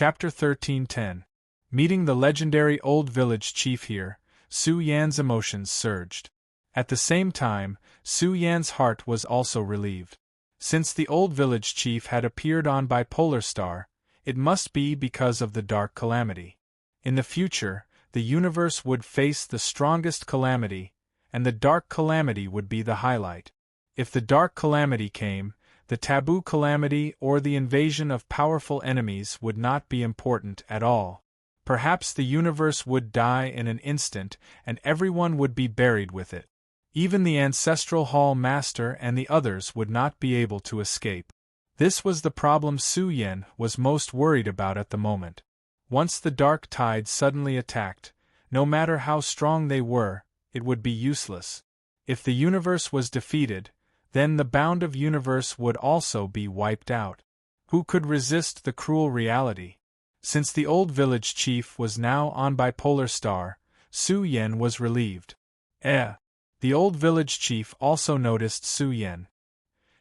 Chapter 13:10. Meeting the legendary old village chief here, Su Yan's emotions surged. At the same time, Su Yan's heart was also relieved. Since the old village chief had appeared on Bipolar Star, it must be because of the Dark Calamity. In the future, the universe would face the strongest calamity, and the Dark Calamity would be the highlight. If the Dark Calamity came, the Taboo Calamity or the invasion of powerful enemies would not be important at all. Perhaps the universe would die in an instant and everyone would be buried with it. Even the Ancestral Hall Master and the others would not be able to escape. This was the problem Su Yan was most worried about at the moment. Once the dark tide suddenly attacked, no matter how strong they were, it would be useless. If the universe was defeated, then the bound of universe would also be wiped out. Who could resist the cruel reality? Since the old village chief was now on Bipolar Star, Su Yan was relieved. The old village chief also noticed Su Yan.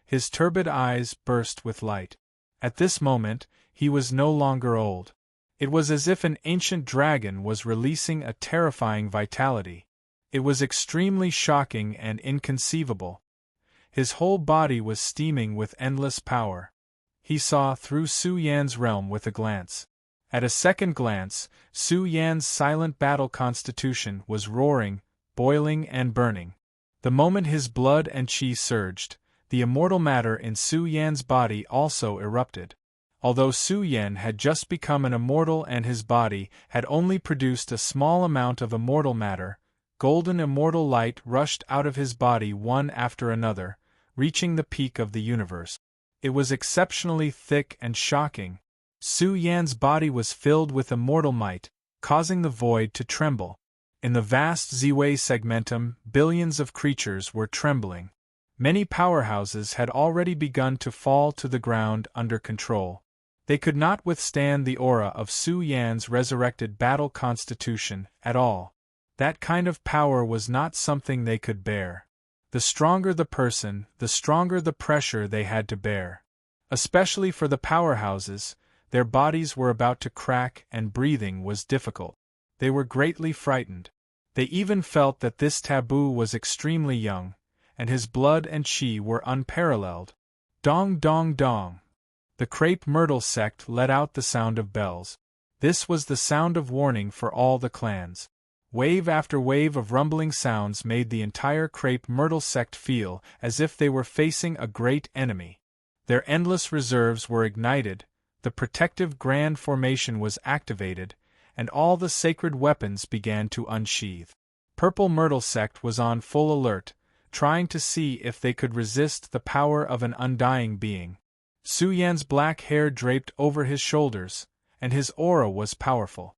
His turbid eyes burst with light. At this moment, he was no longer old. It was as if an ancient dragon was releasing a terrifying vitality. It was extremely shocking and inconceivable. His whole body was steaming with endless power. He saw through Su Yan's realm with a glance. At a second glance, Su Yan's silent battle constitution was roaring, boiling and burning. The moment his blood and qi surged, the immortal matter in Su Yan's body also erupted. Although Su Yan had just become an immortal and his body had only produced a small amount of immortal matter, golden immortal light rushed out of his body one after another, reaching the peak of the universe. It was exceptionally thick and shocking. Su Yan's body was filled with immortal might, causing the void to tremble. In the vast Ziwei segmentum, billions of creatures were trembling. Many powerhouses had already begun to fall to the ground under control. They could not withstand the aura of Su Yan's resurrected battle constitution at all. That kind of power was not something they could bear. The stronger the person, the stronger the pressure they had to bear. Especially for the powerhouses, their bodies were about to crack and breathing was difficult. They were greatly frightened. They even felt that this taboo was extremely young, and his blood and qi were unparalleled. Dong dong dong. The Crepe Myrtle sect let out the sound of bells. This was the sound of warning for all the clans. Wave after wave of rumbling sounds made the entire Crepe Myrtle sect feel as if they were facing a great enemy. Their endless reserves were ignited, the protective Grand Formation was activated, and all the sacred weapons began to unsheath. Purple Myrtle sect was on full alert, trying to see if they could resist the power of an undying being. Su Yan's black hair draped over his shoulders, and his aura was powerful.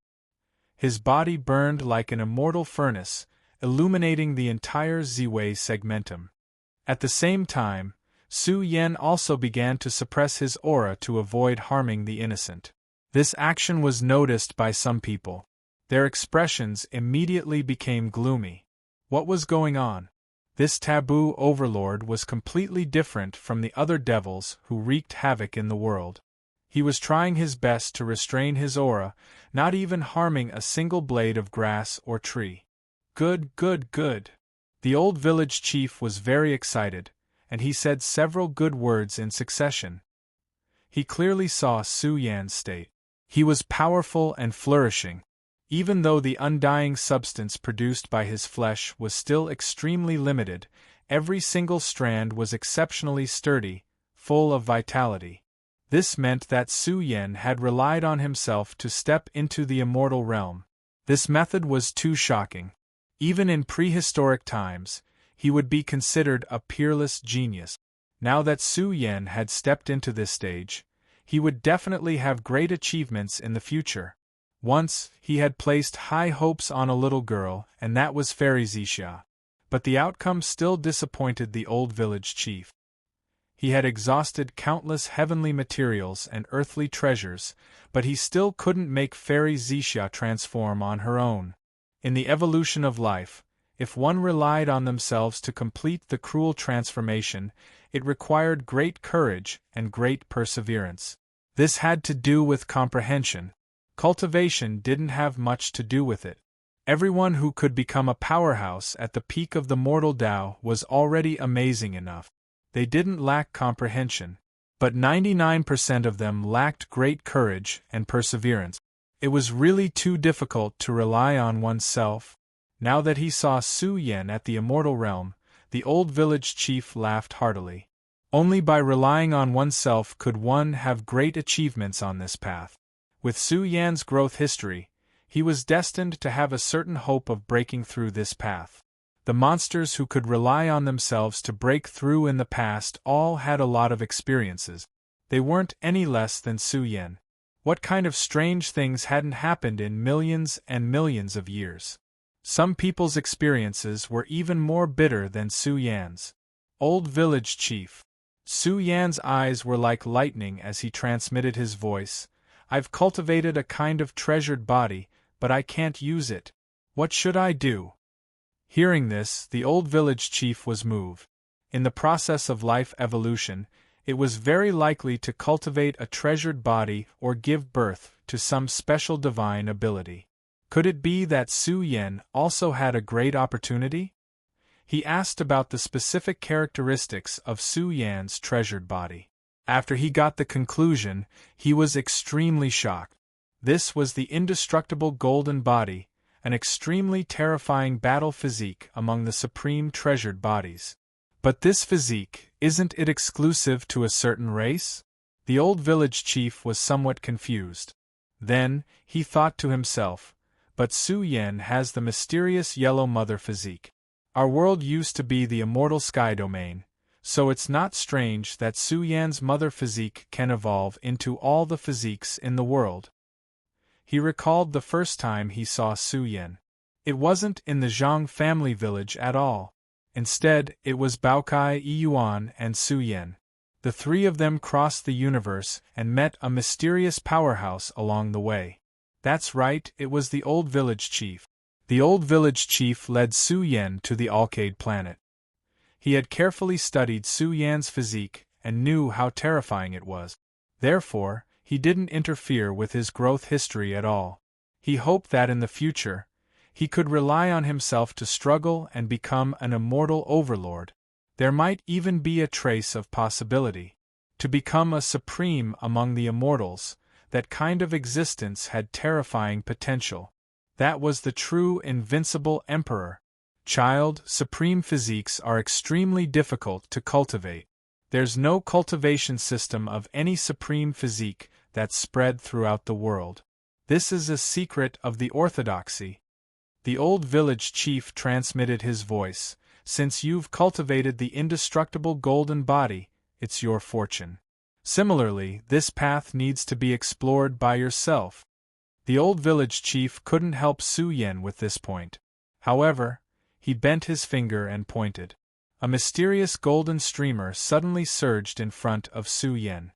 His body burned like an immortal furnace, illuminating the entire Ziwei segmentum. At the same time, Su Yan also began to suppress his aura to avoid harming the innocent. This action was noticed by some people. Their expressions immediately became gloomy. What was going on? This taboo overlord was completely different from the other devils who wreaked havoc in the world. He was trying his best to restrain his aura, not even harming a single blade of grass or tree. Good, good, good. The old village chief was very excited, and he said several good words in succession. He clearly saw Su Yan's state. He was powerful and flourishing. Even though the undying substance produced by his flesh was still extremely limited, every single strand was exceptionally sturdy, full of vitality. This meant that Su Yan had relied on himself to step into the immortal realm. This method was too shocking. Even in prehistoric times, he would be considered a peerless genius. Now that Su Yan had stepped into this stage, he would definitely have great achievements in the future. Once, he had placed high hopes on a little girl, and that was Fairy Zixia. But the outcome still disappointed the old village chief. He had exhausted countless heavenly materials and earthly treasures, but he still couldn't make Fairy Zixia transform on her own. In the evolution of life, if one relied on themselves to complete the cruel transformation, it required great courage and great perseverance. This had to do with comprehension. Cultivation didn't have much to do with it. Everyone who could become a powerhouse at the peak of the mortal Tao was already amazing enough. They didn't lack comprehension, but 99% of them lacked great courage and perseverance. It was really too difficult to rely on oneself. Now that he saw Su Yan at the immortal realm, the old village chief laughed heartily. Only by relying on oneself could one have great achievements on this path. With Su Yan's growth history, he was destined to have a certain hope of breaking through this path. The monsters who could rely on themselves to break through in the past all had a lot of experiences. They weren't any less than Su Yan. What kind of strange things hadn't happened in millions and millions of years? Some people's experiences were even more bitter than Su Yan's. Old village chief. Su Yan's eyes were like lightning as he transmitted his voice. I've cultivated a kind of treasured body, but I can't use it. What should I do? Hearing this, the old village chief was moved. In the process of life evolution, it was very likely to cultivate a treasured body or give birth to some special divine ability. Could it be that Su Yan also had a great opportunity? He asked about the specific characteristics of Su Yan's treasured body. After he got the conclusion, he was extremely shocked. This was the indestructible golden body, an extremely terrifying battle physique among the supreme treasured bodies. But this physique, isn't it exclusive to a certain race? The old village chief was somewhat confused. Then, he thought to himself, but Su Yan has the mysterious yellow mother physique. Our world used to be the immortal sky domain, so it's not strange that Su Yan's mother physique can evolve into all the physiques in the world. He recalled the first time he saw Su Yan. It wasn't in the Zhang family village at all. Instead, it was Baokai Yuan and Su Yan. The three of them crossed the universe and met a mysterious powerhouse along the way. That's right, it was the old village chief. The old village chief led Su Yan to the Alcade planet. He had carefully studied Su Yan's physique and knew how terrifying it was. Therefore, he didn't interfere with his growth history at all. He hoped that in the future, he could rely on himself to struggle and become an immortal overlord. There might even be a trace of possibility. To become a supreme among the immortals, that kind of existence had terrifying potential. That was the true invincible emperor. Child, supreme physiques are extremely difficult to cultivate. There's no cultivation system of any supreme physique that's spread throughout the world. This is a secret of the orthodoxy. The old village chief transmitted his voice. Since you've cultivated the indestructible golden body, it's your fortune. Similarly, this path needs to be explored by yourself. The old village chief couldn't help Su Yan with this point. However, he bent his finger and pointed. A mysterious golden streamer suddenly surged in front of Su Yan.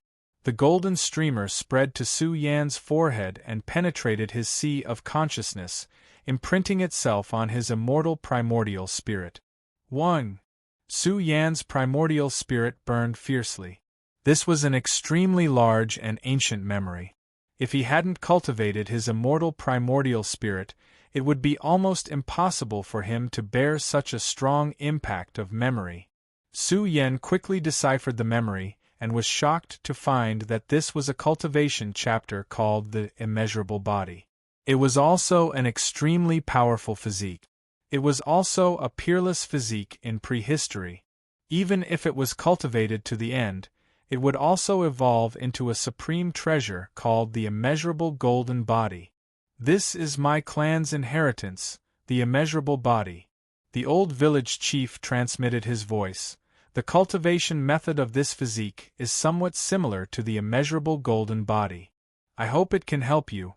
The golden streamer spread to Su Yan's forehead and penetrated his sea of consciousness, imprinting itself on his immortal primordial spirit. 1. Su Yan's primordial spirit burned fiercely. This was an extremely large and ancient memory. If he hadn't cultivated his immortal primordial spirit, it would be almost impossible for him to bear such a strong impact of memory. Su Yan quickly deciphered the memory, and was shocked to find that this was a cultivation chapter called the immeasurable body. It was also an extremely powerful physique. It was also a peerless physique in prehistory. Even if it was cultivated to the end, it would also evolve into a supreme treasure called the immeasurable golden body. This is my clan's inheritance, the immeasurable body. The old village chief transmitted his voice. The cultivation method of this physique is somewhat similar to the immeasurable golden body. I hope it can help you.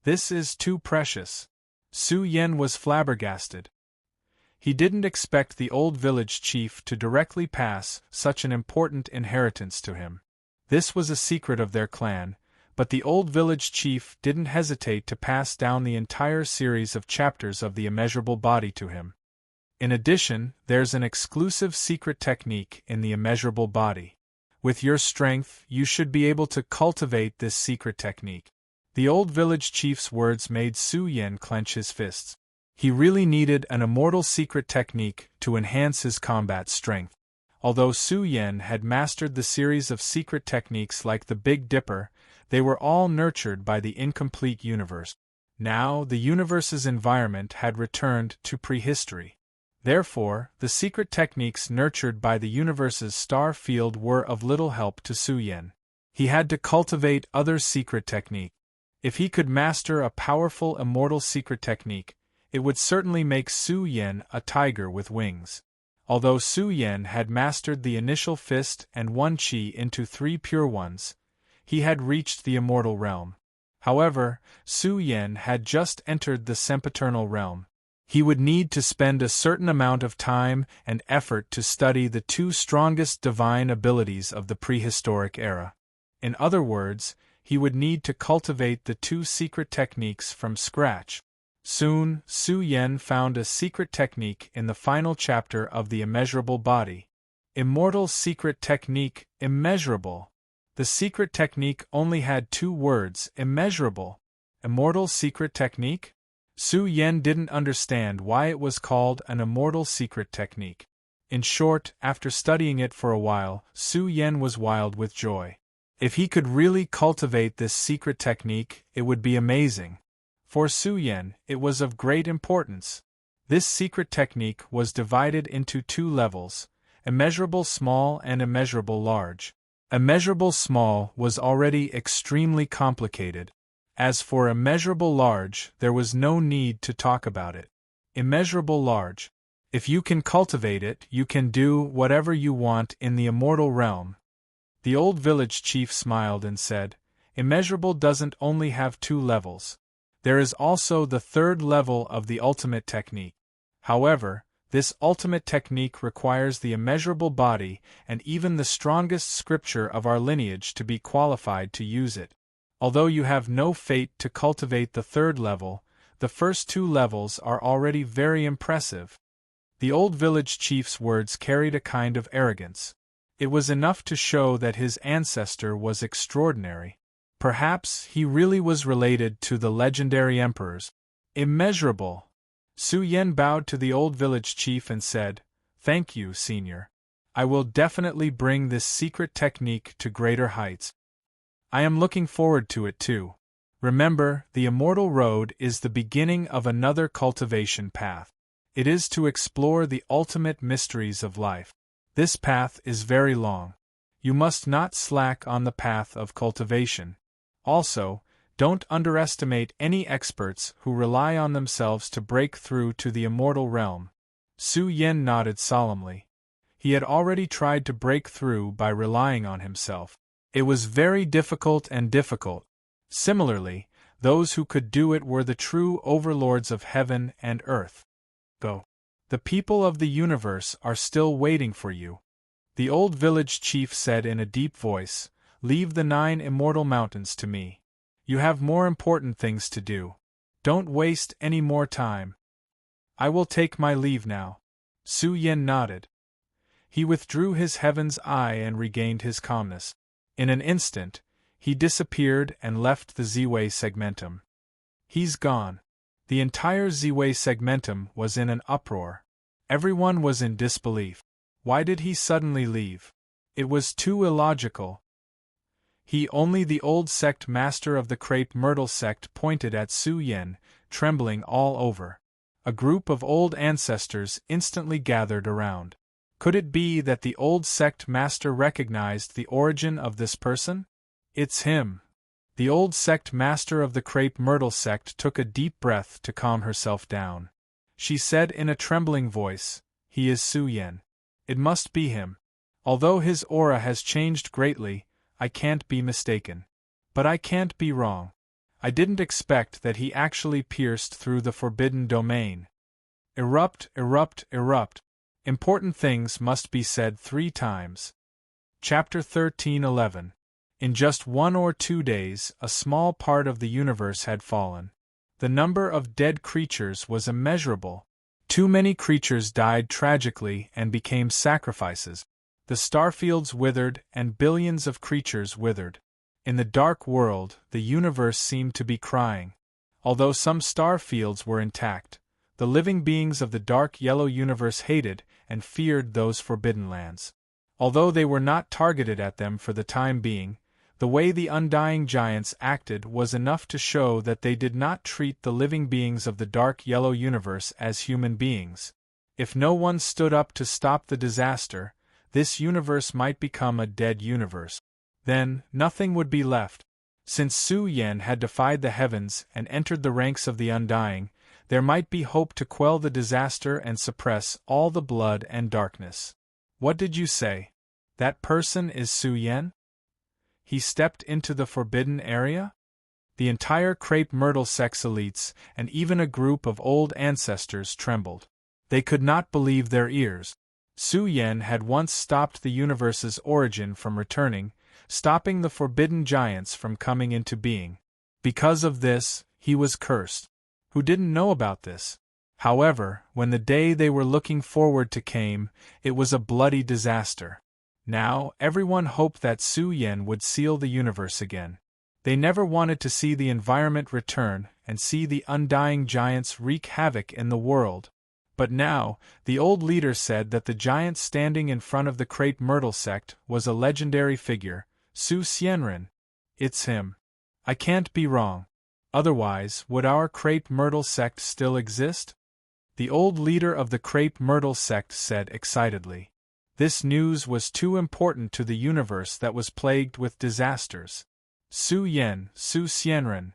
This is too precious. Su Yan was flabbergasted. He didn't expect the old village chief to directly pass such an important inheritance to him. This was a secret of their clan, but the old village chief didn't hesitate to pass down the entire series of chapters of the immeasurable body to him. In addition, there's an exclusive secret technique in the immeasurable body. With your strength, you should be able to cultivate this secret technique. The old village chief's words made Su Yan clench his fists. He really needed an immortal secret technique to enhance his combat strength. Although Su Yan had mastered the series of secret techniques like the Big Dipper, they were all nurtured by the incomplete universe. Now, the universe's environment had returned to prehistory. Therefore, the secret techniques nurtured by the universe's star field were of little help to Su Yan. He had to cultivate other secret techniques. If he could master a powerful immortal secret technique, it would certainly make Su Yan a tiger with wings. Although Su Yan had mastered the initial fist and one chi into 3 pure ones, he had reached the immortal realm. However, Su Yan had just entered the sempiternal realm. He would need to spend a certain amount of time and effort to study the 2 strongest divine abilities of the prehistoric era. In other words, he would need to cultivate the 2 secret techniques from scratch. Soon, Su Yan found a secret technique in the final chapter of the Immeasurable Body. Immortal secret technique, immeasurable. The secret technique only had 2 words, immeasurable. Immortal secret technique? Su Yan didn't understand why it was called an immortal secret technique. In short, after studying it for a while, Su Yan was wild with joy. If he could really cultivate this secret technique, it would be amazing. For Su Yan, it was of great importance. This secret technique was divided into 2 levels, immeasurable small and immeasurable large. Immeasurable small was already extremely complicated. As for immeasurable large, there was no need to talk about it. Immeasurable large. If you can cultivate it, you can do whatever you want in the immortal realm. The old village chief smiled and said, Immeasurable doesn't only have 2 levels. There is also the 3rd level of the ultimate technique. However, this ultimate technique requires the immeasurable body and even the strongest scripture of our lineage to be qualified to use it. Although you have no fate to cultivate the 3rd level, the first 2 levels are already very impressive. The old village chief's words carried a kind of arrogance. It was enough to show that his ancestor was extraordinary. Perhaps he really was related to the legendary emperors. Immeasurable. Su Yan bowed to the old village chief and said, Thank you, senior. I will definitely bring this secret technique to greater heights. I am looking forward to it too. Remember, the immortal road is the beginning of another cultivation path. It is to explore the ultimate mysteries of life. This path is very long. You must not slack on the path of cultivation. Also, don't underestimate any experts who rely on themselves to break through to the immortal realm. Su Yan nodded solemnly. He had already tried to break through by relying on himself. It was very difficult and difficult. Similarly, those who could do it were the true overlords of heaven and earth. Go. The people of the universe are still waiting for you. The old village chief said in a deep voice, Leave the 9 immortal mountains to me. You have more important things to do. Don't waste any more time. I will take my leave now. Su Yan nodded. He withdrew his heaven's eye and regained his calmness. In an instant, he disappeared and left the Z-Way segmentum. He's gone. The entire Z-Way segmentum was in an uproar. Everyone was in disbelief. Why did he suddenly leave? It was too illogical. Only the old sect master of the crepe myrtle sect pointed at Su Yan, trembling all over. A group of old ancestors instantly gathered around. Could it be that the old sect master recognized the origin of this person? It's him. The old sect master of the crepe myrtle sect took a deep breath to calm herself down. She said in a trembling voice, He is Su Yan. It must be him. Although his aura has changed greatly, I can't be mistaken. But I can't be wrong. I didn't expect that he actually pierced through the forbidden domain. Erupt, erupt, erupt. Important things must be said 3 times. Chapter 13:11. In just 1 or 2 days, a small part of the universe had fallen. The number of dead creatures was immeasurable. Too many creatures died tragically and became sacrifices. The starfields withered and billions of creatures withered. In the dark world, the universe seemed to be crying. Although some star fields were intact, the living beings of the dark yellow universe hated and feared those forbidden lands. Although they were not targeted at them for the time being, the way the undying giants acted was enough to show that they did not treat the living beings of the dark yellow universe as human beings. If no one stood up to stop the disaster, this universe might become a dead universe. Then, nothing would be left. Since Su Yan had defied the heavens and entered the ranks of the undying, there might be hope to quell the disaster and suppress all the blood and darkness. What did you say? That person is Su Yan? He stepped into the forbidden area? The entire crepe myrtle sex elites and even a group of old ancestors trembled. They could not believe their ears. Su Yan had once stopped the universe's origin from returning, stopping the forbidden giants from coming into being. Because of this, he was cursed. Who didn't know about this? However, when the day they were looking forward to came, it was a bloody disaster. Now, everyone hoped that Su Yan would seal the universe again. They never wanted to see the environment return and see the undying giants wreak havoc in the world. But now, the old leader said that the giant standing in front of the crepe myrtle sect was a legendary figure, Su Xianren. It's him. I can't be wrong. Otherwise, would our crepe myrtle sect still exist? The old leader of the crepe myrtle sect said excitedly. This news was too important to the universe that was plagued with disasters. Su Xianren.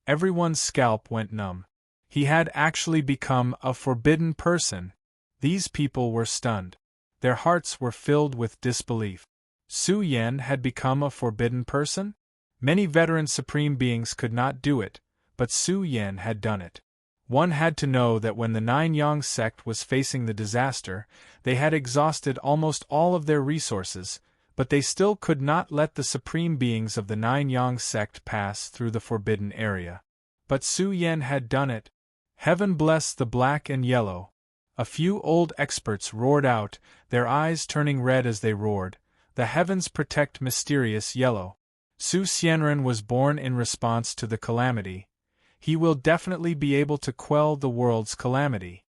Everyone's scalp went numb. He had actually become a forbidden person. These people were stunned. Their hearts were filled with disbelief. Su Yan had become a forbidden person? Many veteran supreme beings could not do it, but Su Yan had done it. One had to know that when the Nine Yang sect was facing the disaster, they had exhausted almost all of their resources, but they still could not let the supreme beings of the Nine Yang sect pass through the forbidden area. But Su Yan had done it. Heaven bless the black and yellow. A few old experts roared out, their eyes turning red as they roared. The heavens protect mysterious yellow. Su Xianren was born in response to the calamity. He will definitely be able to quell the world's calamity.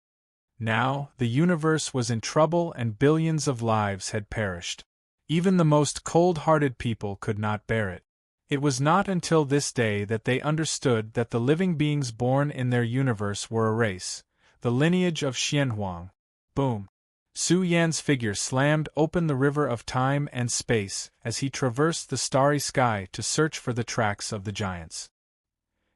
Now, the universe was in trouble and billions of lives had perished. Even the most cold-hearted people could not bear it. It was not until this day that they understood that the living beings born in their universe were a race, the lineage of Xianhuang. Boom! Su Yan's figure slammed open the river of time and space as he traversed the starry sky to search for the tracks of the giants.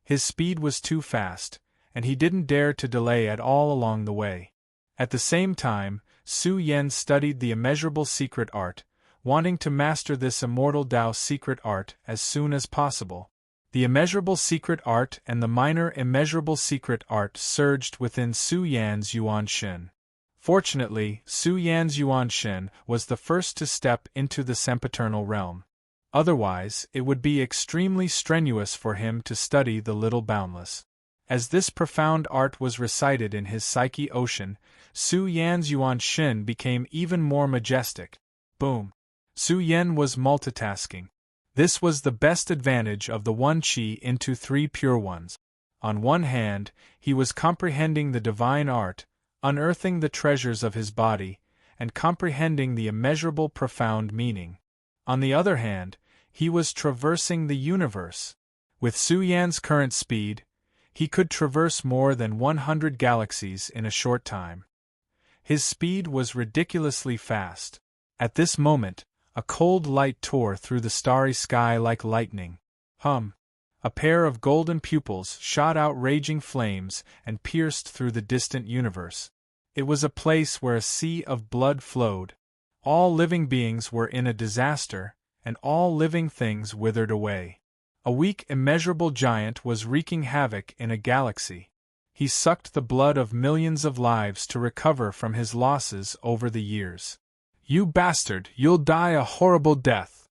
His speed was too fast, and he didn't dare to delay at all along the way. At the same time, Su Yan studied the immeasurable secret art, wanting to master this immortal Tao secret art as soon as possible. The immeasurable secret art and the minor immeasurable secret art surged within Su Yan's Yuan Shen. Fortunately, Su Yan's Yuan Shen was the first to step into the sempiternal realm. Otherwise, it would be extremely strenuous for him to study the little boundless. As this profound art was recited in his psyche ocean, Su Yan's Yuan Shen became even more majestic. Boom! Su Yan was multitasking. This was the best advantage of the one Qi into three pure ones. On one hand, he was comprehending the divine art, unearthing the treasures of his body, and comprehending the immeasurable profound meaning. On the other hand, he was traversing the universe. With Su Yan's current speed, he could traverse more than 100 galaxies in a short time. His speed was ridiculously fast. At this moment, a cold light tore through the starry sky like lightning. A pair of golden pupils shot out raging flames and pierced through the distant universe. It was a place where a sea of blood flowed. All living beings were in a disaster, and all living things withered away. A weak, immeasurable giant was wreaking havoc in a galaxy. He sucked the blood of millions of lives to recover from his losses over the years. You bastard, you'll die a horrible death.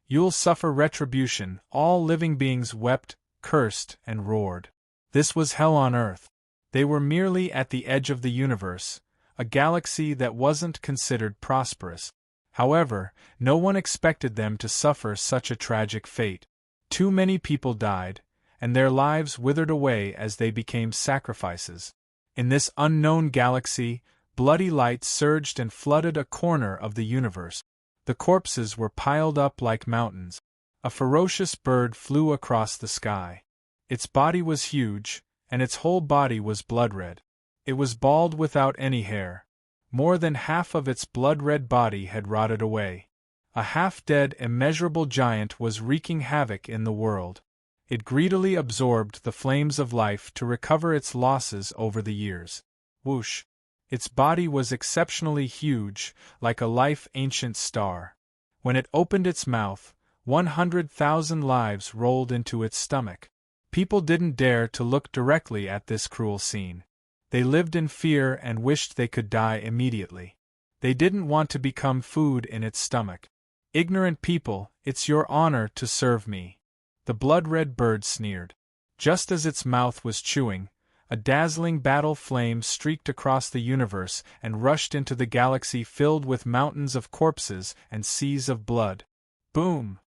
You'll suffer retribution. All living beings wept, cursed, and roared. This was hell on earth. They were merely at the edge of the universe, a galaxy that wasn't considered prosperous. However, no one expected them to suffer such a tragic fate. Too many people died, and their lives withered away as they became sacrifices. In this unknown galaxy, bloody light surged and flooded a corner of the universe. The corpses were piled up like mountains. A ferocious bird flew across the sky. Its body was huge, and its whole body was blood-red. It was bald without any hair. More than half of its blood-red body had rotted away. A half-dead, immeasurable giant was wreaking havoc in the world. It greedily absorbed the flames of life to recover its losses over the years. Whoosh! Its body was exceptionally huge, like a life-ancient star. When it opened its mouth, 100,000 lives rolled into its stomach. People didn't dare to look directly at this cruel scene. They lived in fear and wished they could die immediately. They didn't want to become food in its stomach. Ignorant people, it's your honor to serve me. The blood-red bird sneered. Just as its mouth was chewing, a dazzling battle flame streaked across the universe and rushed into the galaxy filled with mountains of corpses and seas of blood. Boom!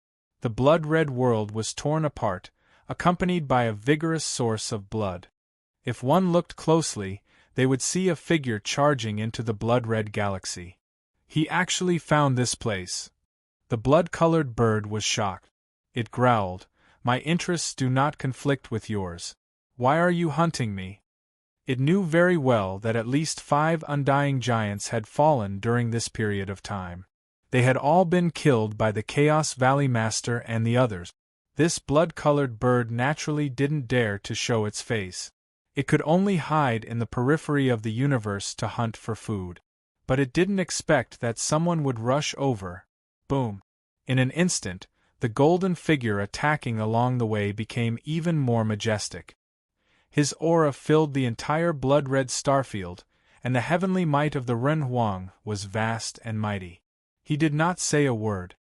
The blood-red world was torn apart, accompanied by a vigorous source of blood. If one looked closely, they would see a figure charging into the blood-red galaxy. He actually found this place. The blood-colored bird was shocked. It growled, "My interests do not conflict with yours. Why are you hunting me?" It knew very well that at least 5 undying giants had fallen during this period of time. They had all been killed by the Chaos Valley Master and the others. This blood-colored bird naturally didn't dare to show its face. It could only hide in the periphery of the universe to hunt for food. But it didn't expect that someone would rush over. Boom! In an instant, the golden figure attacking along the way became even more majestic. His aura filled the entire blood-red starfield, and the heavenly might of the Ren Huang was vast and mighty. He did not say a word.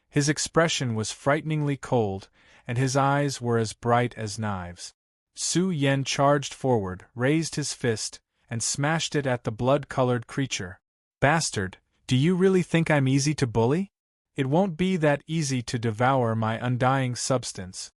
His expression was frighteningly cold, and his eyes were as bright as knives. Su Yen charged forward, raised his fist, and smashed it at the blood-colored creature. "Bastard, do you really think I'm easy to bully? It won't be that easy to devour my undying substance."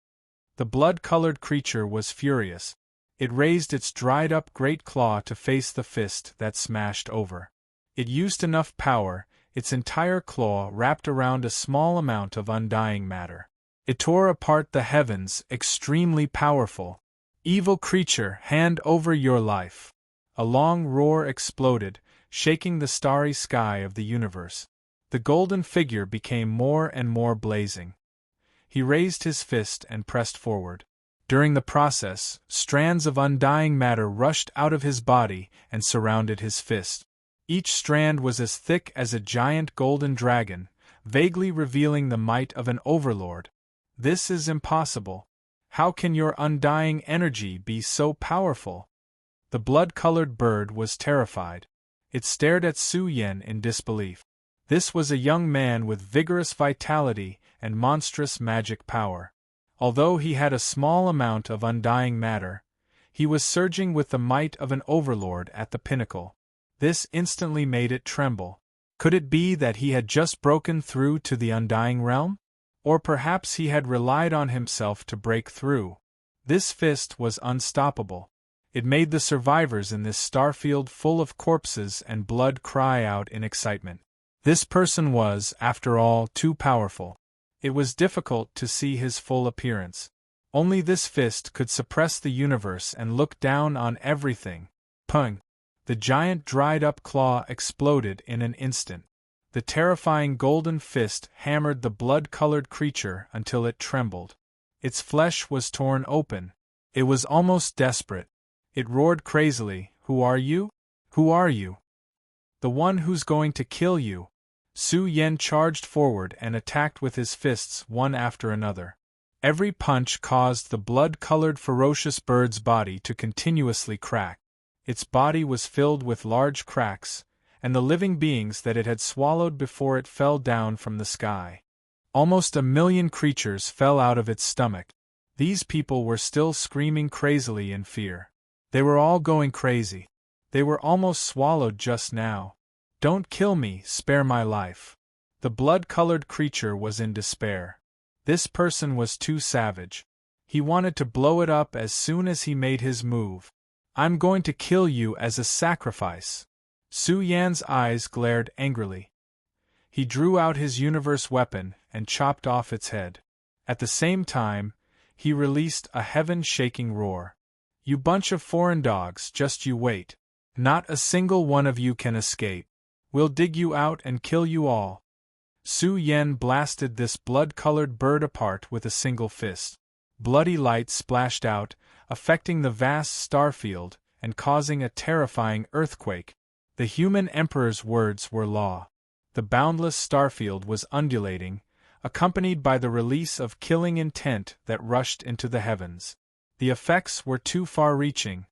The blood-colored creature was furious. It raised its dried-up great claw to face the fist that smashed over. It used enough power, its entire claw wrapped around a small amount of undying matter. It tore apart the heavens, extremely powerful. "Evil creature, hand over your life!" A long roar exploded, shaking the starry sky of the universe. The golden figure became more and more blazing. He raised his fist and pressed forward. During the process, strands of undying matter rushed out of his body and surrounded his fist. Each strand was as thick as a giant golden dragon, vaguely revealing the might of an overlord. "This is impossible. How can your undying energy be so powerful?" The blood-colored bird was terrified. It stared at Su Yen in disbelief. This was a young man with vigorous vitality and monstrous magic power. Although he had a small amount of undying matter, he was surging with the might of an overlord at the pinnacle. This instantly made it tremble. Could it be that he had just broken through to the undying realm? Or perhaps he had relied on himself to break through. This fist was unstoppable. It made the survivors in this starfield full of corpses and blood cry out in excitement. This person was, after all, too powerful. It was difficult to see his full appearance. Only this fist could suppress the universe and look down on everything. Pung! The giant dried-up claw exploded in an instant. The terrifying golden fist hammered the blood-colored creature until it trembled. Its flesh was torn open. It was almost desperate. It roared crazily, "Who are you? Who are you?" "The one who's going to kill you." Su Yen charged forward and attacked with his fists one after another. Every punch caused the blood-colored ferocious bird's body to continuously crack. Its body was filled with large cracks, and the living beings that it had swallowed before it fell down from the sky. Almost 1,000,000 creatures fell out of its stomach. These people were still screaming crazily in fear. They were all going crazy. They were almost swallowed just now. "Don't kill me, spare my life." The blood-colored creature was in despair. This person was too savage. He wanted to blow it up as soon as he made his move. I'm going to kill you as a sacrifice. Su Yan's eyes glared angrily. He drew out his universe weapon and chopped off its head. At the same time, he released a heaven-shaking roar. You bunch of foreign dogs, just you wait. Not a single one of you can escape. We'll dig you out and kill you all. Su Yan blasted this blood-colored bird apart with a single fist. Bloody light splashed out, affecting the vast starfield and causing a terrifying earthquake. The human emperor's words were law. The boundless starfield was undulating, accompanied by the release of killing intent that rushed into the heavens. The effects were too far-reaching.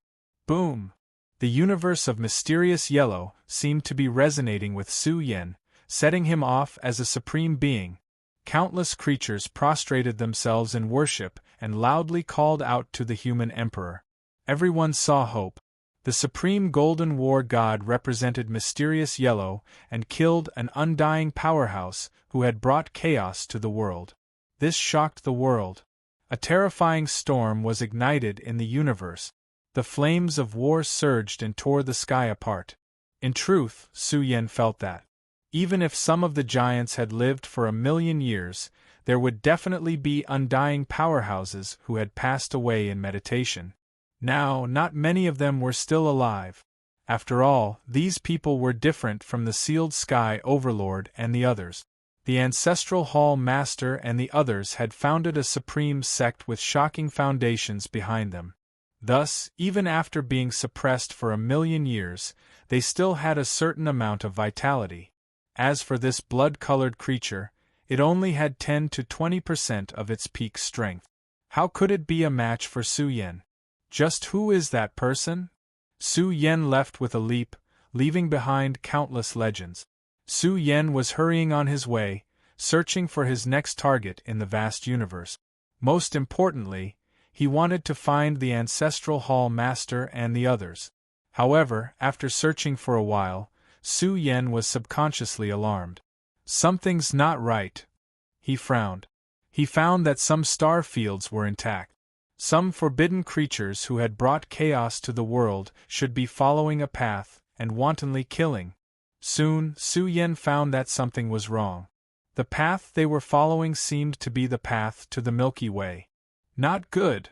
Boom! The universe of mysterious yellow seemed to be resonating with Su Yan, setting him off as a supreme being. Countless creatures prostrated themselves in worship and loudly called out to the human emperor. Everyone saw hope. The supreme golden war god represented mysterious yellow and killed an undying powerhouse who had brought chaos to the world. This shocked the world. A terrifying storm was ignited in the universe. The flames of war surged and tore the sky apart. In truth, Su Yan felt that, even if some of the giants had lived for 1,000,000 years, there would definitely be undying powerhouses who had passed away in meditation. Now, not many of them were still alive. After all, these people were different from the sealed sky Overlord and the others. The Ancestral Hall Master and the others had founded a supreme sect with shocking foundations behind them. Thus, even after being suppressed for 1,000,000 years, they still had a certain amount of vitality. As for this blood-colored creature, it only had 10 to 20% of its peak strength. How could it be a match for Su Yan? Just who is that person? Su Yan left with a leap, leaving behind countless legends. Su Yan was hurrying on his way, searching for his next target in the vast universe. Most importantly, he wanted to find the Ancestral Hall Master and the others. However, after searching for a while, Su Yan was subconsciously alarmed. Something's not right. He frowned. He found that some star fields were intact. Some forbidden creatures who had brought chaos to the world should be following a path and wantonly killing. Soon, Su Yan found that something was wrong. The path they were following seemed to be the path to the Milky Way. Not good.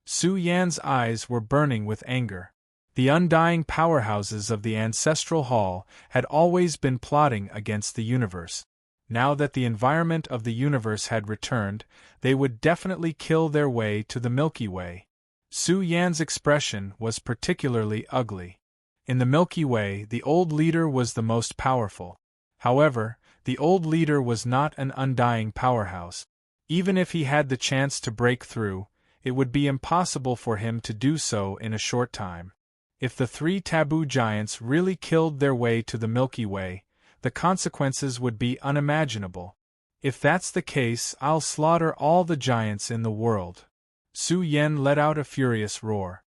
Su Yan's eyes were burning with anger. The undying powerhouses of the Ancestral Hall had always been plotting against the universe. Now that the environment of the universe had returned, they would definitely kill their way to the Milky Way. Su Yan's expression was particularly ugly. In the Milky Way, the old leader was the most powerful. However, the old leader was not an undying powerhouse. Even if he had the chance to break through, it would be impossible for him to do so in a short time. If the 3 taboo giants really killed their way to the Milky Way, the consequences would be unimaginable. If that's the case, I'll slaughter all the giants in the world. Su Yan let out a furious roar.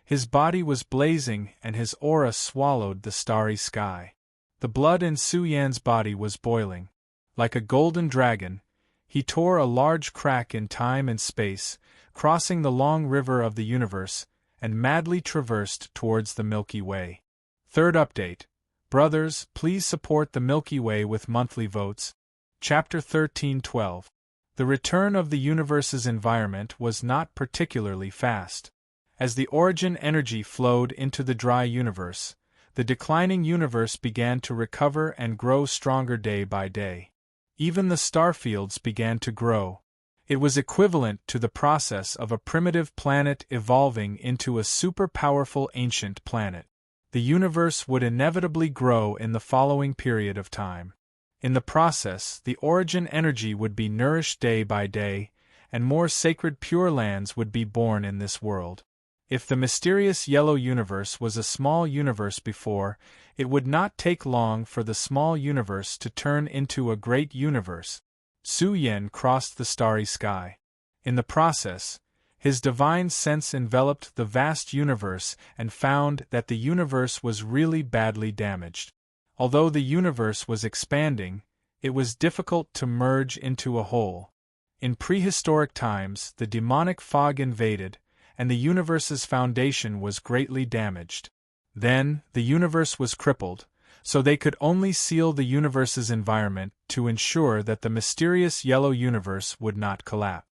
His body was blazing and his aura swallowed the starry sky. The blood in Su Yan's body was boiling. Like a golden dragon, he tore a large crack in time and space, crossing the long river of the universe, and madly traversed towards the Milky Way. Third update. Brothers, please support the Milky Way with monthly votes. Chapter 13:12. The return of the universe's environment was not particularly fast. As the origin energy flowed into the dry universe, the declining universe began to recover and grow stronger day by day. Even the starfields began to grow. It was equivalent to the process of a primitive planet evolving into a super-powerful ancient planet. The universe would inevitably grow in the following period of time. In the process, the origin energy would be nourished day by day, and more sacred pure lands would be born in this world. If the mysterious yellow universe was a small universe before, it would not take long for the small universe to turn into a great universe. Su Yan crossed the starry sky. In the process, his divine sense enveloped the vast universe and found that the universe was really badly damaged. Although the universe was expanding, It was difficult to merge into a whole. In prehistoric times, the demonic fog invaded, and the universe's foundation was greatly damaged. Then, the universe was crippled, so they could only seal the universe's environment to ensure that the mysterious yellow universe would not collapse.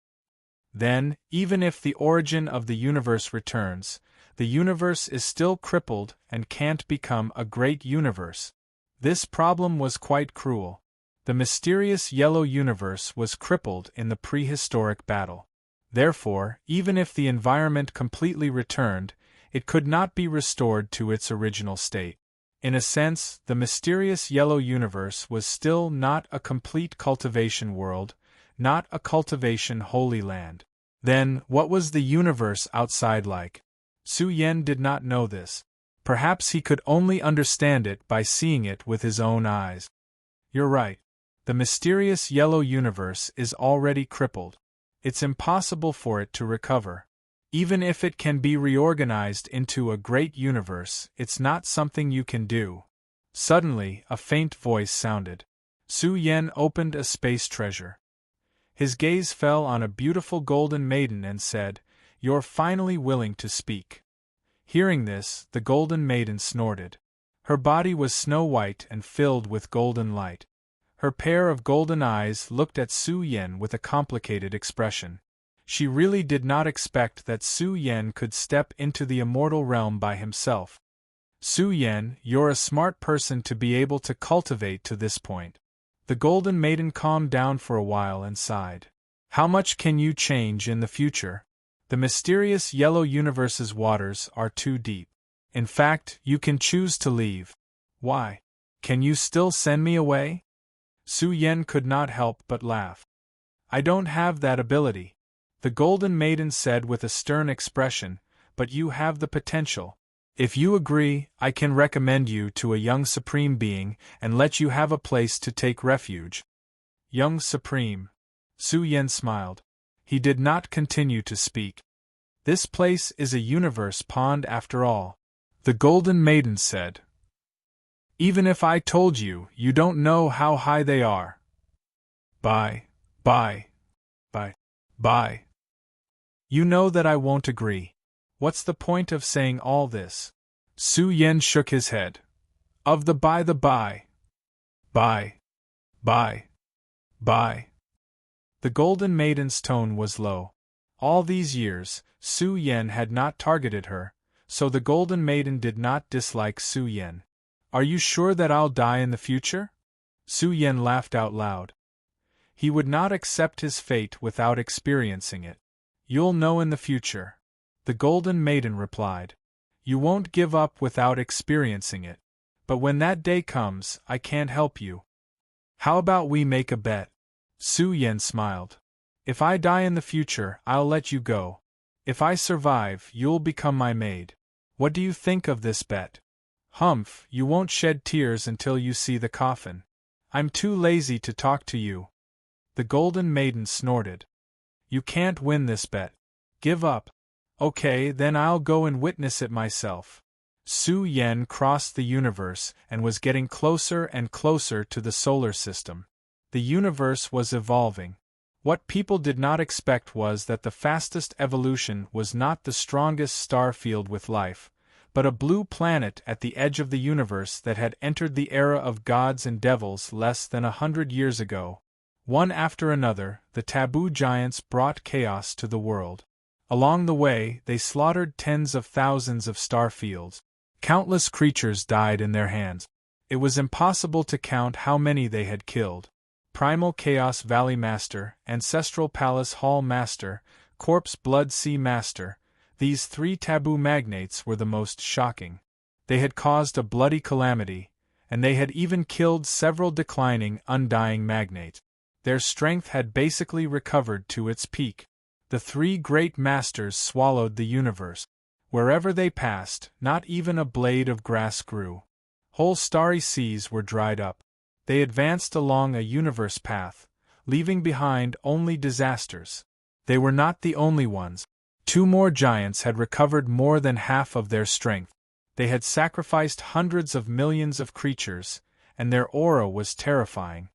Then, even if the origin of the universe returns, the universe is still crippled and can't become a great universe. This problem was quite cruel. The mysterious yellow universe was crippled in the prehistoric battle. Therefore, even if the environment completely returned, it could not be restored to its original state. In a sense, the mysterious yellow universe was still not a complete cultivation world, not a cultivation holy land. Then, what was the universe outside like? Su Yen did not know this. Perhaps he could only understand it by seeing it with his own eyes. You're right. The mysterious yellow universe is already crippled. It's impossible for it to recover. Even if it can be reorganized into a great universe, it's not something you can do. Suddenly, a faint voice sounded. Su Yen opened a space treasure. His gaze fell on a beautiful golden maiden and said, "You're finally willing to speak." Hearing this, the golden maiden snorted. Her body was snow-white and filled with golden light. Her pair of golden eyes looked at Su Yen with a complicated expression. She really did not expect that Su Yen could step into the immortal realm by himself. "Su Yen, you're a smart person to be able to cultivate to this point." The golden maiden calmed down for a while and sighed. "How much can you change in the future? The mysterious yellow universe's waters are too deep. In fact, you can choose to leave." "Why? Can you still send me away?" Su Yen could not help but laugh. "I don't have that ability," the golden maiden said with a stern expression, "but you have the potential. If you agree, I can recommend you to a young supreme being and let you have a place to take refuge." Young supreme. Su Yen smiled. He did not continue to speak. "This place is a universe pond after all," the golden maiden said. "Even if I told you, you don't know how high they are." Bye. You know that I won't agree. What's the point of saying all this? Su Yen shook his head. "Of the by. The golden maiden's tone was low. All these years, Su Yen had not targeted her, so the golden maiden did not dislike Su Yen. "Are you sure that I'll die in the future?" Su Yen laughed out loud. He would not accept his fate without experiencing it. "You'll know in the future," the golden maiden replied. "You won't give up without experiencing it. But when that day comes, I can't help you. How about we make a bet?" Su Yen smiled. "If I die in the future, I'll let you go. If I survive, you'll become my maid. What do you think of this bet?" "Humph, you won't shed tears until you see the coffin. I'm too lazy to talk to you." The golden maiden snorted. "You can't win this bet. Give up." "Okay, then I'll go and witness it myself." Su Yen crossed the universe and was getting closer and closer to the solar system. The universe was evolving. What people did not expect was that the fastest evolution was not the strongest star field with life, but a blue planet at the edge of the universe that had entered the era of gods and devils less than 100 years ago. One after another, the taboo giants brought chaos to the world. Along the way, they slaughtered tens of thousands of star fields. Countless creatures died in their hands. It was impossible to count how many they had killed. Primal Chaos Valley Master, Ancestral Palace Hall Master, Corpse Blood Sea Master, these three taboo magnates were the most shocking. They had caused a bloody calamity, and they had even killed several declining, undying magnates. Their strength had basically recovered to its peak. The three great masters swallowed the universe. Wherever they passed, not even a blade of grass grew. Whole starry seas were dried up. They advanced along a universe path, leaving behind only disasters. They were not the only ones. Two more giants had recovered more than half of their strength. They had sacrificed hundreds of millions of creatures, and their aura was terrifying.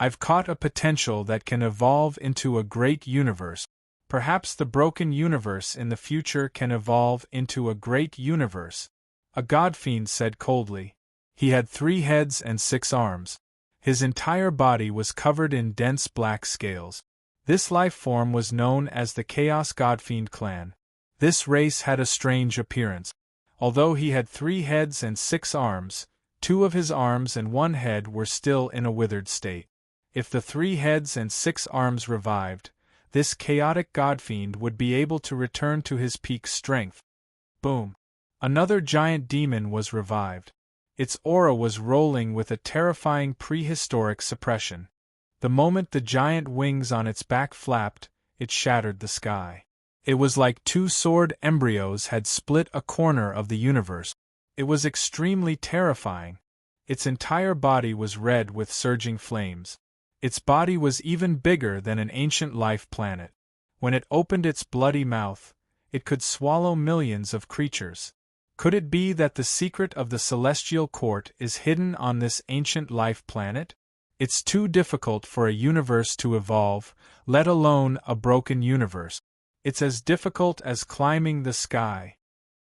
I've caught a potential that can evolve into a great universe. Perhaps the broken universe in the future can evolve into a great universe. A godfiend said coldly. He had 3 heads and 6 arms. His entire body was covered in dense black scales. This life form was known as the Chaos Godfiend clan. This race had a strange appearance. Although he had 3 heads and 6 arms, 2 of his arms and 1 head were still in a withered state. If the 3 heads and 6 arms revived, this chaotic godfiend would be able to return to his peak strength. Boom! Another giant demon was revived. Its aura was rolling with a terrifying prehistoric suppression. The moment the giant wings on its back flapped, it shattered the sky. It was like 2 sword embryos had split a corner of the universe. It was extremely terrifying. Its entire body was red with surging flames. Its body was even bigger than an ancient life planet. When it opened its bloody mouth, it could swallow millions of creatures. Could it be that the secret of the celestial court is hidden on this ancient life planet? It's too difficult for a universe to evolve, let alone a broken universe. It's as difficult as climbing the sky.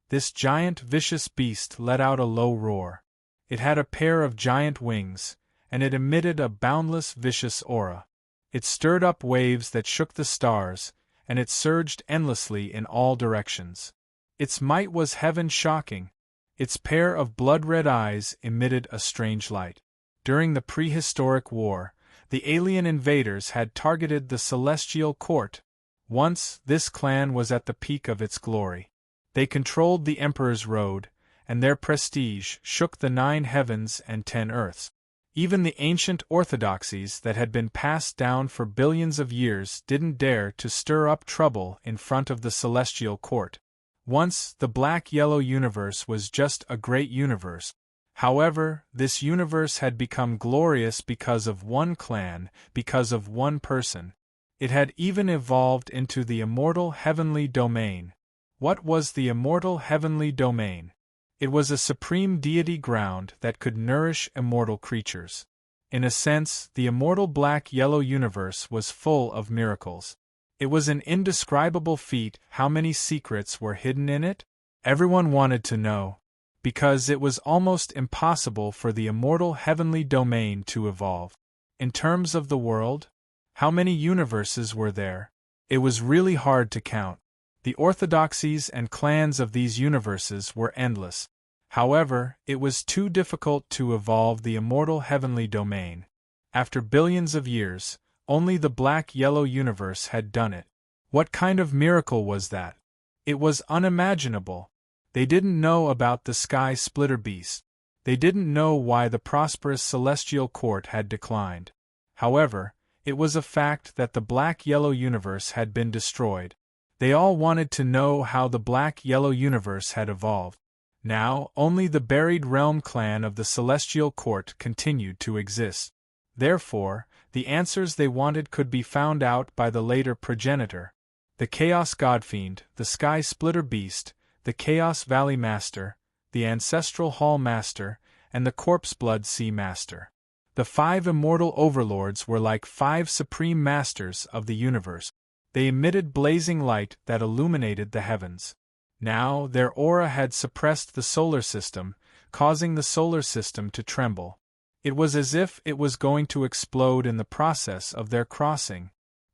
This giant vicious beast let out a low roar. It had a pair of giant wings, and it emitted a boundless vicious aura. It stirred up waves that shook the stars, and it surged endlessly in all directions. Its might was heaven-shocking. Its pair of blood-red eyes emitted a strange light. During the prehistoric war, the alien invaders had targeted the celestial court. Once, this clan was at the peak of its glory. They controlled the Emperor's Road, and their prestige shook the 9 heavens and 10 earths. Even the ancient orthodoxies that had been passed down for billions of years didn't dare to stir up trouble in front of the celestial court. Once, the black-yellow universe was just a great universe. However, this universe had become glorious because of one clan, because of one person. It had even evolved into the immortal heavenly domain. What was the immortal heavenly domain? It was a supreme deity ground that could nourish immortal creatures. In a sense, the immortal black-yellow universe was full of miracles. It was an indescribable feat. How many secrets were hidden in it? Everyone wanted to know. Because it was almost impossible for the immortal heavenly domain to evolve. In terms of the world, how many universes were there? It was really hard to count. The orthodoxies and clans of these universes were endless. However, it was too difficult to evolve the immortal heavenly domain. After billions of years, only the black-yellow universe had done it. What kind of miracle was that? It was unimaginable. They didn't know about the Sky Splitter Beast. They didn't know why the prosperous celestial court had declined. However, it was a fact that the black-yellow universe had been destroyed. They all wanted to know how the black-yellow universe had evolved. Now, only the buried realm clan of the celestial court continued to exist. Therefore, the answers they wanted could be found out by the later progenitor. The Chaos Godfiend, the Sky Splitter Beast, the Chaos Valley Master, the Ancestral Hall Master, and the Corpseblood Sea Master. The 5 immortal overlords were like 5 supreme masters of the universe. They emitted blazing light that illuminated the heavens. Now, their aura had suppressed the solar system, causing the solar system to tremble. It was as if it was going to explode in the process of their crossing.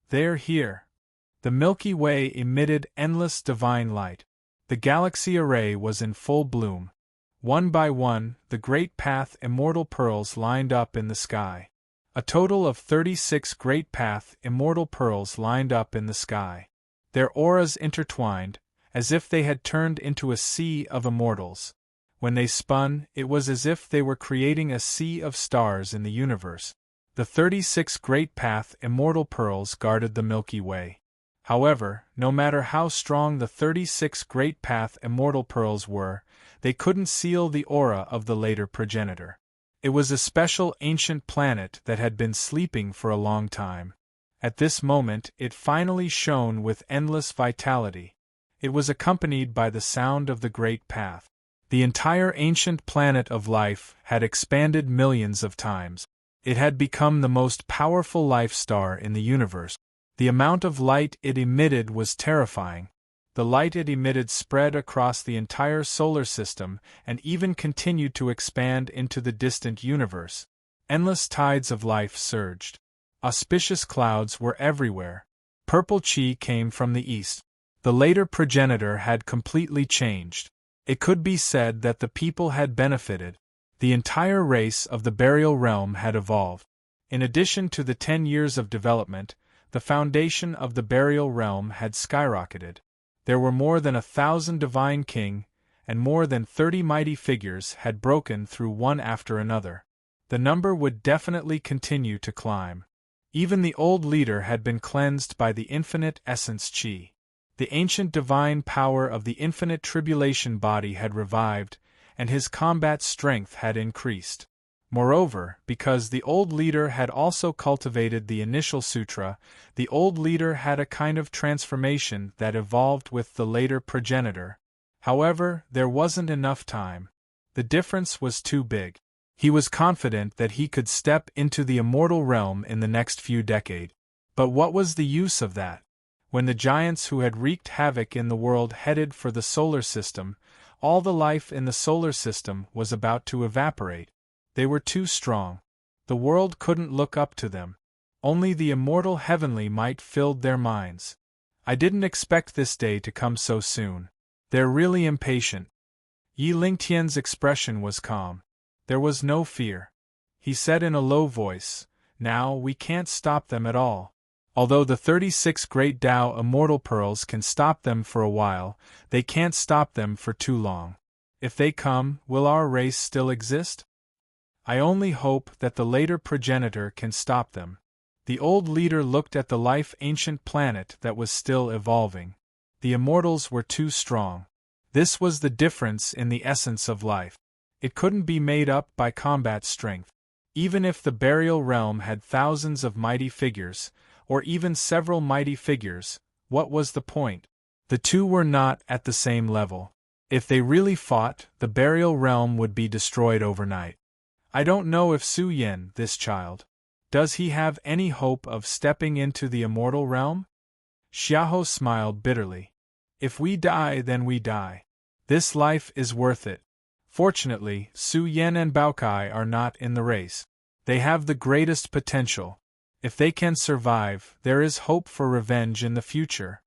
They're here. The Milky Way emitted endless divine light. The galaxy array was in full bloom. One by one, the Great Path immortal pearls lined up in the sky. A total of 36 Great Path immortal pearls lined up in the sky. Their auras intertwined, as if they had turned into a sea of immortals. When they spun, it was as if they were creating a sea of stars in the universe. The 36 Great Path immortal pearls guarded the Milky Way. However, no matter how strong the 36 Great Path immortal pearls were, they couldn't seal the aura of the later progenitor. It was a special ancient planet that had been sleeping for a long time. At this moment, it finally shone with endless vitality. It was accompanied by the sound of the Great Path. The entire ancient planet of life had expanded millions of times. It had become the most powerful life star in the universe. The amount of light it emitted was terrifying. The light it emitted spread across the entire solar system and even continued to expand into the distant universe. Endless tides of life surged. Auspicious clouds were everywhere. Purple chi came from the east. The later progenitor had completely changed. It could be said that the people had benefited. The entire race of the burial realm had evolved. In addition to the 10 years of development, the foundation of the burial realm had skyrocketed. There were more than 1,000 divine king, and more than 30 mighty figures had broken through one after another. The number would definitely continue to climb. Even the old leader had been cleansed by the infinite essence chi. The ancient divine power of the infinite tribulation body had revived, and his combat strength had increased. Moreover, because the old leader had also cultivated the initial sutra, the old leader had a kind of transformation that evolved with the later progenitor. However, there wasn't enough time. The difference was too big. He was confident that he could step into the immortal realm in the next few decades. But what was the use of that? When the giants who had wreaked havoc in the world headed for the solar system, all the life in the solar system was about to evaporate. They were too strong. The world couldn't look up to them. Only the immortal heavenly might filled their minds. I didn't expect this day to come so soon. They're really impatient. Yi Lingtian's expression was calm. There was no fear. He said in a low voice, "Now we can't stop them at all. Although the 36 great Tao immortal pearls can stop them for a while, they can't stop them for too long. If they come, will our race still exist? I only hope that the later progenitor can stop them." The old leader looked at the life-ancient planet that was still evolving. The immortals were too strong. This was the difference in the essence of life. It couldn't be made up by combat strength. Even if the burial realm had thousands of mighty figures, or even several mighty figures, what was the point? The two were not at the same level. If they really fought, the burial realm would be destroyed overnight. I don't know if Su Yen, this child, does he have any hope of stepping into the immortal realm? Xiaoho smiled bitterly. If we die, then we die. This life is worth it. Fortunately, Su Yen and Baokai are not in the race. They have the greatest potential. If they can survive, there is hope for revenge in the future.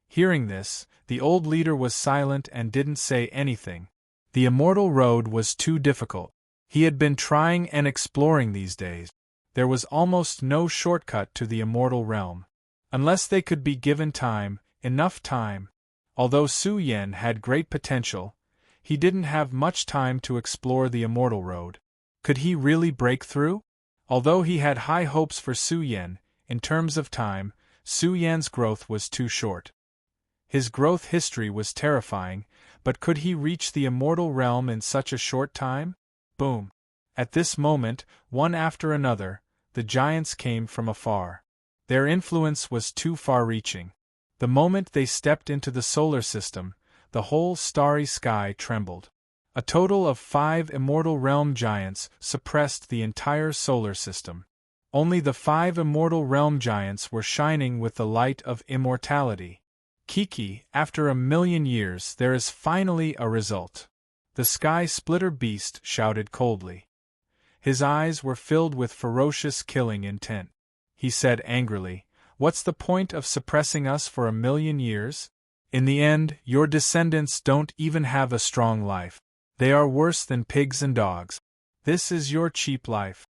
Hearing this, the old leader was silent and didn't say anything. The immortal road was too difficult. He had been trying and exploring these days. There was almost no shortcut to the immortal realm. Unless they could be given time, enough time. Although Su Yen had great potential, he didn't have much time to explore the immortal road. Could he really break through? Although he had high hopes for Su Yen, in terms of time, Su Yan's growth was too short. His growth history was terrifying, but could he reach the immortal realm in such a short time? Boom! At this moment, one after another, the giants came from afar. Their influence was too far-reaching. The moment they stepped into the solar system, the whole starry sky trembled. A total of 5 immortal realm giants suppressed the entire solar system. Only the 5 immortal realm giants were shining with the light of immortality. Kiki, after 1,000,000 years there is finally a result. The Sky Splitter Beast shouted coldly. His eyes were filled with ferocious killing intent. He said angrily, "What's the point of suppressing us for 1,000,000 years? In the end, your descendants don't even have a strong life. They are worse than pigs and dogs. This is your cheap life."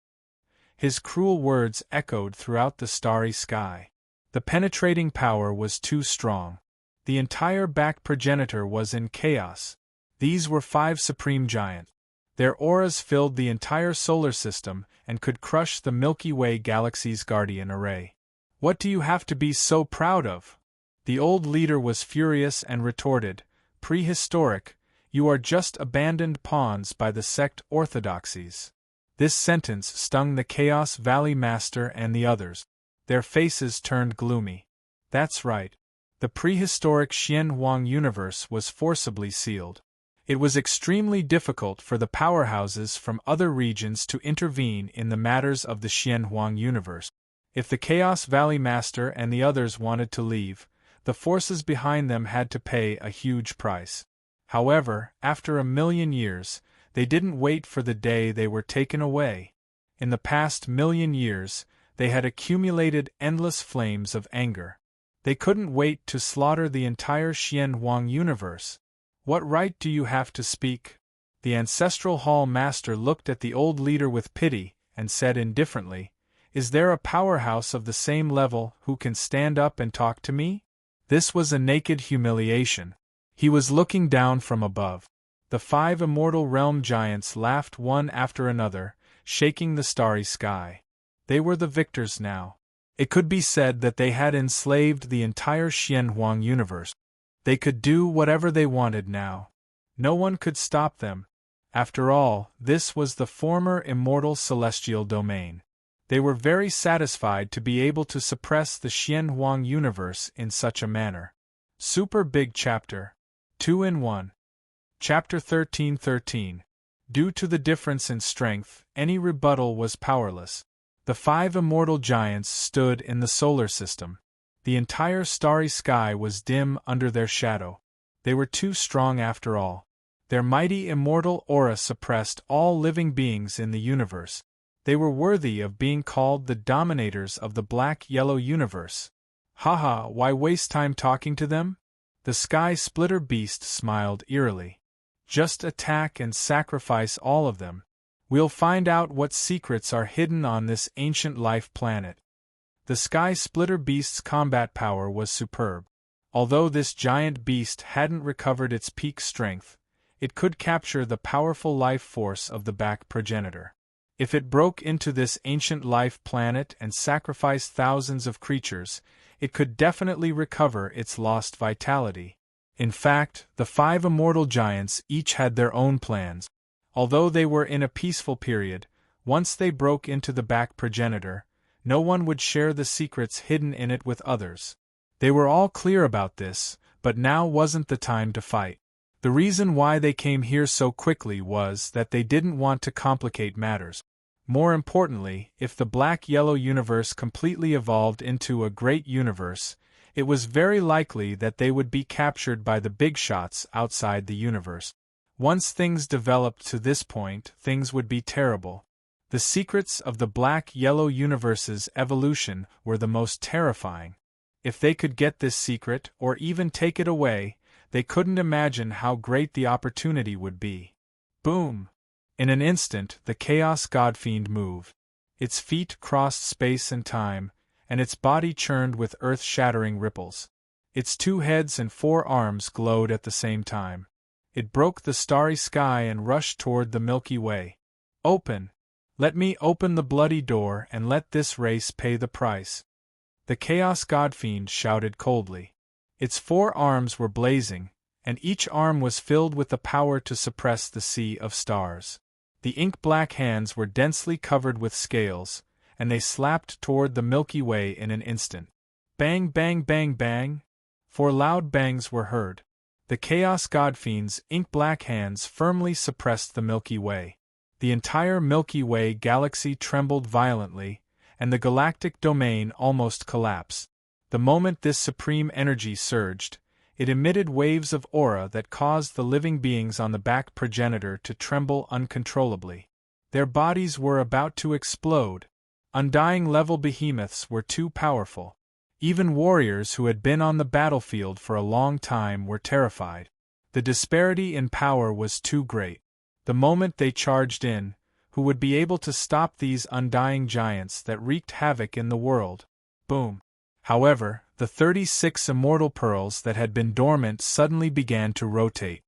His cruel words echoed throughout the starry sky. The penetrating power was too strong. The entire back progenitor was in chaos. These were 5 supreme giants. Their auras filled the entire solar system and could crush the Milky Way galaxy's guardian array. "What do you have to be so proud of?" The old leader was furious and retorted, "Prehistoric, you are just abandoned pawns by the sect orthodoxies." This sentence stung the Chaos Valley Master and the others. Their faces turned gloomy. That's right. The prehistoric Xian Huang universe was forcibly sealed. It was extremely difficult for the powerhouses from other regions to intervene in the matters of the Xianhuang universe. If the Chaos Valley Master and the others wanted to leave, the forces behind them had to pay a huge price. However, after 1,000,000 years, they didn't wait for the day they were taken away. In the past 1,000,000 years, they had accumulated endless flames of anger. They couldn't wait to slaughter the entire Xianhuang universe. What right do you have to speak? The Ancestral Hall Master looked at the old leader with pity and said indifferently, "Is there a powerhouse of the same level who can stand up and talk to me?" This was a naked humiliation. He was looking down from above. The 5 immortal realm giants laughed one after another, shaking the starry sky. They were the victors now. It could be said that they had enslaved the entire Xianhuang universe. They could do whatever they wanted now. No one could stop them. After all, this was the former immortal celestial domain. They were very satisfied to be able to suppress the Xianhuang universe in such a manner. Super Big Chapter 2-in-1. Chapter 13:13. Due to the difference in strength, any rebuttal was powerless. The 5 immortal giants stood in the solar system. The entire starry sky was dim under their shadow. They were too strong after all. Their mighty immortal aura suppressed all living beings in the universe. They were worthy of being called the dominators of the black-yellow universe. Haha, why waste time talking to them? The Sky Splitter Beast smiled eerily. Just attack and sacrifice all of them. We'll find out what secrets are hidden on this ancient life planet. The Sky Splitter Beast's combat power was superb. Although this giant beast hadn't recovered its peak strength, it could capture the powerful life force of the back progenitor. If it broke into this ancient life planet and sacrificed thousands of creatures, it could definitely recover its lost vitality. In fact, the 5 immortal giants each had their own plans. Although they were in a peaceful period, once they broke into the back progenitor, no one would share the secrets hidden in it with others. They were all clear about this, but now wasn't the time to fight. The reason why they came here so quickly was that they didn't want to complicate matters. More importantly, if the black-yellow universe completely evolved into a great universe, it was very likely that they would be captured by the big shots outside the universe. Once things developed to this point, things would be terrible. The secrets of the black-yellow universe's evolution were the most terrifying. If they could get this secret, or even take it away, they couldn't imagine how great the opportunity would be. Boom! In an instant, the Chaos Godfiend moved. Its feet crossed space and time, and its body churned with earth-shattering ripples. Its 2 heads and 4 arms glowed at the same time. It broke the starry sky and rushed toward the Milky Way. Open! Let me open the bloody door and let this race pay the price. The Chaos Godfiend shouted coldly. Its 4 arms were blazing, and each arm was filled with the power to suppress the sea of stars. The ink-black hands were densely covered with scales, and they slapped toward the Milky Way in an instant. Bang, bang, bang, bang! 4 loud bangs were heard. The Chaos Godfiend's ink-black hands firmly suppressed the Milky Way. The entire Milky Way galaxy trembled violently, and the galactic domain almost collapsed. The moment this supreme energy surged, it emitted waves of aura that caused the living beings on the back progenitor to tremble uncontrollably. Their bodies were about to explode. Undying-level behemoths were too powerful. Even warriors who had been on the battlefield for a long time were terrified. The disparity in power was too great. The moment they charged in, who would be able to stop these undying giants that wreaked havoc in the world? Boom! However, the 36 immortal pearls that had been dormant suddenly began to rotate.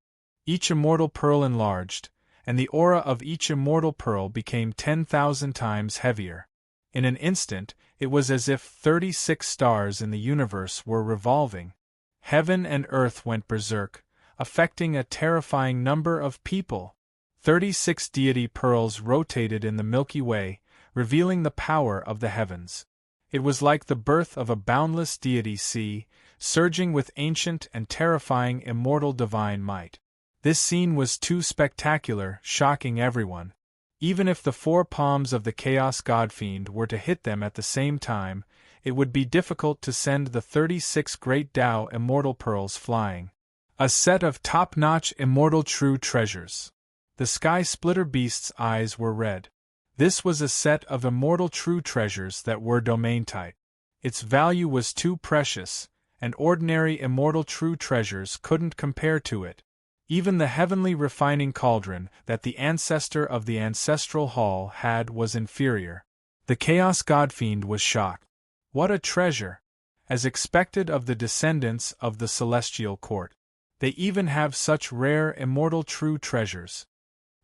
Each immortal pearl enlarged, and the aura of each immortal pearl became 10,000 times heavier. In an instant, it was as if 36 stars in the universe were revolving. Heaven and earth went berserk, affecting a terrifying number of people. 36 deity pearls rotated in the Milky Way, revealing the power of the heavens. It was like the birth of a boundless deity sea, surging with ancient and terrifying immortal divine might. This scene was too spectacular, shocking everyone. Even if the four palms of the Chaos Godfiend were to hit them at the same time, it would be difficult to send the 36 Great Tao Immortal Pearls flying. A set of top-notch immortal true treasures. The Sky Splitter Beast's eyes were red. This was a set of immortal true treasures that were domain-tight. Its value was too precious, and ordinary immortal true treasures couldn't compare to it. Even the heavenly refining cauldron that the ancestor of the ancestral hall had was inferior. The Chaos Godfiend was shocked. What a treasure! As expected of the descendants of the celestial court. They even have such rare immortal true treasures.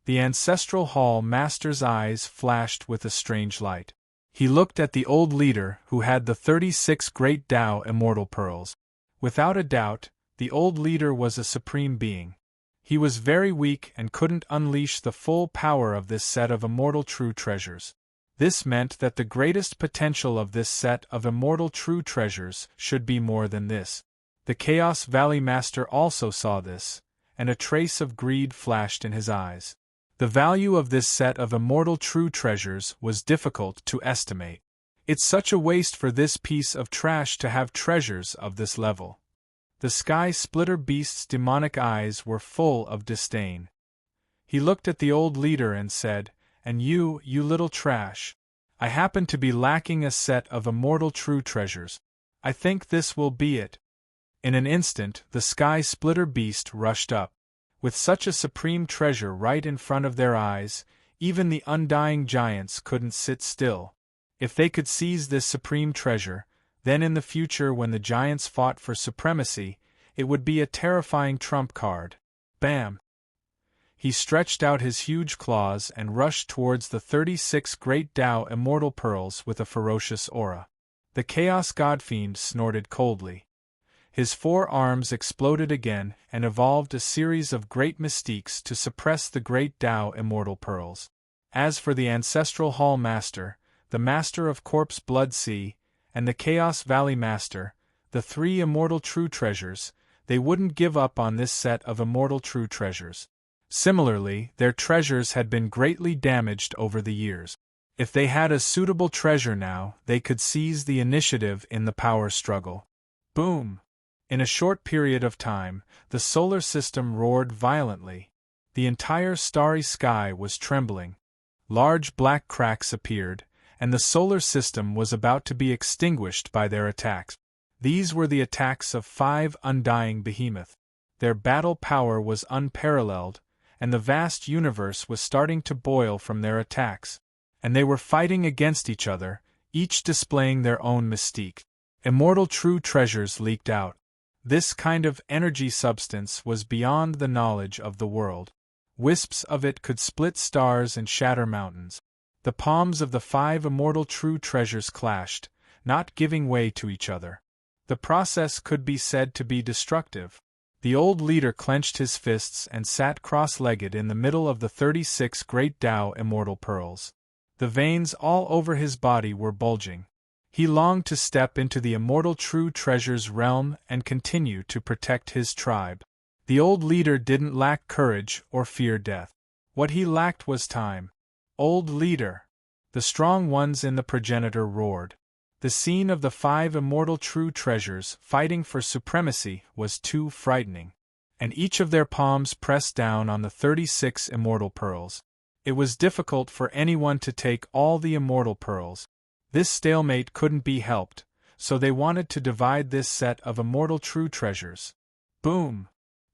The ancestral hall master's eyes flashed with a strange light. He looked at the old leader who had the 36 Great Tao Immortal Pearls. Without a doubt, the old leader was a supreme being. He was very weak and couldn't unleash the full power of this set of immortal true treasures. This meant that the greatest potential of this set of immortal true treasures should be more than this. The Chaos Valley Master also saw this, and a trace of greed flashed in his eyes. The value of this set of immortal true treasures was difficult to estimate. It's such a waste for this piece of trash to have treasures of this level. The Sky Splitter Beast's demonic eyes were full of disdain. He looked at the old leader and said, "And you little trash. I happen to be lacking a set of immortal true treasures. I think this will be it." In an instant, the Sky Splitter Beast rushed up. With such a supreme treasure right in front of their eyes, even the undying giants couldn't sit still. If they could seize this supreme treasure, then in the future when the giants fought for supremacy, it would be a terrifying trump card. Bam! He stretched out his huge claws and rushed towards the 36 Great Tao Immortal Pearls with a ferocious aura. The Chaos Godfiend snorted coldly. His four arms exploded again and evolved a series of great mystiques to suppress the Great Tao Immortal Pearls. As for the Ancestral Hall Master, the Master of Corpse Blood Sea, and the Chaos Valley Master, the three immortal true treasures, they wouldn't give up on this set of immortal true treasures. Similarly, their treasures had been greatly damaged over the years. If they had a suitable treasure now, they could seize the initiative in the power struggle. Boom! In a short period of time, the solar system roared violently. The entire starry sky was trembling. Large black cracks appeared, and the solar system was about to be extinguished by their attacks. These were the attacks of 5 undying behemoths. Their battle power was unparalleled, and the vast universe was starting to boil from their attacks. And they were fighting against each other, each displaying their own mystique. Immortal true treasures leaked out. This kind of energy substance was beyond the knowledge of the world. Wisps of it could split stars and shatter mountains. The palms of the 5 immortal true treasures clashed, not giving way to each other. The process could be said to be destructive. The old leader clenched his fists and sat cross-legged in the middle of the 36 Great Tao Immortal Pearls. The veins all over his body were bulging. He longed to step into the immortal true treasures realm and continue to protect his tribe. The old leader didn't lack courage or fear death. What he lacked was time. "Old leader!" The strong ones in the progenitor roared. The scene of the 5 immortal true treasures fighting for supremacy was too frightening. And each of their palms pressed down on the 36 immortal pearls. It was difficult for anyone to take all the immortal pearls. This stalemate couldn't be helped, so they wanted to divide this set of immortal true treasures. Boom!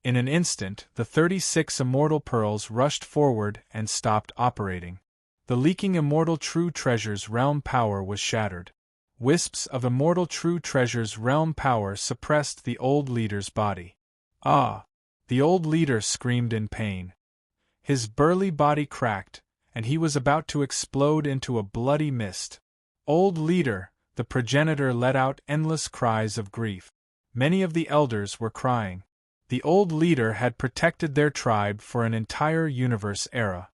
In an instant, the 36 immortal pearls rushed forward and stopped operating. The leaking immortal true treasures realm power was shattered. Wisps of immortal true treasures realm power suppressed the old leader's body. Ah! The old leader screamed in pain. His burly body cracked, and he was about to explode into a bloody mist. "Old leader!" The progenitor let out endless cries of grief. Many of the elders were crying. The old leader had protected their tribe for an entire universe era.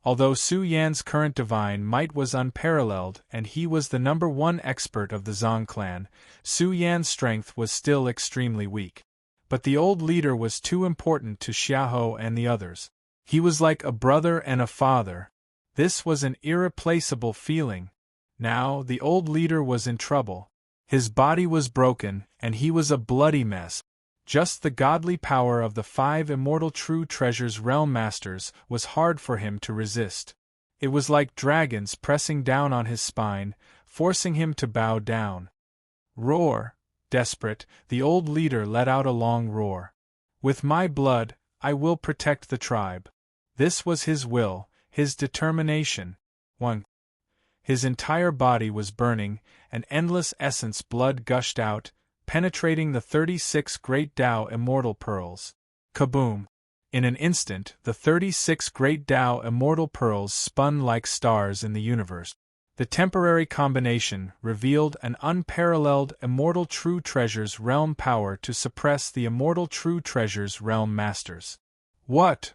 Although Su Yan's current divine might was unparalleled and he was the #1 expert of the Zong clan, Su Yan's strength was still extremely weak. But the old leader was too important to Xiahou and the others. He was like a brother and a father. This was an irreplaceable feeling. Now, the old leader was in trouble. His body was broken, and he was a bloody mess. Just the godly power of the 5 immortal true treasures realm masters was hard for him to resist. It was like dragons pressing down on his spine, forcing him to bow down. Roar! Desperate, the old leader let out a long roar. With my blood, I will protect the tribe. This was his will, his determination. 1. His entire body was burning, and endless essence blood gushed out, penetrating the 36 great Tao immortal pearls. Kaboom! In an instant, the 36 great Tao immortal pearls spun like stars in the universe. The temporary combination revealed an unparalleled immortal true treasures realm power to suppress the immortal true treasures realm masters. What?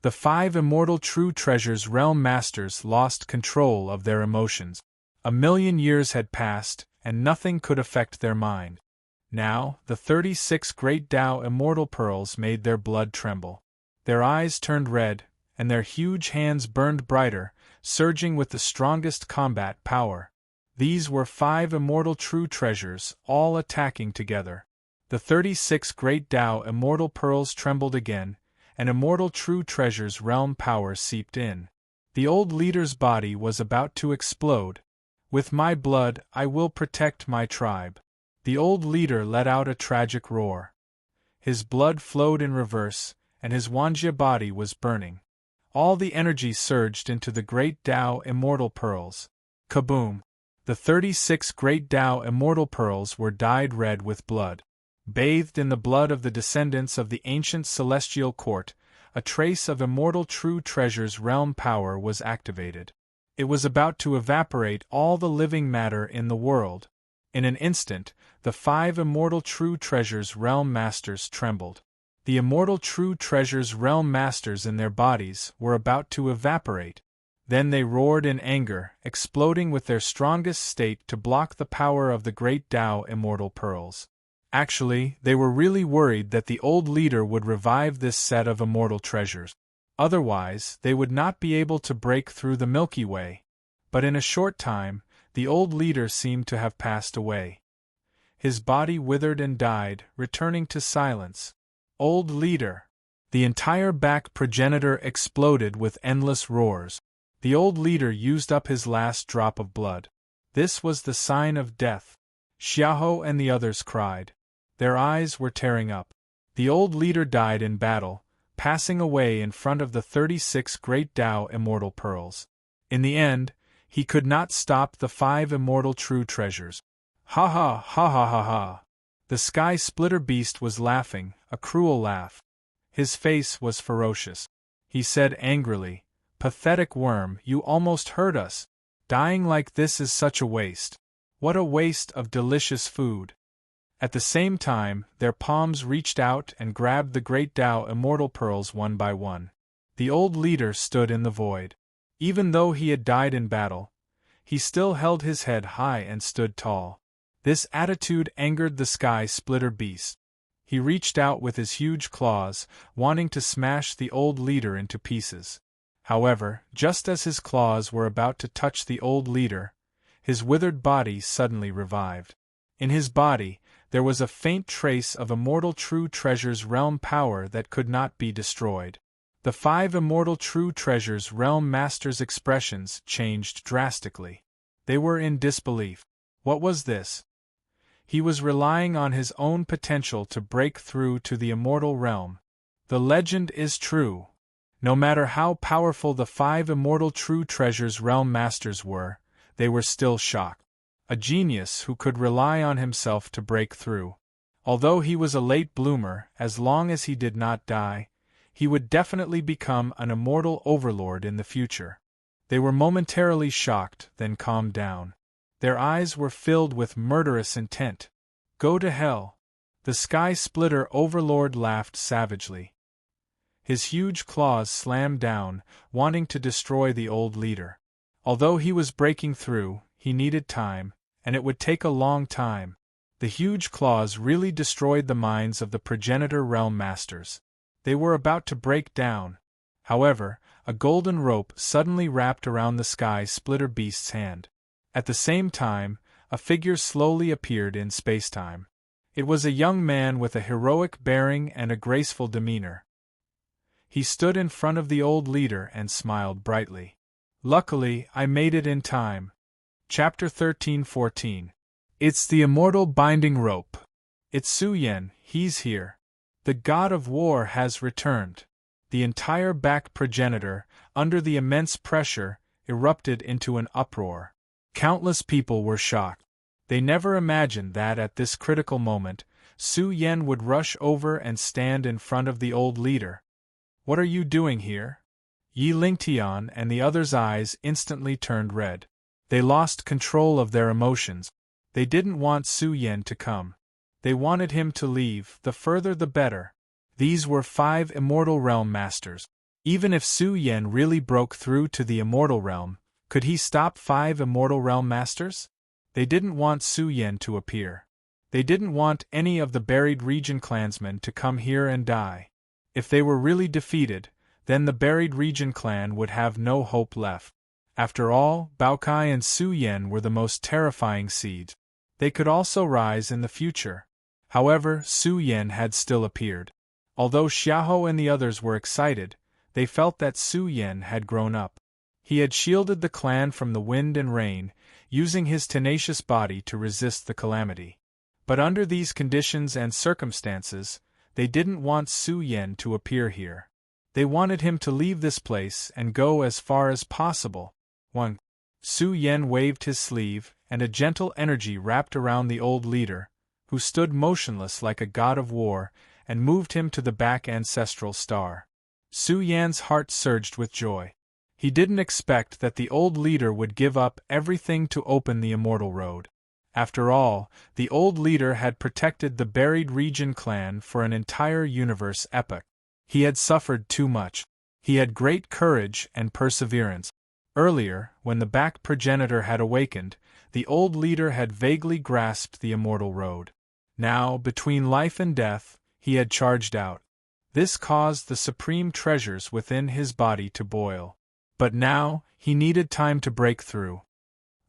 The 5 immortal true treasures realm masters lost control of their emotions. 1,000,000 years had passed, and nothing could affect their mind. Now, the 36 great Tao immortal pearls made their blood tremble. Their eyes turned red, and their huge hands burned brighter, surging with the strongest combat power. These were 5 immortal true treasures, all attacking together. The 36 great Tao immortal pearls trembled again, and immortal true treasures realm power seeped in. The old leader's body was about to explode. With my blood, I will protect my tribe. The old leader let out a tragic roar. His blood flowed in reverse, and his Wanjia body was burning. All the energy surged into the great Tao immortal pearls. Kaboom! The 36 great Tao immortal pearls were dyed red with blood. Bathed in the blood of the descendants of the ancient celestial court, a trace of immortal true treasures realm power was activated. It was about to evaporate all the living matter in the world. In an instant, the 5 immortal true treasures realm masters trembled. The immortal true treasures realm masters in their bodies were about to evaporate. Then they roared in anger, exploding with their strongest state to block the power of the great Tao immortal pearls. Actually, they were really worried that the old leader would revive this set of immortal treasures. Otherwise, they would not be able to break through the Milky Way. But in a short time, the old leader seemed to have passed away. His body withered and died, returning to silence. Old leader! The entire back progenitor exploded with endless roars. The old leader used up his last drop of blood. This was the sign of death. Xiahou and the others cried. Their eyes were tearing up. The old leader died in battle, passing away in front of the 36 great Tao immortal pearls. In the end, he could not stop the 5 immortal true treasures. Ha ha ha ha ha ha! The sky splitter beast was laughing, a cruel laugh. His face was ferocious. He said angrily, "Pathetic worm, you almost hurt us. Dying like this is such a waste. What a waste of delicious food." At the same time, their palms reached out and grabbed the great Tao immortal pearls one by one. The old leader stood in the void. Even though he had died in battle, he still held his head high and stood tall. This attitude angered the sky splitter beast. He reached out with his huge claws, wanting to smash the old leader into pieces. However, just as his claws were about to touch the old leader, his withered body suddenly revived. In his body, there was a faint trace of immortal true treasures realm power that could not be destroyed. The 5 immortal true treasures realm masters' expressions changed drastically. They were in disbelief. What was this? He was relying on his own potential to break through to the immortal realm. The legend is true. No matter how powerful the 5 immortal true treasures realm masters were, they were still shocked. A genius who could rely on himself to break through. Although he was a late bloomer, as long as he did not die, he would definitely become an immortal overlord in the future. They were momentarily shocked, then calmed down. Their eyes were filled with murderous intent. Go to hell! The Sky Splitter Overlord laughed savagely. His huge claws slammed down, wanting to destroy the old leader. Although he was breaking through, he needed time, and it would take a long time. The huge claws really destroyed the minds of the progenitor realm masters. They were about to break down. However, a golden rope suddenly wrapped around the sky splitter beast's hand. At the same time, a figure slowly appeared in spacetime. It was a young man with a heroic bearing and a graceful demeanor. He stood in front of the old leader and smiled brightly. Luckily, I made it in time. Chapter 13-14. It's the immortal binding rope. It's Su Yan, he's here. The god of war has returned. The entire back progenitor, under the immense pressure, erupted into an uproar. Countless people were shocked. They never imagined that at this critical moment, Su Yan would rush over and stand in front of the old leader. What are you doing here? Yi Lingtian and the others' eyes instantly turned red. They lost control of their emotions. They didn't want Su Yan to come. They wanted him to leave, the further the better. These were 5 immortal realm masters. Even if Su Yan really broke through to the immortal realm, could he stop 5 immortal realm masters? They didn't want Su Yan to appear. They didn't want any of the buried region clansmen to come here and die. If they were really defeated, then the buried region clan would have no hope left. After all, Baokai and Su Yan were the most terrifying seeds. They could also rise in the future. However, Su Yan had still appeared. Although Xiahou and the others were excited, they felt that Su Yan had grown up. He had shielded the clan from the wind and rain, using his tenacious body to resist the calamity. But under these conditions and circumstances, they didn't want Su Yan to appear here. They wanted him to leave this place and go as far as possible. 1. Su Yan waved his sleeve, and a gentle energy wrapped around the old leader, who stood motionless like a god of war, and moved him to the back ancestral star. Su Yan's heart surged with joy. He didn't expect that the old leader would give up everything to open the immortal road. After all, the old leader had protected the buried region clan for an entire universe epoch. He had suffered too much. He had great courage and perseverance. Earlier, when the back progenitor had awakened, the old leader had vaguely grasped the immortal road. Now, between life and death, he had charged out. This caused the supreme treasures within his body to boil. But now, he needed time to break through.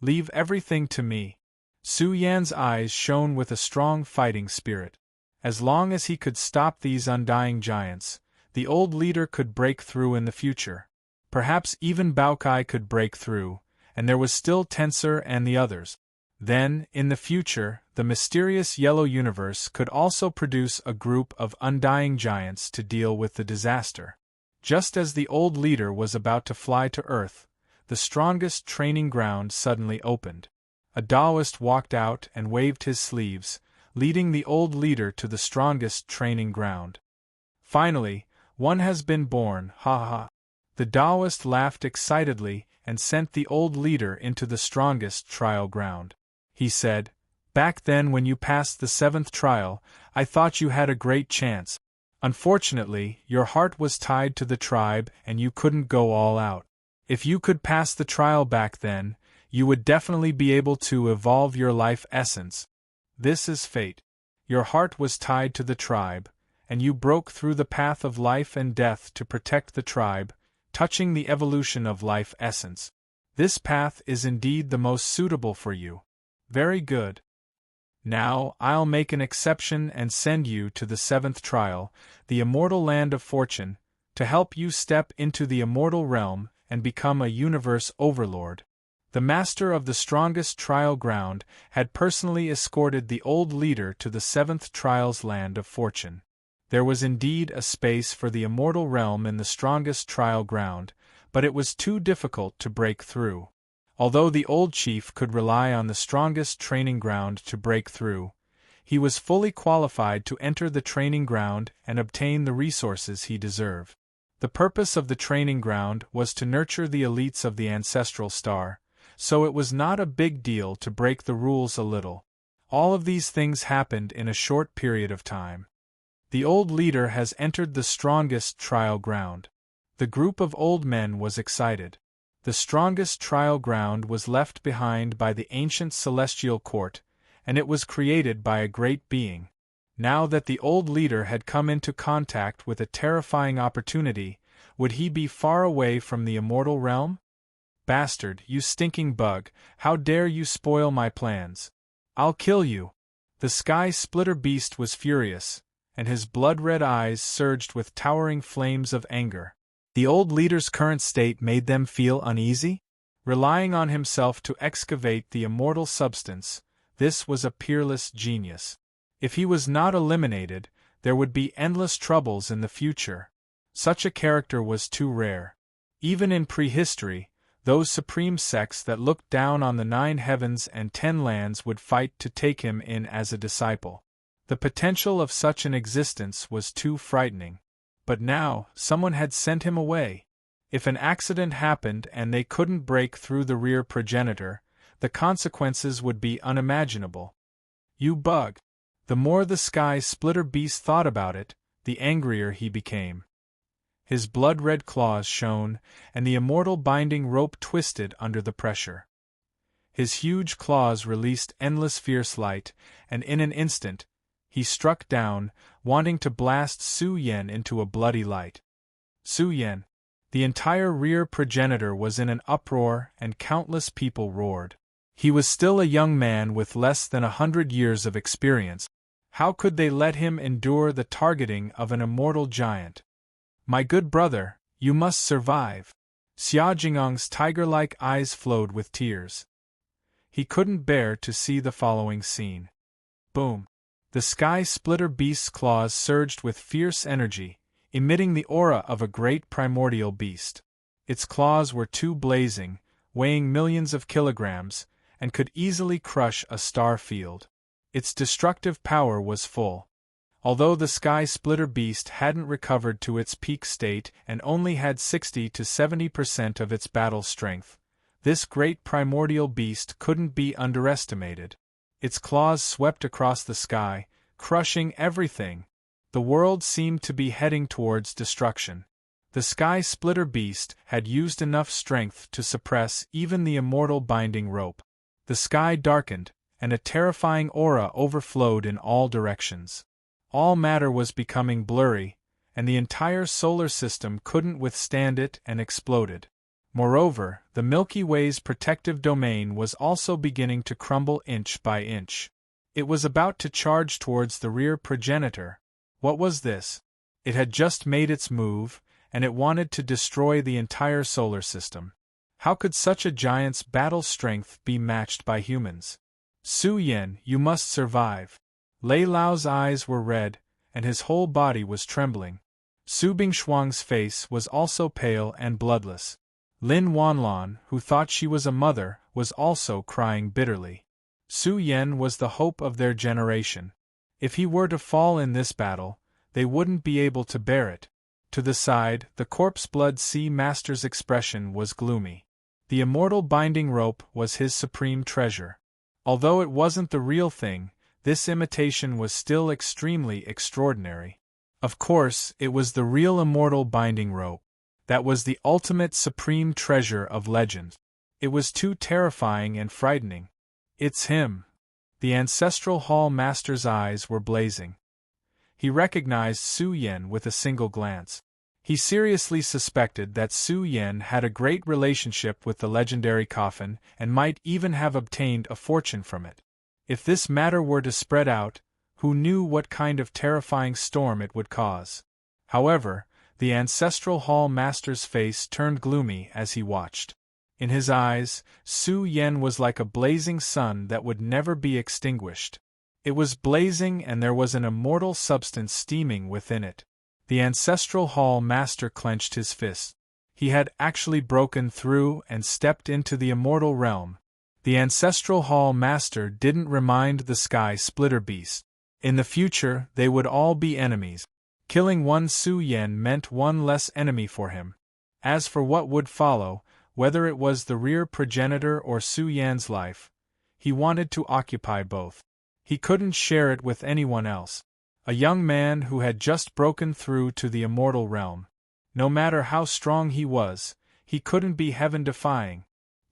Leave everything to me. Su Yan's eyes shone with a strong fighting spirit. As long as he could stop these undying giants, the old leader could break through in the future. Perhaps even Baokai could break through, and there was still Tensor and the others. Then, in the future, the mysterious yellow universe could also produce a group of undying giants to deal with the disaster. Just as the old leader was about to fly to Earth, the strongest training ground suddenly opened. A Taoist walked out and waved his sleeves, leading the old leader to the strongest training ground. Finally, one has been born, ha ha. The Taoist laughed excitedly and sent the old leader into the strongest trial ground. He said, "Back then when you passed the 7th trial, I thought you had a great chance. Unfortunately, your heart was tied to the tribe and you couldn't go all out. If you could pass the trial back then, you would definitely be able to evolve your life essence. This is fate. Your heart was tied to the tribe, and you broke through the path of life and death to protect the tribe, touching the evolution of life essence. This path is indeed the most suitable for you. Very good. Now, I'll make an exception and send you to the 7th trial, the immortal land of fortune, to help you step into the immortal realm and become a universe overlord." The master of the strongest trial ground had personally escorted the old leader to the 7th trial's land of fortune. There was indeed a space for the immortal realm in the strongest trial ground, but it was too difficult to break through. Although the old chief could rely on the strongest training ground to break through, he was fully qualified to enter the training ground and obtain the resources he deserved. The purpose of the training ground was to nurture the elites of the ancestral star, so it was not a big deal to break the rules a little. All of these things happened in a short period of time. The old leader has entered the strongest trial ground. The group of old men was excited. The strongest trial ground was left behind by the ancient celestial court, and it was created by a great being. Now that the old leader had come into contact with a terrifying opportunity, would he be far away from the immortal realm? Bastard, you stinking bug, how dare you spoil my plans? I'll kill you! The Sky Splitter beast was furious, and his blood-red eyes surged with towering flames of anger. The old leader's current state made them feel uneasy? Relying on himself to excavate the immortal substance, this was a peerless genius. If he was not eliminated, there would be endless troubles in the future. Such a character was too rare. Even in prehistory, those supreme sects that looked down on the 9 heavens and 10 lands would fight to take him in as a disciple. The potential of such an existence was too frightening. But now, someone had sent him away. If an accident happened and they couldn't break through the rear progenitor, the consequences would be unimaginable. You bug! The more the Sky Splitter beast thought about it, the angrier he became. His blood-red claws shone, and the immortal binding rope twisted under the pressure. His huge claws released endless fierce light, and in an instant, he struck down, wanting to blast Su Yen into a bloody light. Su Yen! The entire rear progenitor was in an uproar, and countless people roared. He was still a young man with less than 100 years of experience. How could they let him endure the targeting of an immortal giant? My good brother, you must survive. Xia Jinggong's tiger-like eyes flowed with tears. He couldn't bear to see the following scene. Boom! The Sky Splitter beast's claws surged with fierce energy, emitting the aura of a great primordial beast. Its claws were too blazing, weighing millions of kilograms, and could easily crush a star field. Its destructive power was full. Although the Sky Splitter beast hadn't recovered to its peak state and only had 60 to 70% of its battle strength, this great primordial beast couldn't be underestimated. Its claws swept across the sky, crushing everything. The world seemed to be heading towards destruction. The Sky Splitter beast had used enough strength to suppress even the immortal binding rope. The sky darkened, and a terrifying aura overflowed in all directions. All matter was becoming blurry, and the entire solar system couldn't withstand it and exploded. Moreover, the Milky Way's protective domain was also beginning to crumble inch by inch. It was about to charge towards the rear progenitor. What was this? It had just made its move, and it wanted to destroy the entire solar system. How could such a giant's battle strength be matched by humans? Su Yen, you must survive. Lei Lao's eyes were red, and his whole body was trembling. Su Bingshuang's face was also pale and bloodless. Lin Wanlan, who thought she was a mother, was also crying bitterly. Su Yen was the hope of their generation. If he were to fall in this battle, they wouldn't be able to bear it. To the side, the Corpse Blood Sea Master's expression was gloomy. The immortal binding rope was his supreme treasure. Although it wasn't the real thing, this imitation was still extremely extraordinary. Of course, it was the real immortal binding rope. That was the ultimate supreme treasure of legend. It was too terrifying and frightening. It's him. The Ancestral Hall Master's eyes were blazing. He recognized Su Yen with a single glance. He seriously suspected that Su Yen had a great relationship with the legendary coffin and might even have obtained a fortune from it. If this matter were to spread out, who knew what kind of terrifying storm it would cause? However, the Ancestral Hall Master's face turned gloomy as he watched. In his eyes, Su Yen was like a blazing sun that would never be extinguished. It was blazing and there was an immortal substance steaming within it. The Ancestral Hall Master clenched his fist. He had actually broken through and stepped into the immortal realm. The Ancestral Hall Master didn't remind the Sky Splitter beast. In the future, they would all be enemies. Killing one Su Yen meant one less enemy for him. As for what would follow, whether it was the rear progenitor or Su Yan's life, he wanted to occupy both. He couldn't share it with anyone else. A young man who had just broken through to the immortal realm. No matter how strong he was, he couldn't be heaven-defying.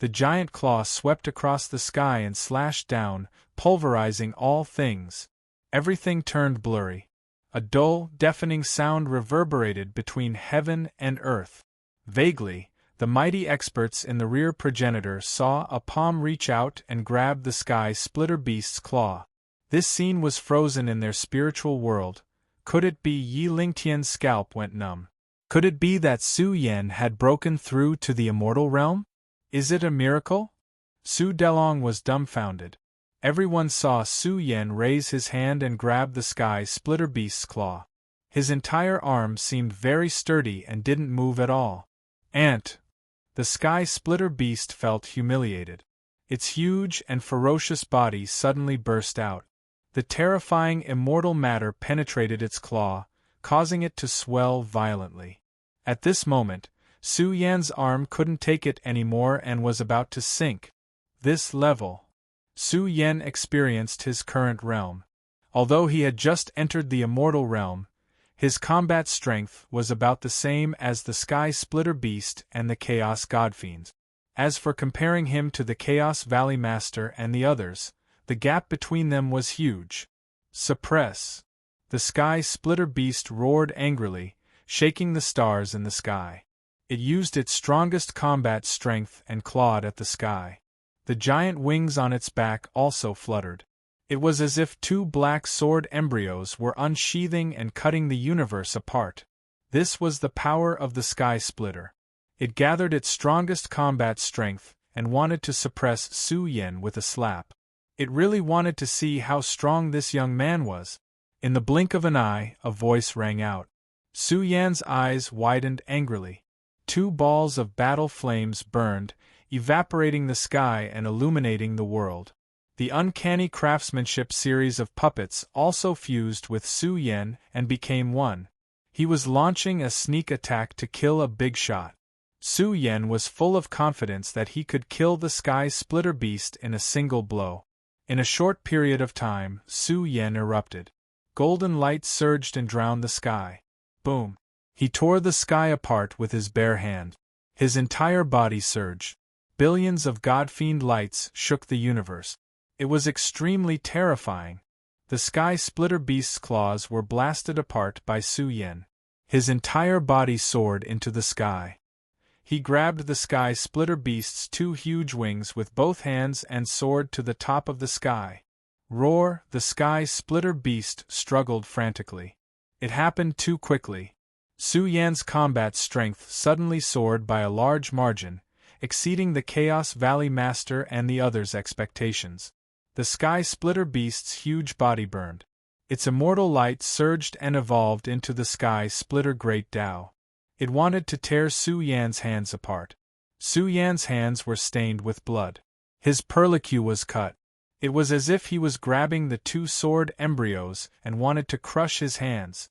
The giant claw swept across the sky and slashed down, pulverizing all things. Everything turned blurry. A dull, deafening sound reverberated between heaven and earth. Vaguely, the mighty experts in the rear progenitor saw a palm reach out and grab the sky splitter beast's claw. This scene was frozen in their spiritual world. Could it be Yi Lingtian's scalp went numb? Could it be that Su Yan had broken through to the immortal realm? Is it a miracle? Su Delong was dumbfounded. Everyone saw Su Yan raise his hand and grab the sky splitter beast's claw. His entire arm seemed very sturdy and didn't move at all. "Ant!" The sky splitter beast felt humiliated. Its huge and ferocious body suddenly burst out. The terrifying immortal matter penetrated its claw, causing it to swell violently. At this moment, Su Yan's arm couldn't take it anymore and was about to sink. This level. Su Yan experienced his current realm. Although he had just entered the immortal realm, his combat strength was about the same as the Sky Splitter Beast and the Chaos Godfiend. As for comparing him to the Chaos Valley Master and the others, the gap between them was huge. Suppress! The Sky Splitter Beast roared angrily, shaking the stars in the sky. It used its strongest combat strength and clawed at the sky. The giant wings on its back also fluttered. It was as if two black sword embryos were unsheathing and cutting the universe apart. This was the power of the Sky Splitter. It gathered its strongest combat strength and wanted to suppress Su Yan with a slap. It really wanted to see how strong this young man was. In the blink of an eye, a voice rang out. Su Yan's eyes widened angrily. Two balls of battle flames burned, evaporating the sky and illuminating the world. The uncanny craftsmanship series of puppets also fused with Su Yan and became one. He was launching a sneak attack to kill a big shot. Su Yan was full of confidence that he could kill the Sky Splitter Beast in a single blow. In a short period of time, Su Yan erupted. Golden light surged and drowned the sky. Boom! He tore the sky apart with his bare hand. His entire body surged. Billions of godfiend lights shook the universe. It was extremely terrifying. The Sky Splitter Beast's claws were blasted apart by Su Yan. His entire body soared into the sky. He grabbed the Sky Splitter Beast's two huge wings with both hands and soared to the top of the sky. Roar! The Sky Splitter Beast struggled frantically. It happened too quickly. Su Yan's combat strength suddenly soared by a large margin, exceeding the Chaos Valley Master and the others' expectations. The Sky Splitter Beast's huge body burned. Its immortal light surged and evolved into the Sky Splitter Great Tao. It wanted to tear Su Yan's hands apart. Su Yan's hands were stained with blood. His perlicue was cut. It was as if he was grabbing the two sword embryos and wanted to crush his hands.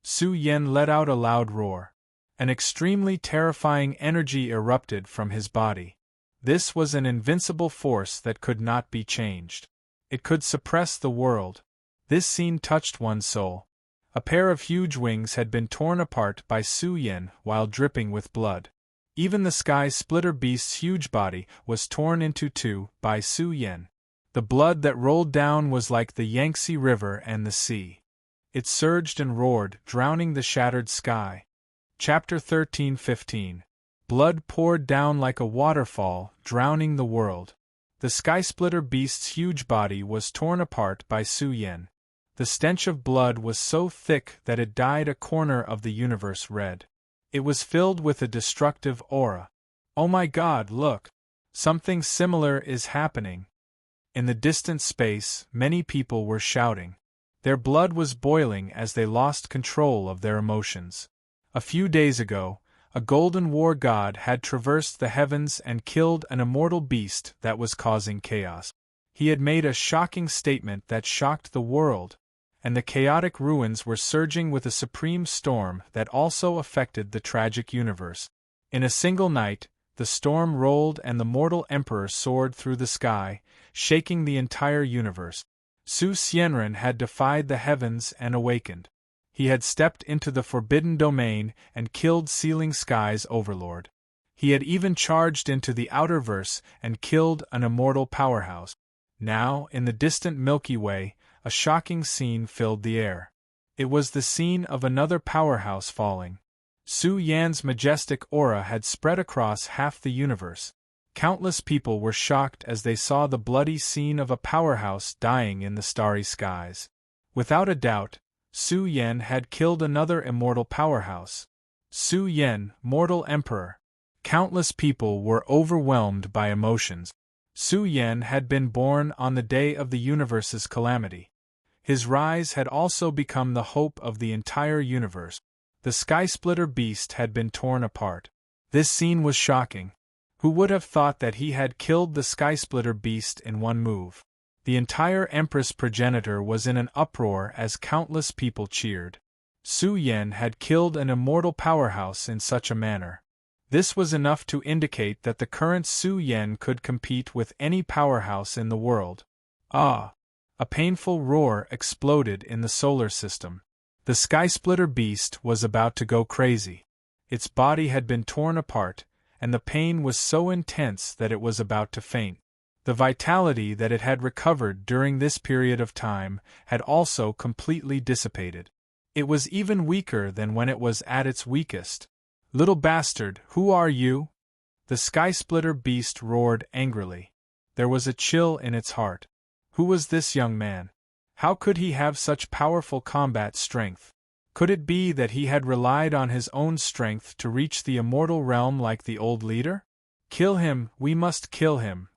Su Yan let out a loud roar. An extremely terrifying energy erupted from his body. This was an invincible force that could not be changed. It could suppress the world. This scene touched one's soul. A pair of huge wings had been torn apart by Su Yan while dripping with blood. Even the Sky Splitter Beast's huge body was torn into two by Su Yan. The blood that rolled down was like the Yangtze River and the sea. It surged and roared, drowning the shattered sky. Chapter 13-15. Blood poured down like a waterfall, drowning the world. The Sky Splitter Beast's huge body was torn apart by Su Yan. The stench of blood was so thick that it dyed a corner of the universe red. It was filled with a destructive aura. Oh my God, look! Something similar is happening. In the distant space, many people were shouting. Their blood was boiling as they lost control of their emotions. A few days ago, a golden war god had traversed the heavens and killed an immortal beast that was causing chaos. He had made a shocking statement that shocked the world, and the chaotic ruins were surging with a supreme storm that also affected the tragic universe. In a single night, the storm rolled and the mortal emperor soared through the sky, shaking the entire universe. Su Xianren had defied the heavens and awakened. He had stepped into the forbidden domain and killed Sealing Sky's Overlord. He had even charged into the outer verse and killed an immortal powerhouse. Now, in the distant Milky Way, a shocking scene filled the air. It was the scene of another powerhouse falling. Su Yan's majestic aura had spread across half the universe. Countless people were shocked as they saw the bloody scene of a powerhouse dying in the starry skies. Without a doubt, Su Yan had killed another immortal powerhouse. Su Yan, mortal emperor. Countless people were overwhelmed by emotions. Su Yan had been born on the day of the universe's calamity. His rise had also become the hope of the entire universe. The Skysplitter beast had been torn apart. This scene was shocking. Who would have thought that he had killed the Skysplitter beast in one move? The entire Empress progenitor was in an uproar as countless people cheered. Su Yan had killed an immortal powerhouse in such a manner. This was enough to indicate that the current Su Yan could compete with any powerhouse in the world. Ah! A painful roar exploded in the solar system. The Skysplitter beast was about to go crazy. Its body had been torn apart, and the pain was so intense that it was about to faint. The vitality that it had recovered during this period of time had also completely dissipated. It was even weaker than when it was at its weakest. "Little bastard, who are you?" The Skysplitter beast roared angrily. There was a chill in its heart. Who was this young man? How could he have such powerful combat strength? Could it be that he had relied on his own strength to reach the immortal realm like the old leader? "Kill him, we must kill him."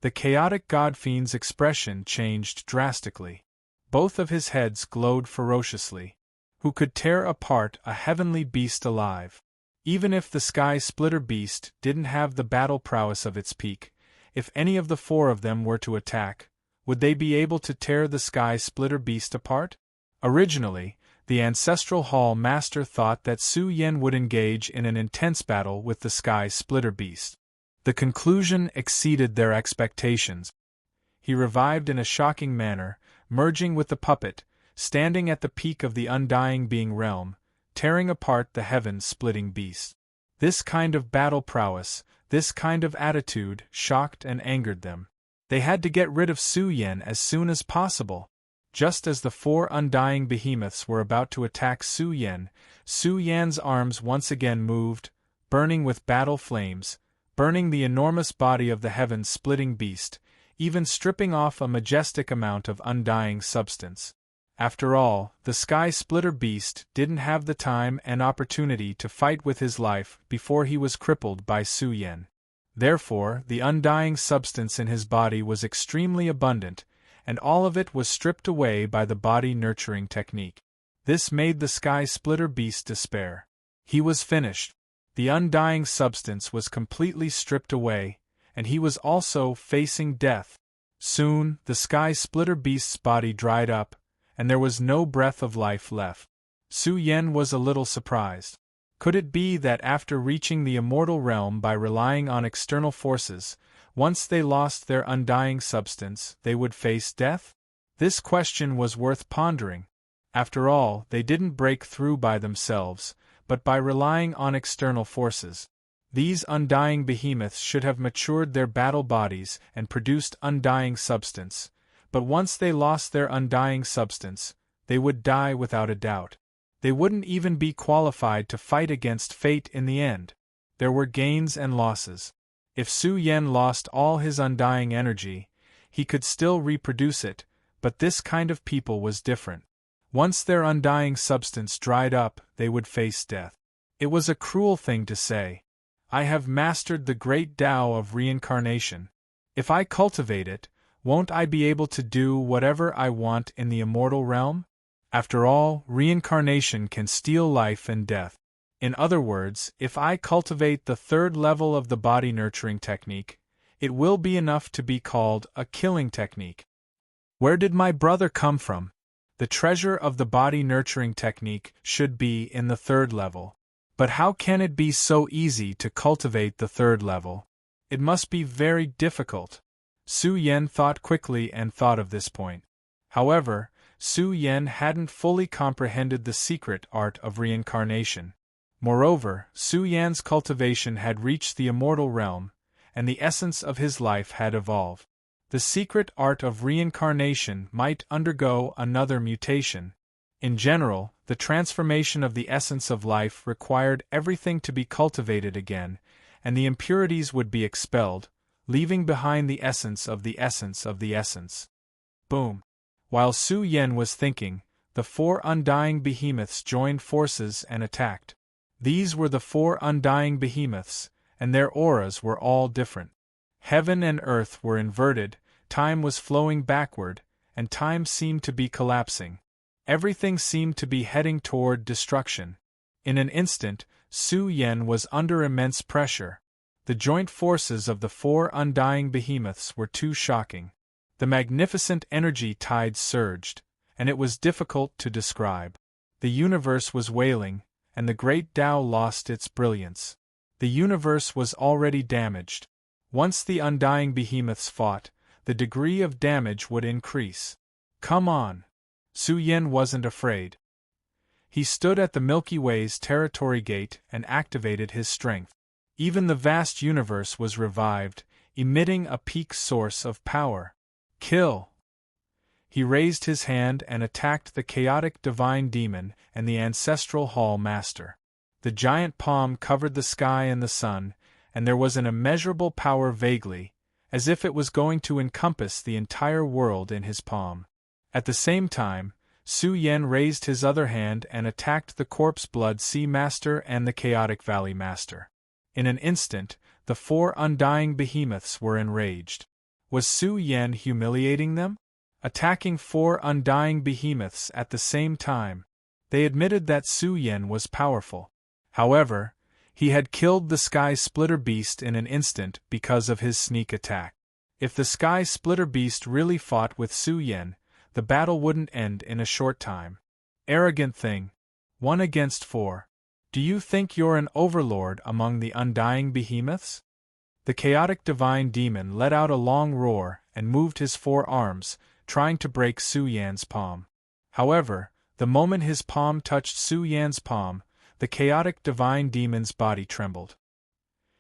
The chaotic godfiend's expression changed drastically. Both of his heads glowed ferociously. Who could tear apart a heavenly beast alive? Even if the Skysplitter beast didn't have the battle prowess of its peak, if any of the four of them were to attack, would they be able to tear the Skysplitter beast apart? Originally, the Ancestral Hall Master thought that Su Yan would engage in an intense battle with the Skysplitter beast. The conclusion exceeded their expectations. He revived in a shocking manner, merging with the puppet, standing at the peak of the undying being realm, tearing apart the heaven-splitting beast. This kind of battle prowess, this kind of attitude, shocked and angered them. They had to get rid of Su Yan as soon as possible. Just as the four undying behemoths were about to attack Su Yan's arms once again moved, burning with battle flames, burning the enormous body of the heaven-splitting beast, even stripping off a majestic amount of undying substance. After all, the Skysplitter beast didn't have the time and opportunity to fight with his life before he was crippled by Su Yan. Therefore, the undying substance in his body was extremely abundant, and all of it was stripped away by the body-nurturing technique. This made the Skysplitter beast despair. He was finished. The undying substance was completely stripped away, and he was also facing death. Soon, the Skysplitter beast's body dried up, and there was no breath of life left. Su Yan was a little surprised. Could it be that after reaching the immortal realm by relying on external forces, once they lost their undying substance, they would face death? This question was worth pondering. After all, they didn't break through by themselves, but by relying on external forces. These undying behemoths should have matured their battle bodies and produced undying substance, but once they lost their undying substance, they would die without a doubt. They wouldn't even be qualified to fight against fate in the end. There were gains and losses. If Su Yan lost all his undying energy, he could still reproduce it, but this kind of people was different. Once their undying substance dried up, they would face death. It was a cruel thing to say. I have mastered the great Tao of reincarnation. If I cultivate it, won't I be able to do whatever I want in the immortal realm? After all, reincarnation can steal life and death. In other words, if I cultivate the third level of the body-nurturing technique, it will be enough to be called a killing technique. Where did my brother come from? The treasure of the body-nurturing technique should be in the third level. But how can it be so easy to cultivate the third level? It must be very difficult. Su Yan thought quickly and thought of this point. However, Su Yan hadn't fully comprehended the secret art of reincarnation. Moreover, Su Yan's cultivation had reached the immortal realm, and the essence of his life had evolved. The secret art of reincarnation might undergo another mutation. In general, the transformation of the essence of life required everything to be cultivated again, and the impurities would be expelled, leaving behind the essence of the essence of the essence. Boom! While Su Yan was thinking, the 4 undying behemoths joined forces and attacked. These were the 4 undying behemoths, and their auras were all different. Heaven and earth were inverted, time was flowing backward, and time seemed to be collapsing. Everything seemed to be heading toward destruction. In an instant, Su Yan was under immense pressure. The joint forces of the 4 undying behemoths were too shocking. The magnificent energy tides surged, and it was difficult to describe. The universe was wailing, and the great Tao lost its brilliance. The universe was already damaged. Once the undying behemoths fought, the degree of damage would increase. Come on! Su Yan wasn't afraid. He stood at the Milky Way's territory gate and activated his strength. Even the vast universe was revived, emitting a peak source of power. Kill! He raised his hand and attacked the chaotic divine demon and the ancestral hall master. The giant palm covered the sky and the sun, and there was an immeasurable power vaguely, as if it was going to encompass the entire world in his palm. At the same time, Su Yan raised his other hand and attacked the Corpse Blood Sea Master and the Chaotic Valley Master. In an instant, the 4 undying behemoths were enraged. Was Su Yan humiliating them? Attacking 4 undying behemoths at the same time. They admitted that Su Yan was powerful. However, he had killed the Sky Splitter Beast in an instant because of his sneak attack. If the Sky Splitter Beast really fought with Su Yan, the battle wouldn't end in a short time. Arrogant thing. 1 against 4. Do you think you're an overlord among the undying behemoths? The chaotic divine demon let out a long roar and moved his 4 arms, trying to break Su Yan's palm. However, the moment his palm touched Su Yan's palm, the chaotic divine demon's body trembled.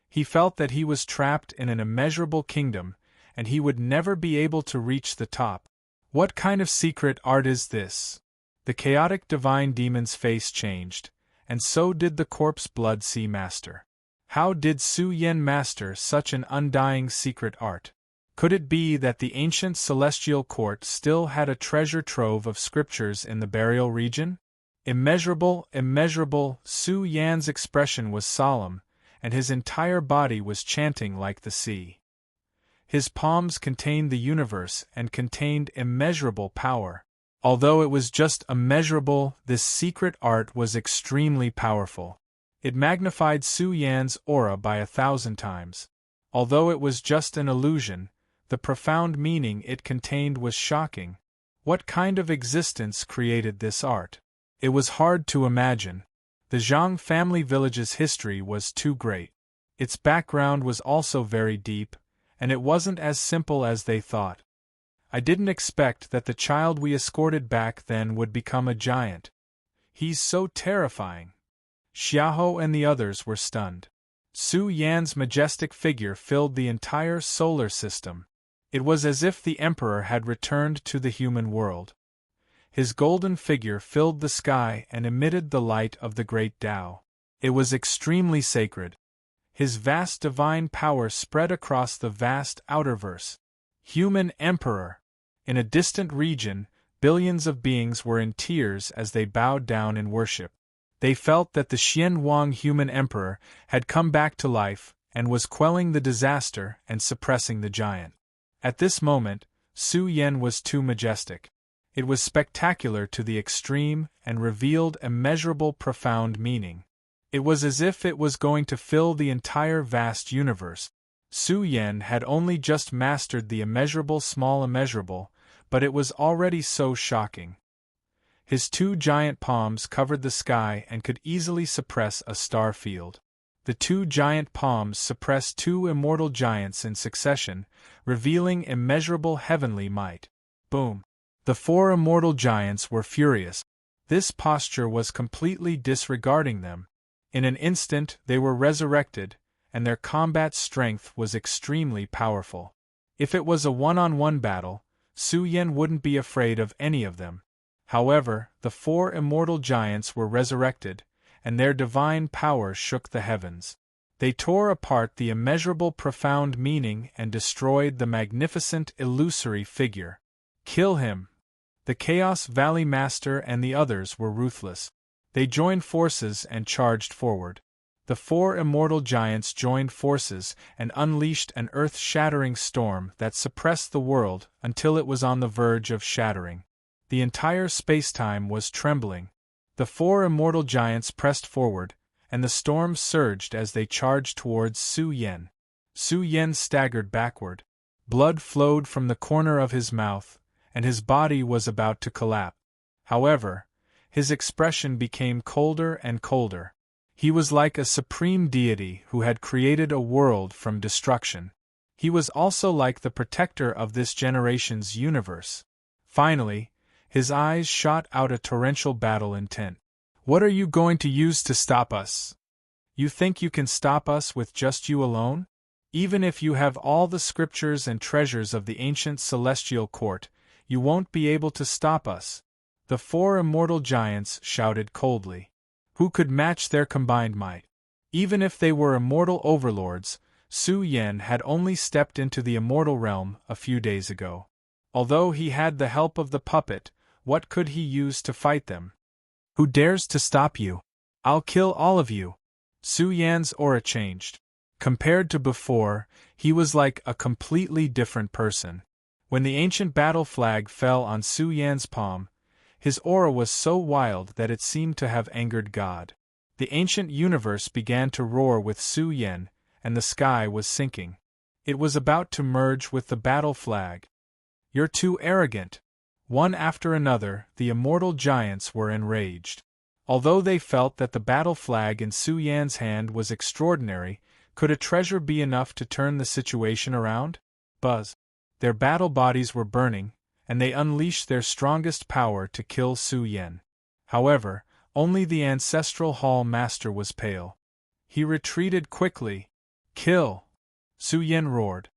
He felt that he was trapped in an immeasurable kingdom, and he would never be able to reach the top. What kind of secret art is this? The chaotic divine demon's face changed, and so did the Corpse Blood Sea Master. How did Su Yan master such an undying secret art? Could it be that the ancient celestial court still had a treasure trove of scriptures in the burial region? Immeasurable, immeasurable, Su Yan's expression was solemn, and his entire body was chanting like the sea. His palms contained the universe and contained immeasurable power. Although it was just immeasurable, this secret art was extremely powerful. It magnified Su Yan's aura by 1,000 times. Although it was just an illusion, the profound meaning it contained was shocking. What kind of existence created this art? It was hard to imagine. The Zhang family village's history was too great. Its background was also very deep, and it wasn't as simple as they thought. I didn't expect that the child we escorted back then would become a giant. He's so terrifying. Xiaoho and the others were stunned. Su Yan's majestic figure filled the entire solar system. It was as if the emperor had returned to the human world. His golden figure filled the sky and emitted the light of the great Tao. It was extremely sacred. His vast divine power spread across the vast outerverse. Human Emperor! In a distant region, billions of beings were in tears as they bowed down in worship. They felt that the Xian Wang Human Emperor had come back to life and was quelling the disaster and suppressing the giant. At this moment, Su Yan was too majestic. It was spectacular to the extreme and revealed immeasurable profound meaning. It was as if it was going to fill the entire vast universe. Su Yan had only just mastered the immeasurable small immeasurable, but it was already so shocking. His 2 giant palms covered the sky and could easily suppress a star field. The 2 giant palms suppressed 2 immortal giants in succession, revealing immeasurable heavenly might. Boom! The 4 immortal giants were furious. This posture was completely disregarding them. In an instant they were resurrected, and their combat strength was extremely powerful. If it was a one-on-one battle, Su Yan wouldn't be afraid of any of them. However, the 4 immortal giants were resurrected, and their divine power shook the heavens. They tore apart the immeasurable profound meaning and destroyed the magnificent illusory figure. Kill him! The Chaos Valley Master and the others were ruthless. They joined forces and charged forward. The 4 immortal giants joined forces and unleashed an earth-shattering storm that suppressed the world until it was on the verge of shattering. The entire spacetime was trembling. The 4 immortal giants pressed forward, and the storm surged as they charged towards Su Yan. Su Yan staggered backward. Blood flowed from the corner of his mouth, and his body was about to collapse. However, his expression became colder and colder. He was like a supreme deity who had created a world from destruction. He was also like the protector of this generation's universe. Finally, his eyes shot out a torrential battle intent. What are you going to use to stop us? You think you can stop us with just you alone? Even if you have all the scriptures and treasures of the ancient celestial court, you won't be able to stop us. The 4 immortal giants shouted coldly. Who could match their combined might? Even if they were immortal overlords, Su Yan had only stepped into the immortal realm a few days ago. Although he had the help of the puppet, what could he use to fight them? Who dares to stop you? I'll kill all of you. Su Yan's aura changed. Compared to before, he was like a completely different person. When the ancient battle flag fell on Su Yan's palm, his aura was so wild that it seemed to have angered God. The ancient universe began to roar with Su Yan, and the sky was sinking. It was about to merge with the battle flag. You're too arrogant. One after another, the immortal giants were enraged. Although they felt that the battle flag in Su Yan's hand was extraordinary, could a treasure be enough to turn the situation around? Buzz. Their battle bodies were burning, and they unleashed their strongest power to kill Su Yan. However, only the ancestral hall master was pale. He retreated quickly. Kill! Su Yan roared.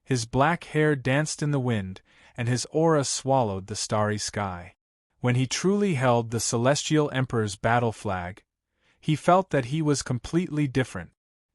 His black hair danced in the wind, and his aura swallowed the starry sky. When he truly held the Celestial Emperor's battle flag, he felt that he was completely different.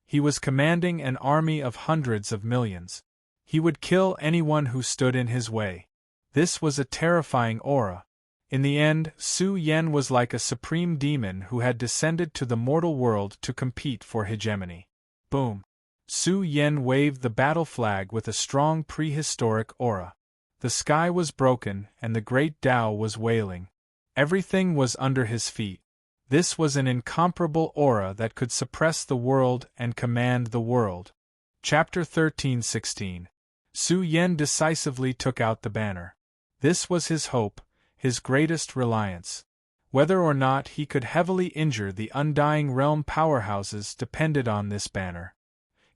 He was commanding an army of hundreds of millions. He would kill anyone who stood in his way. This was a terrifying aura. In the end, Su Yan was like a supreme demon who had descended to the mortal world to compete for hegemony. Boom! Su Yan waved the battle flag with a strong prehistoric aura. The sky was broken and the great Tao was wailing. Everything was under his feet. This was an incomparable aura that could suppress the world and command the world. Chapter 13:16. Su Yan decisively took out the banner. This was his hope, his greatest reliance. Whether or not he could heavily injure the undying realm powerhouses depended on this banner.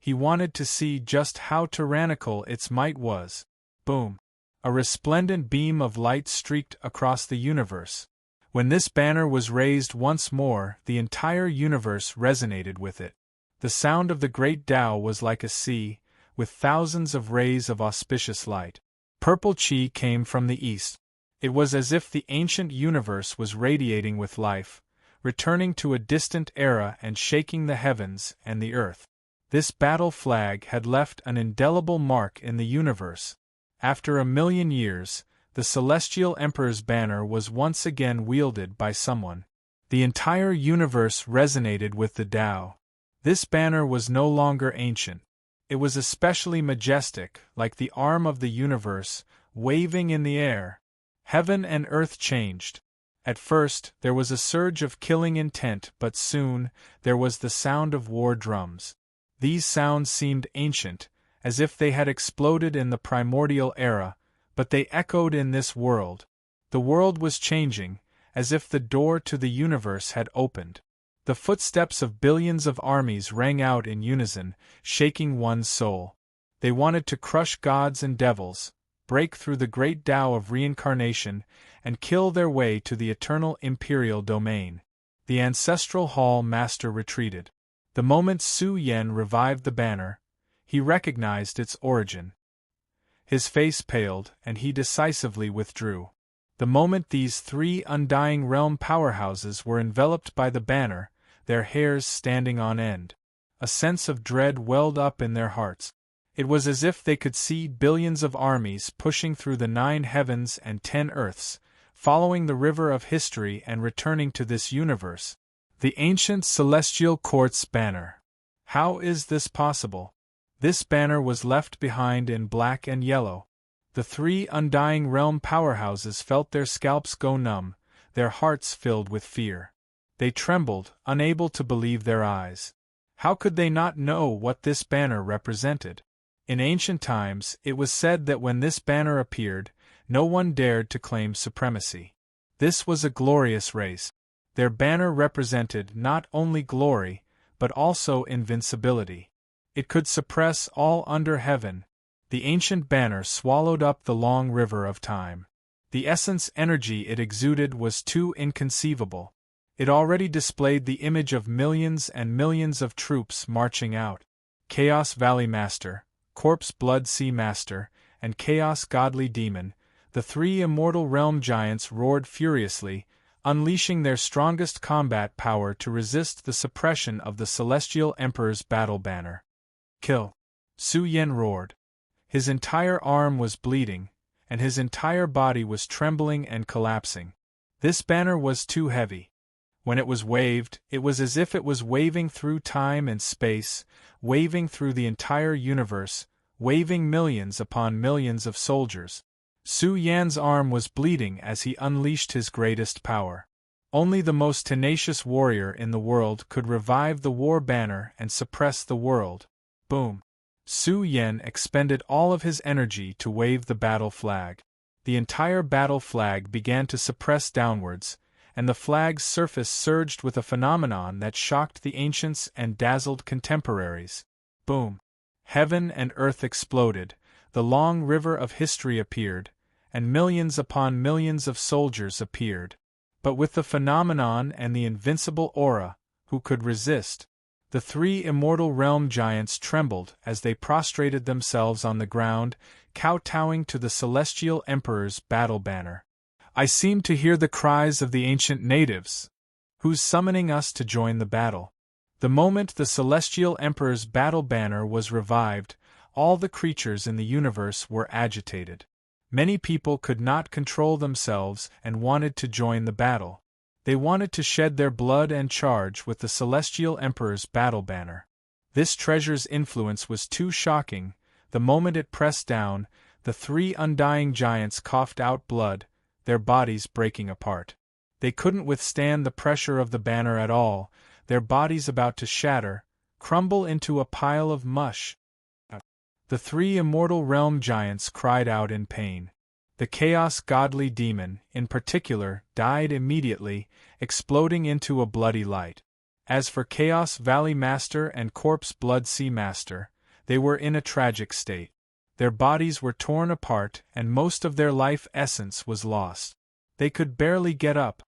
He wanted to see just how tyrannical its might was. Boom! A resplendent beam of light streaked across the universe. When this banner was raised once more, the entire universe resonated with it. The sound of the great Tao was like a sea, with thousands of rays of auspicious light. Purple chi came from the east. It was as if the ancient universe was radiating with life, returning to a distant era and shaking the heavens and the earth. This battle flag had left an indelible mark in the universe. After 1,000,000 years, the Celestial Emperor's banner was once again wielded by someone. The entire universe resonated with the Tao. This banner was no longer ancient. It was especially majestic, like the arm of the universe, waving in the air. Heaven and earth changed. At first, there was a surge of killing intent, but soon, there was the sound of war drums. These sounds seemed ancient, as if they had exploded in the primordial era, but they echoed in this world. The world was changing, as if the door to the universe had opened. The footsteps of billions of armies rang out in unison, shaking one's soul. They wanted to crush gods and devils, break through the great Tao of reincarnation, and kill their way to the eternal imperial domain. The ancestral hall master retreated. The moment Su Yen revived the banner, he recognized its origin. His face paled, and he decisively withdrew. The moment these three undying realm powerhouses were enveloped by the banner, their hairs standing on end, a sense of dread welled up in their hearts. It was as if they could see billions of armies pushing through the 9 heavens and 10 earths, following the river of history and returning to this universe. The ancient celestial court's banner. How is this possible? This banner was left behind in black and yellow. The three undying realm powerhouses felt their scalps go numb, their hearts filled with fear. They trembled, unable to believe their eyes. How could they not know what this banner represented? In ancient times, it was said that when this banner appeared, no one dared to claim supremacy. This was a glorious race. Their banner represented not only glory, but also invincibility. It could suppress all under heaven. The ancient banner swallowed up the long river of time. The essence energy it exuded was too inconceivable. It already displayed the image of millions and millions of troops marching out. Chaos Valley Master, Corpse Blood Sea Master, and Chaos Godly Demon, the three immortal realm giants roared furiously, unleashing their strongest combat power to resist the suppression of the Celestial Emperor's battle banner. Kill! Su Yen roared. His entire arm was bleeding, and his entire body was trembling and collapsing. This banner was too heavy. When it was waved, it was as if it was waving through time and space, waving through the entire universe, waving millions upon millions of soldiers. Su Yan's arm was bleeding as he unleashed his greatest power. Only the most tenacious warrior in the world could revive the war banner and suppress the world. Boom! Su Yen expended all of his energy to wave the battle flag. The entire battle flag began to suppress downwards, and the flag's surface surged with a phenomenon that shocked the ancients and dazzled contemporaries. Boom! Heaven and earth exploded, the long river of history appeared, and millions upon millions of soldiers appeared. But with the phenomenon and the invincible aura, who could resist? The three immortal realm giants trembled as they prostrated themselves on the ground, kowtowing to the Celestial Emperor's battle banner. I seem to hear the cries of the ancient natives, who's summoning us to join the battle. The moment the Celestial Emperor's battle banner was revived, all the creatures in the universe were agitated. Many people could not control themselves and wanted to join the battle. They wanted to shed their blood and charge with the Celestial Emperor's battle banner. This treasure's influence was too shocking. The moment it pressed down, the three undying giants coughed out blood, their bodies breaking apart. They couldn't withstand the pressure of the banner at all, their bodies about to shatter, crumble into a pile of mush. The three immortal realm giants cried out in pain. The Chaos Godly Demon, in particular, died immediately, exploding into a bloody light. As for Chaos Valley Master and Corpse Blood Sea Master, they were in a tragic state. Their bodies were torn apart and most of their life essence was lost. They could barely get up.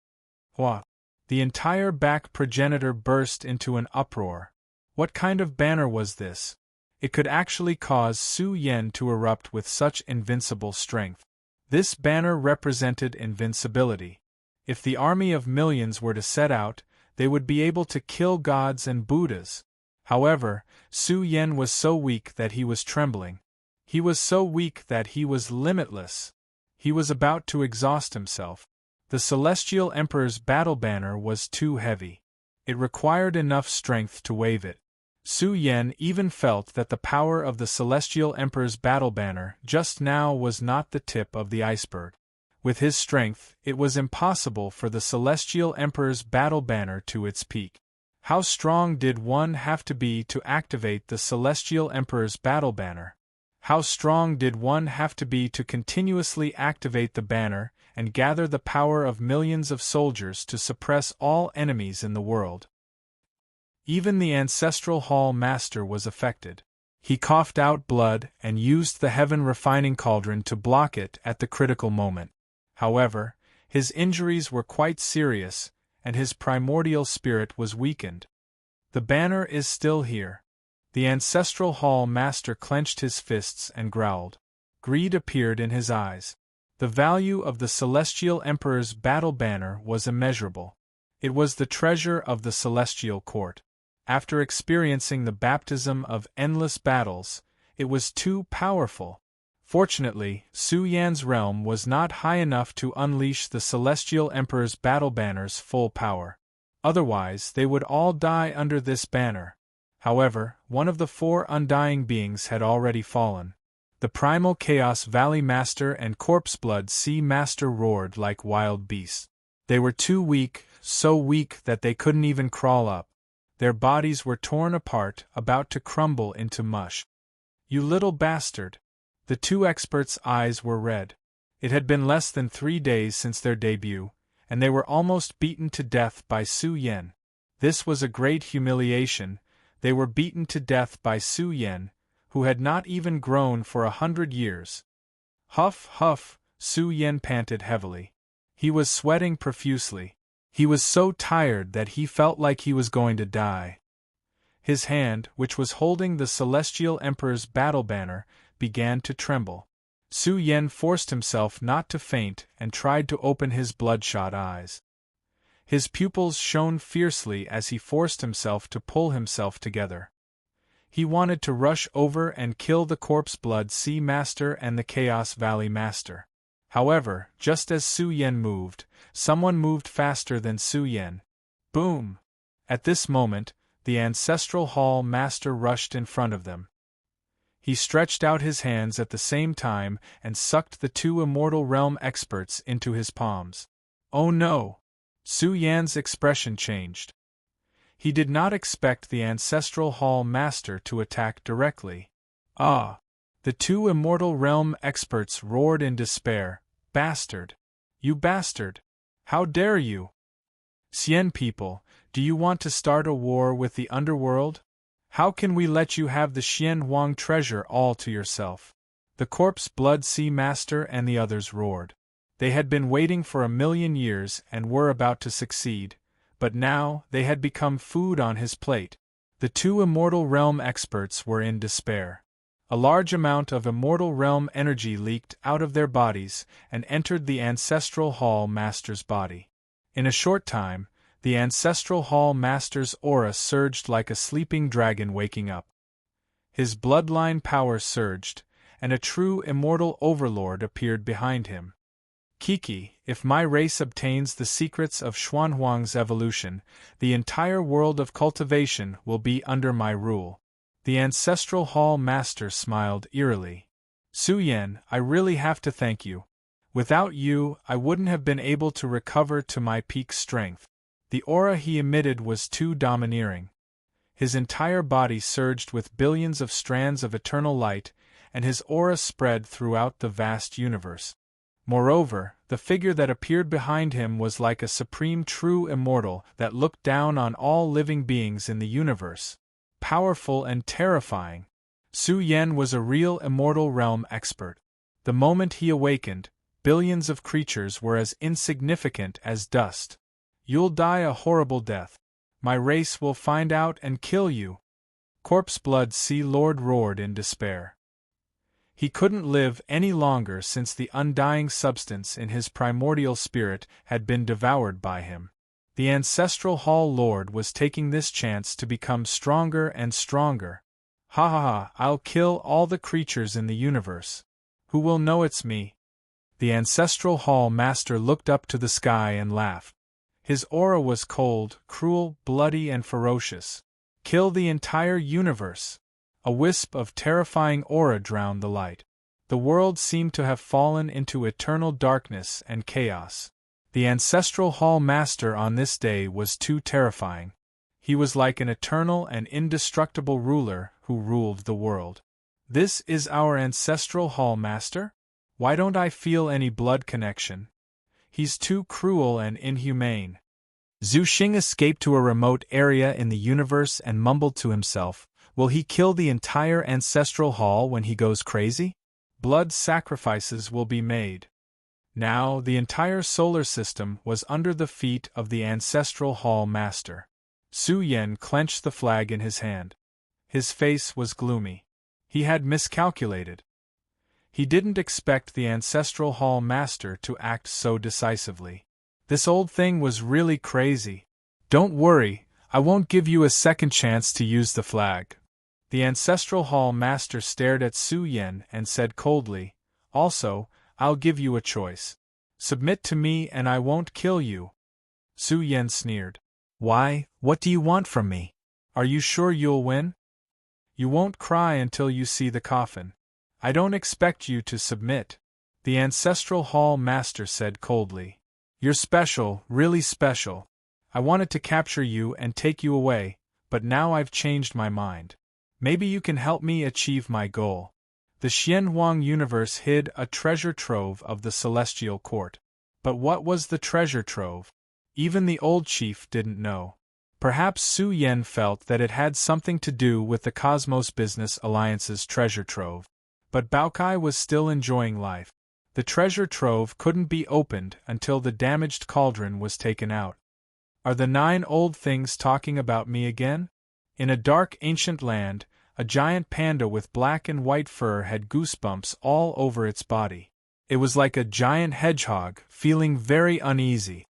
Wah! The entire back progenitor burst into an uproar. What kind of banner was this? It could actually cause Su Yen to erupt with such invincible strength. This banner represented invincibility. If the army of millions were to set out, they would be able to kill gods and Buddhas. However, Su Yen was so weak that he was trembling. He was so weak that he was limitless. He was about to exhaust himself. The Celestial Emperor's battle banner was too heavy. It required enough strength to wave it. Su Yen even felt that the power of the Celestial Emperor's battle banner just now was not the tip of the iceberg. With his strength, it was impossible for the Celestial Emperor's battle banner to its peak. How strong did one have to be to activate the Celestial Emperor's battle banner? How strong did one have to be to continuously activate the banner and gather the power of millions of soldiers to suppress all enemies in the world? Even the ancestral hall master was affected. He coughed out blood and used the heaven refining cauldron to block it at the critical moment. However, his injuries were quite serious, and his primordial spirit was weakened. The banner is still here. The ancestral hall master clenched his fists and growled. Greed appeared in his eyes. The value of the Celestial Emperor's battle banner was immeasurable. It was the treasure of the Celestial Court. After experiencing the baptism of endless battles, it was too powerful. Fortunately, Su Yan's realm was not high enough to unleash the Celestial Emperor's battle banner's full power. Otherwise, they would all die under this banner. However, one of the 4 undying beings had already fallen. The primal Chaos Valley Master and Corpseblood Sea Master roared like wild beasts. They were too weak, so weak that they couldn't even crawl up. Their bodies were torn apart, about to crumble into mush. "You little bastard!" The 2 experts' eyes were red. It had been less than 3 days since their debut, and they were almost beaten to death by Su Yan. This was a great humiliation. They were beaten to death by Su Yan, who had not even grown for 100 years. Huff, huff, Su Yan panted heavily. He was sweating profusely. He was so tired that he felt like he was going to die. His hand, which was holding the Celestial Emperor's battle banner, began to tremble. Su Yan forced himself not to faint and tried to open his bloodshot eyes. His pupils shone fiercely as he forced himself to pull himself together. He wanted to rush over and kill the Corpseblood Sea Master and the Chaos Valley Master. However, just as Su Yan moved, someone moved faster than Su Yan. Boom! At this moment, the Ancestral Hall Master rushed in front of them. He stretched out his hands at the same time and sucked the 2 Immortal Realm experts into his palms. Oh no! Su Yan's expression changed. He did not expect the Ancestral Hall Master to attack directly. Ah! The 2 Immortal Realm experts roared in despair. Bastard! You bastard! How dare you! Xian people, do you want to start a war with the underworld? How can we let you have the Xian Huang treasure all to yourself? The Corpseblood Sea Master and the others roared. They had been waiting for 1,000,000 years and were about to succeed, but now they had become food on his plate. The 2 Immortal Realm experts were in despair. A large amount of Immortal Realm energy leaked out of their bodies and entered the Ancestral Hall Master's body. In a short time, the Ancestral Hall Master's aura surged like a sleeping dragon waking up. His bloodline power surged, and a true immortal overlord appeared behind him. Kiki, if my race obtains the secrets of Xuanhuang's evolution, the entire world of cultivation will be under my rule. The Ancestral Hall Master smiled eerily. Su Yan, I really have to thank you. Without you, I wouldn't have been able to recover to my peak strength. The aura he emitted was too domineering. His entire body surged with billions of strands of eternal light, and his aura spread throughout the vast universe. Moreover, the figure that appeared behind him was like a supreme true immortal that looked down on all living beings in the universe. Powerful and terrifying. Su Yan was a real Immortal Realm expert. The moment he awakened, billions of creatures were as insignificant as dust. You'll die a horrible death. My race will find out and kill you. Corpseblood Sea Lord roared in despair. He couldn't live any longer since the undying substance in his primordial spirit had been devoured by him. The Ancestral Hall Lord was taking this chance to become stronger and stronger. Ha ha ha, I'll kill all the creatures in the universe. Who will know it's me? The Ancestral Hall Master looked up to the sky and laughed. His aura was cold, cruel, bloody, and ferocious. Kill the entire universe. A wisp of terrifying aura drowned the light. The world seemed to have fallen into eternal darkness and chaos. The Ancestral Hall Master on this day was too terrifying. He was like an eternal and indestructible ruler who ruled the world. This is our Ancestral Hall Master? Why don't I feel any blood connection? He's too cruel and inhumane. Zhu Xing escaped to a remote area in the universe and mumbled to himself, will he kill the entire Ancestral Hall when he goes crazy? Blood sacrifices will be made. Now, the entire solar system was under the feet of the Ancestral Hall Master. Su Yen clenched the flag in his hand. His face was gloomy. He had miscalculated. He didn't expect the Ancestral Hall Master to act so decisively. This old thing was really crazy. Don't worry, I won't give you a second chance to use the flag. The Ancestral Hall Master stared at Su Yen and said coldly, also, I'll give you a choice. Submit to me and I won't kill you. Su Yen sneered. Why, what do you want from me? Are you sure you'll win? You won't cry until you see the coffin. I don't expect you to submit. The Ancestral Hall Master said coldly. You're special, really special. I wanted to capture you and take you away, but now I've changed my mind. Maybe you can help me achieve my goal. The Xianhuang universe hid a treasure trove of the Celestial Court. But what was the treasure trove? Even the old chief didn't know. Perhaps Su Yen felt that it had something to do with the Cosmos Business Alliance's treasure trove. But Baokai was still enjoying life. The treasure trove couldn't be opened until the damaged cauldron was taken out. Are the 9 old things talking about me again? In a dark ancient land, a giant panda with black and white fur had goosebumps all over its body. It was like a giant hedgehog, feeling very uneasy.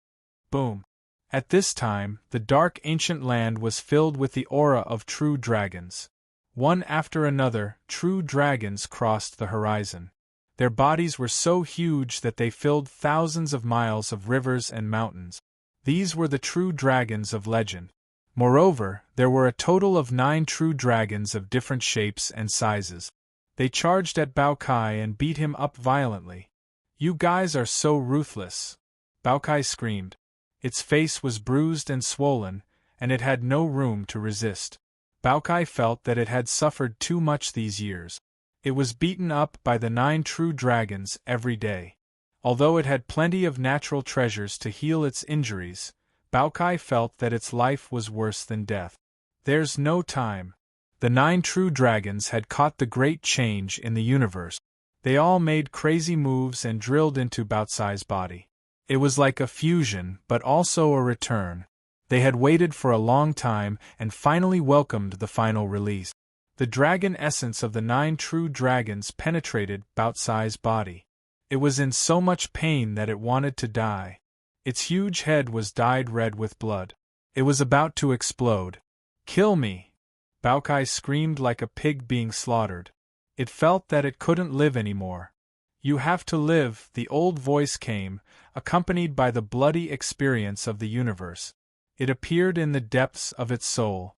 Boom. At this time, the dark ancient land was filled with the aura of true dragons. One after another, true dragons crossed the horizon. Their bodies were so huge that they filled thousands of miles of rivers and mountains. These were the true dragons of legend. Moreover, there were a total of 9 true dragons of different shapes and sizes. They charged at Baokai and beat him up violently. You guys are so ruthless. Baokai screamed. Its face was bruised and swollen, and it had no room to resist. Baokai felt that it had suffered too much these years. It was beaten up by the 9 true dragons every day. Although it had plenty of natural treasures to heal its injuries, Baokai felt that its life was worse than death. There's no time. The 9 true dragons had caught the great change in the universe. They all made crazy moves and drilled into Baocai's body. It was like a fusion, but also a return. They had waited for a long time and finally welcomed the final release. The dragon essence of the 9 true dragons penetrated Baocai's body. It was in so much pain that it wanted to die. Its huge head was dyed red with blood. It was about to explode. Kill me! Baokai screamed like a pig being slaughtered. It felt that it couldn't live anymore. You have to live, the old voice came, accompanied by the bloody experience of the universe. It appeared in the depths of its soul.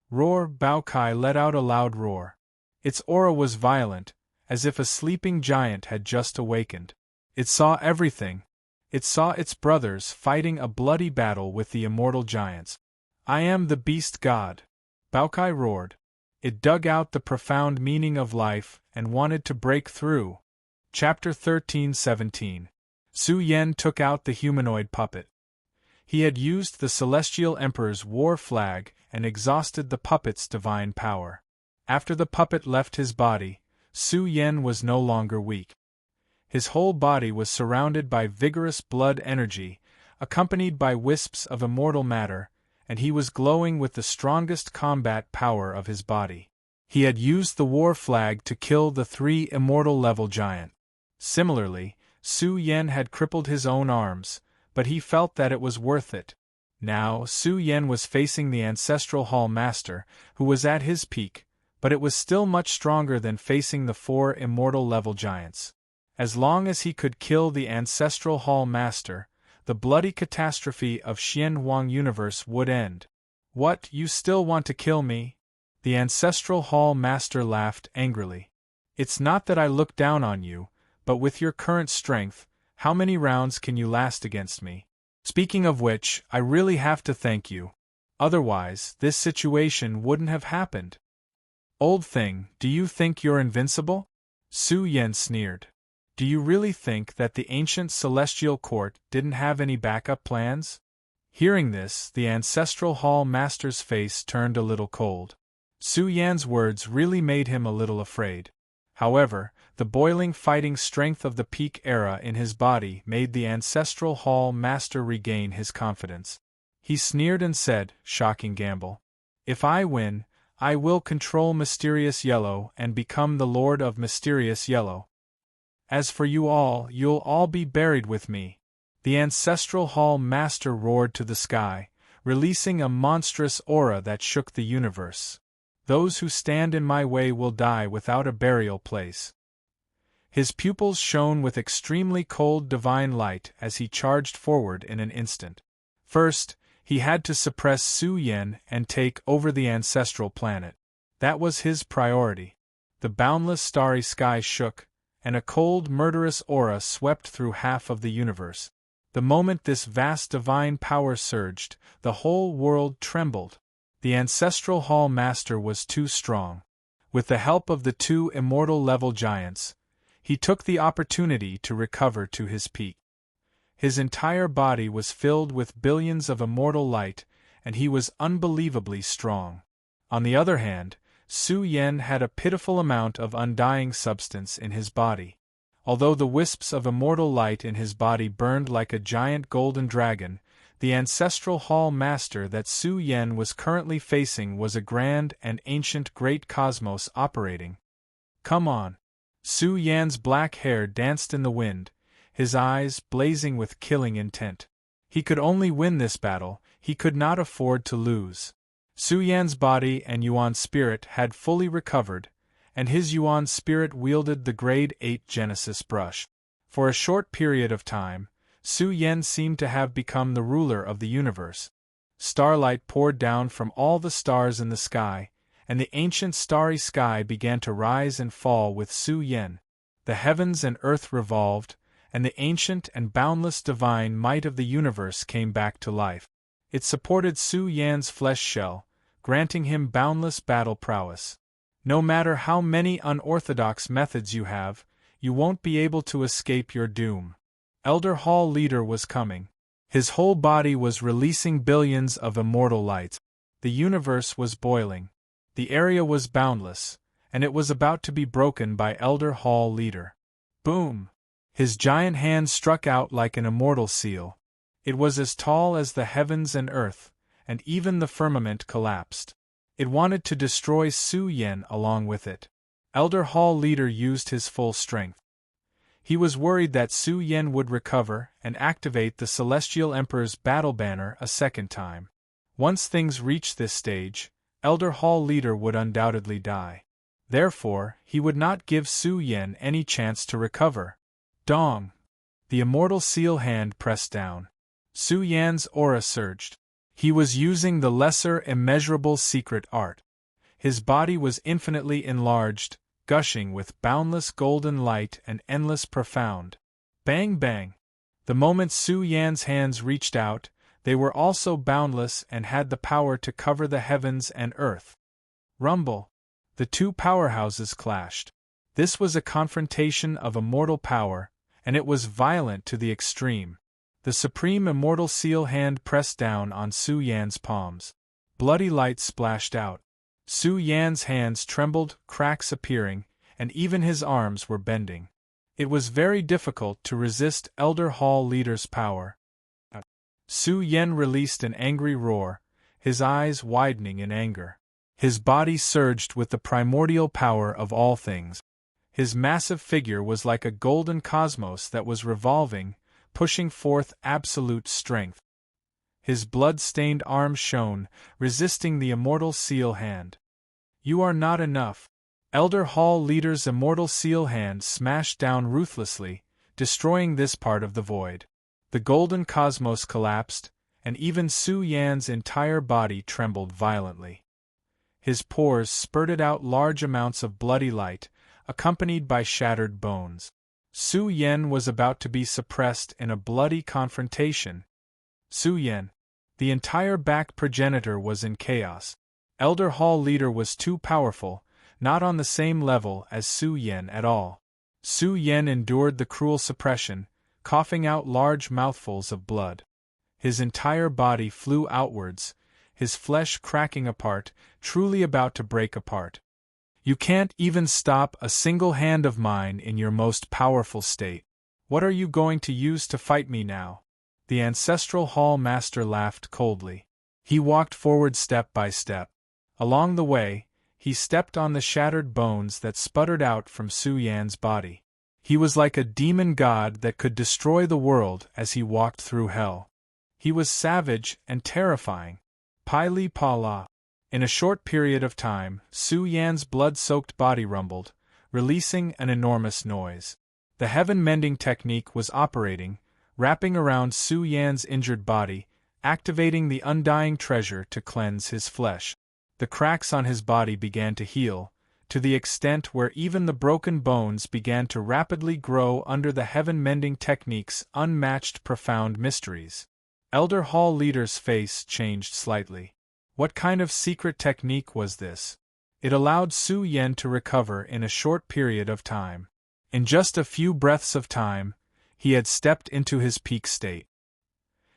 Roar! Baokai let out a loud roar. Its aura was violent, as if a sleeping giant had just awakened. It saw everything. It saw its brothers fighting a bloody battle with the immortal giants. I am the beast god. Baokai roared. It dug out the profound meaning of life and wanted to break through. Chapter 13:17. Su Yen took out the humanoid puppet. He had used the Celestial Emperor's war flag and exhausted the puppet's divine power. After the puppet left his body, Su Yen was no longer weak. His whole body was surrounded by vigorous blood energy, accompanied by wisps of immortal matter, and he was glowing with the strongest combat power of his body. He had used the war flag to kill the 3 immortal-level giants. Similarly, Su Yen had crippled his own arms, but he felt that it was worth it. Now, Su Yen was facing the Ancestral Hall Master, who was at his peak, but it was still much stronger than facing the 4 immortal-level giants. As long as he could kill the Ancestral Hall Master, the bloody catastrophe of Xianhuang Universe would end. What, you still want to kill me? The Ancestral Hall Master laughed angrily. It's not that I look down on you, but with your current strength, how many rounds can you last against me? Speaking of which, I really have to thank you. Otherwise, this situation wouldn't have happened. Old thing, do you think you're invincible? Su Yen sneered. Do you really think that the ancient celestial court didn't have any backup plans? Hearing this, the Ancestral Hall Master's face turned a little cold. Su Yan's words really made him a little afraid. However, the boiling fighting strength of the peak era in his body made the Ancestral Hall Master regain his confidence. He sneered and said, shocking gamble. If I win, I will control Mysterious Yellow and become the Lord of Mysterious Yellow. As for you all, you'll all be buried with me. The Ancestral Hall Master roared to the sky, releasing a monstrous aura that shook the universe. Those who stand in my way will die without a burial place. His pupils shone with extremely cold divine light as he charged forward in an instant. First, he had to suppress Su Yen and take over the ancestral planet. That was his priority. The boundless starry sky shook, and a cold murderous aura swept through half of the universe. The moment this vast divine power surged, the whole world trembled. The Ancestral Hall Master was too strong. With the help of the two immortal-level giants, he took the opportunity to recover to his peak. His entire body was filled with billions of immortal light, and he was unbelievably strong. On the other hand, Su Yen had a pitiful amount of undying substance in his body. Although the wisps of immortal light in his body burned like a giant golden dragon, the Ancestral Hall Master that Su Yen was currently facing was a grand and ancient great cosmos operating. Come on! Su Yan's black hair danced in the wind, his eyes blazing with killing intent. He could only win this battle, he could not afford to lose. Su Yan's body and Yuan spirit had fully recovered, and his Yuan spirit wielded the Grade 8 Genesis brush. For a short period of time, Su Yen seemed to have become the ruler of the universe. Starlight poured down from all the stars in the sky, and the ancient starry sky began to rise and fall with Su Yen. The heavens and earth revolved, and the ancient and boundless divine might of the universe came back to life. It supported Su Yan's flesh shell, granting him boundless battle prowess. No matter how many unorthodox methods you have, you won't be able to escape your doom. Elder Hall Leader was coming. His whole body was releasing billions of immortal light. The universe was boiling. The area was boundless, and it was about to be broken by Elder Hall Leader. Boom! His giant hand struck out like an immortal seal. It was as tall as the heavens and earth, and even the firmament collapsed. It wanted to destroy Su Yen along with it. Elder Hall Leader used his full strength. He was worried that Su Yen would recover and activate the Celestial Emperor's battle banner a second time. Once things reached this stage, Elder Hall Leader would undoubtedly die. Therefore, he would not give Su Yen any chance to recover. Dong! The immortal seal hand pressed down. Su Yan's aura surged. He was using the lesser immeasurable secret art. His body was infinitely enlarged, gushing with boundless golden light and endless profound. Bang bang! The moment Su Yan's hands reached out, they were also boundless and had the power to cover the heavens and earth. Rumble! The two powerhouses clashed. This was a confrontation of immortal power, and it was violent to the extreme. The supreme immortal seal hand pressed down on Su Yan's palms. Bloody light splashed out. Su Yan's hands trembled, cracks appearing, and even his arms were bending. It was very difficult to resist Elder Hall Leader's power. Su Yen released an angry roar, his eyes widening in anger. His body surged with the primordial power of all things. His massive figure was like a golden cosmos that was revolving, pushing forth absolute strength. His blood-stained arms shone, resisting the immortal seal hand. You are not enough. Elder Hall Leader's immortal seal hand smashed down ruthlessly, destroying this part of the void. The golden cosmos collapsed, and even Su Yan's entire body trembled violently. His pores spurted out large amounts of bloody light, accompanied by shattered bones. Su Yen was about to be suppressed in a bloody confrontation. Su Yen. The entire back progenitor was in chaos. Elder Hall Leader was too powerful, not on the same level as Su Yen at all. Su Yen endured the cruel suppression, coughing out large mouthfuls of blood. His entire body flew outwards, his flesh cracking apart, truly about to break apart. You can't even stop a single hand of mine in your most powerful state. What are you going to use to fight me now? The ancestral hall master laughed coldly. He walked forward step by step. Along the way, he stepped on the shattered bones that sputtered out from Su Yan's body. He was like a demon god that could destroy the world as he walked through hell. He was savage and terrifying. Pai Li Pa La. In a short period of time, Su Yan's blood-soaked body rumbled, releasing an enormous noise. The heaven-mending technique was operating, wrapping around Su Yan's injured body, activating the undying treasure to cleanse his flesh. The cracks on his body began to heal, to the extent where even the broken bones began to rapidly grow under the heaven-mending technique's unmatched profound mysteries. Elder Hall Leader's face changed slightly. What kind of secret technique was this? It allowed Su Yan to recover in a short period of time. In just a few breaths of time, he had stepped into his peak state.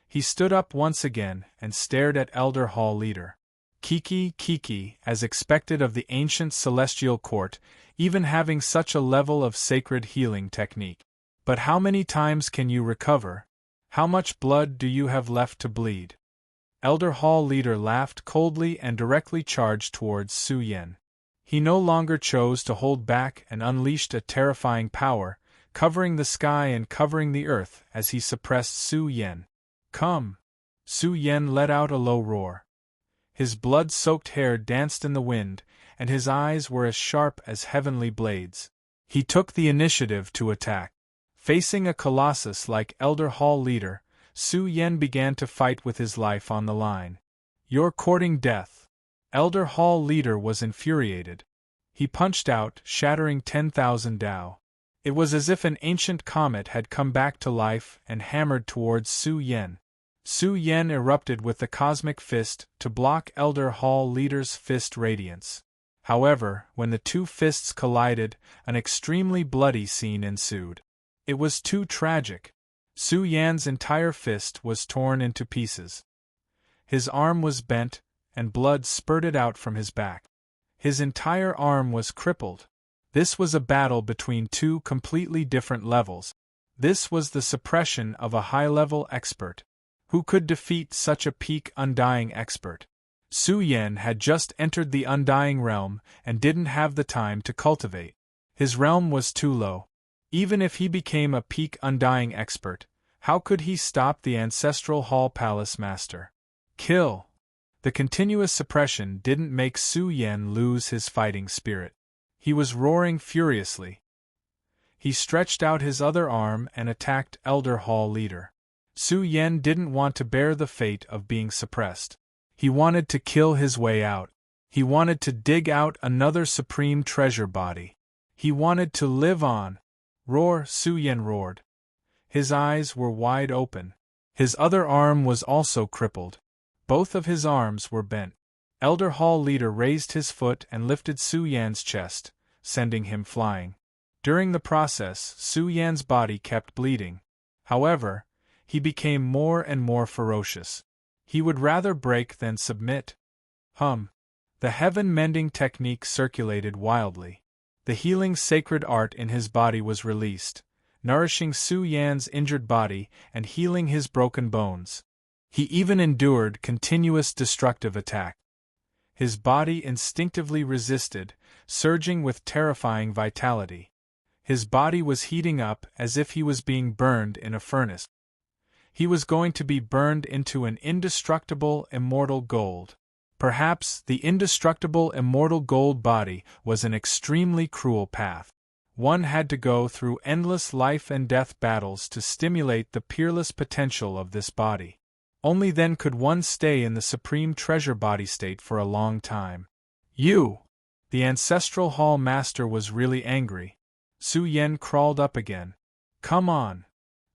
He stood up once again and stared at Elder Hall Leader. Kiki, as expected of the ancient celestial court, even having such a level of sacred healing technique. But how many times can you recover? How much blood do you have left to bleed? Elder Hall Leader laughed coldly and directly charged towards Su Yan. He no longer chose to hold back and unleashed a terrifying power, covering the sky and covering the earth as he suppressed Su Yan. Come! Su Yan let out a low roar. His blood-soaked hair danced in the wind, and his eyes were as sharp as heavenly blades. He took the initiative to attack. Facing a colossus like Elder Hall Leader, Su Yan began to fight with his life on the line. You're courting death. Elder Hall Leader was infuriated. He punched out, shattering 10,000 Dao. It was as if an ancient comet had come back to life and hammered towards Su Yan. Su Yan erupted with the cosmic fist to block Elder Hall Leader's fist radiance. However, when the two fists collided, an extremely bloody scene ensued. It was too tragic. Su Yan's entire fist was torn into pieces. His arm was bent, and blood spurted out from his back. His entire arm was crippled. This was a battle between two completely different levels. This was the suppression of a high-level expert. Who could defeat such a peak undying expert? Su Yan had just entered the undying realm and didn't have the time to cultivate. His realm was too low. Even if he became a peak undying expert, how could he stop the ancestral hall palace master? Kill! The continuous suppression didn't make Su Yan lose his fighting spirit. He was roaring furiously. He stretched out his other arm and attacked Elder Hall Leader. Su Yan didn't want to bear the fate of being suppressed. He wanted to kill his way out. He wanted to dig out another supreme treasure body. He wanted to live on. Roar! Su Yan roared. His eyes were wide open. His other arm was also crippled. Both of his arms were bent. Elder Hall Leader raised his foot and lifted Su Yan's chest, sending him flying. During the process, Su Yan's body kept bleeding. However, he became more and more ferocious. He would rather break than submit. The heaven-mending technique circulated wildly. The healing sacred art in his body was released, nourishing Su Yan's injured body and healing his broken bones. He even endured continuous destructive attack. His body instinctively resisted, surging with terrifying vitality. His body was heating up as if he was being burned in a furnace. He was going to be burned into an indestructible, immortal gold. Perhaps the indestructible, immortal gold body was an extremely cruel path. One had to go through endless life and death battles to stimulate the peerless potential of this body. Only then could one stay in the supreme treasure body state for a long time. You! The ancestral hall master was really angry. Su Yan crawled up again. Come on!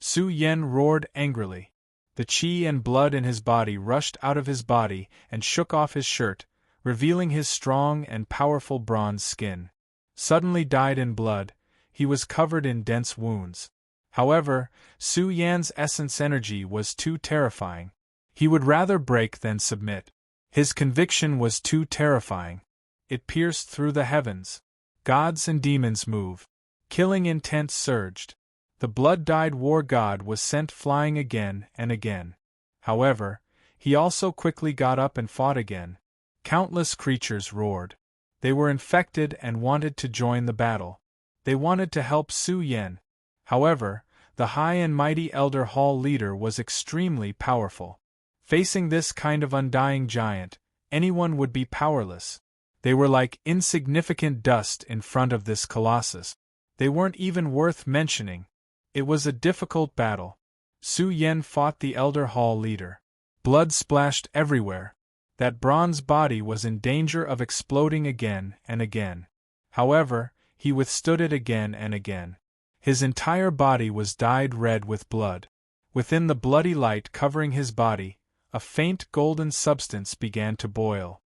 Su Yan roared angrily. The qi and blood in his body rushed out of his body and shook off his shirt, revealing his strong and powerful bronze skin. Suddenly dyed in blood, he was covered in dense wounds. However, Su Yan's essence energy was too terrifying. He would rather break than submit. His conviction was too terrifying. It pierced through the heavens. Gods and demons moved. Killing intent surged. The blood-dyed war god was sent flying again and again. However, he also quickly got up and fought again. Countless creatures roared. They were infected and wanted to join the battle. They wanted to help Su Yan. However, the high and mighty Elder Hall leader was extremely powerful. Facing this kind of undying giant, anyone would be powerless. They were like insignificant dust in front of this colossus. They weren't even worth mentioning. It was a difficult battle. Su Yan fought the Elder Hall leader. Blood splashed everywhere. That bronze body was in danger of exploding again and again. However, he withstood it again and again. His entire body was dyed red with blood. Within the bloody light covering his body, a faint golden substance began to boil.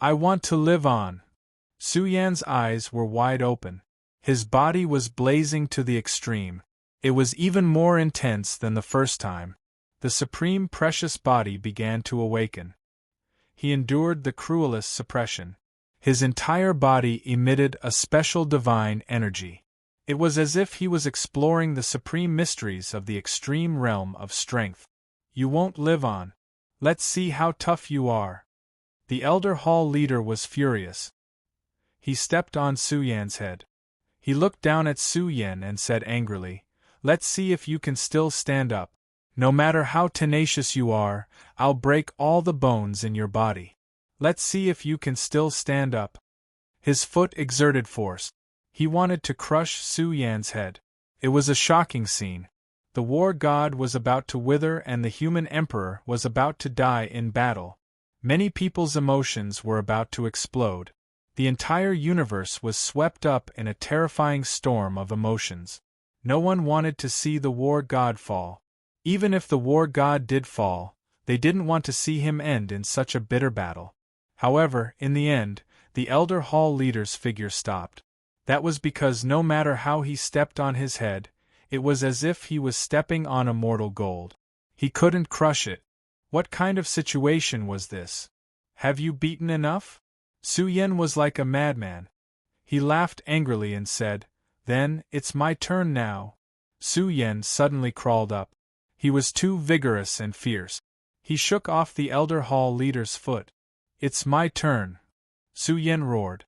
I want to live on. Su Yan's eyes were wide open. His body was blazing to the extreme. It was even more intense than the first time. The supreme precious body began to awaken. He endured the cruelest suppression. His entire body emitted a special divine energy. It was as if he was exploring the supreme mysteries of the extreme realm of strength. You won't live on. Let's see how tough you are. The Elder Hall leader was furious. He stepped on Su Yan's head. He looked down at Su Yan and said angrily, "Let's see if you can still stand up. No matter how tenacious you are, I'll break all the bones in your body. Let's see if you can still stand up." His foot exerted force. He wanted to crush Su Yan's head. It was a shocking scene. The war god was about to wither and the human emperor was about to die in battle. Many people's emotions were about to explode. The entire universe was swept up in a terrifying storm of emotions. No one wanted to see the war god fall. Even if the war god did fall, they didn't want to see him end in such a bitter battle. However, in the end, the Elder Hall leader's figure stopped. That was because no matter how he stepped on his head, it was as if he was stepping on immortal gold. He couldn't crush it. What kind of situation was this? Have you beaten enough? Su Yan was like a madman. He laughed angrily and said, "Then, it's my turn now." Su Yan suddenly crawled up. He was too vigorous and fierce. He shook off the Elder Hall leader's foot. "It's my turn," Su Yan roared.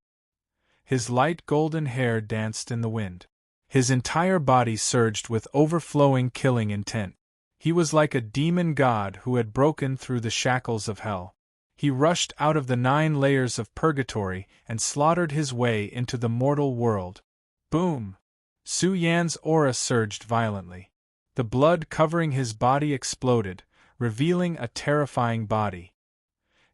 His light golden hair danced in the wind. His entire body surged with overflowing killing intent. He was like a demon god who had broken through the shackles of hell. He rushed out of the 9 layers of purgatory and slaughtered his way into the mortal world. Boom! Su Yan's aura surged violently. The blood covering his body exploded, revealing a terrifying body.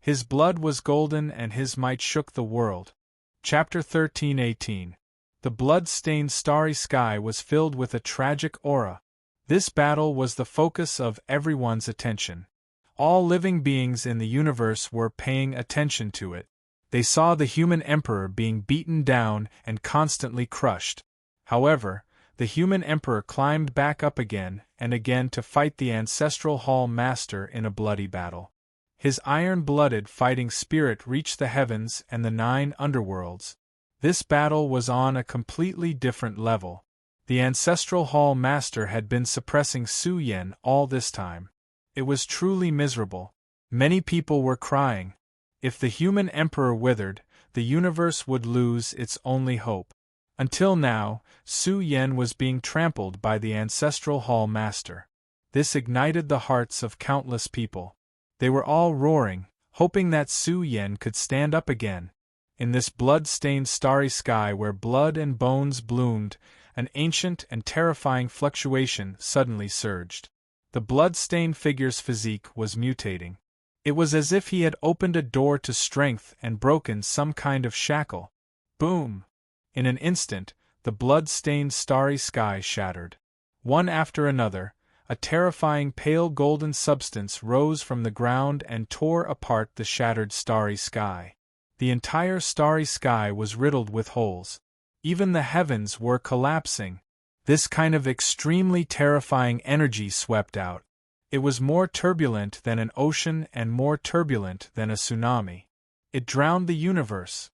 His blood was golden and his might shook the world. Chapter 13:18. The blood-stained starry sky was filled with a tragic aura. This battle was the focus of everyone's attention. All living beings in the universe were paying attention to it. They saw the human emperor being beaten down and constantly crushed. However, the human emperor climbed back up again and again to fight the ancestral hall master in a bloody battle. His iron-blooded fighting spirit reached the heavens and the 9 underworlds. This battle was on a completely different level. The ancestral hall master had been suppressing Su Yan all this time. It was truly miserable. Many people were crying. If the human emperor withered, the universe would lose its only hope. Until now, Su Yan was being trampled by the ancestral hall master. This ignited the hearts of countless people. They were all roaring, hoping that Su Yan could stand up again. In this blood-stained starry sky where blood and bones bloomed, an ancient and terrifying fluctuation suddenly surged. The blood-stained figure's physique was mutating. It was as if he had opened a door to strength and broken some kind of shackle. Boom! In an instant, the blood-stained starry sky shattered. One after another, a terrifying pale golden substance rose from the ground and tore apart the shattered starry sky. The entire starry sky was riddled with holes. Even the heavens were collapsing. This kind of extremely terrifying energy swept out. It was more turbulent than an ocean and more turbulent than a tsunami. It drowned the universe.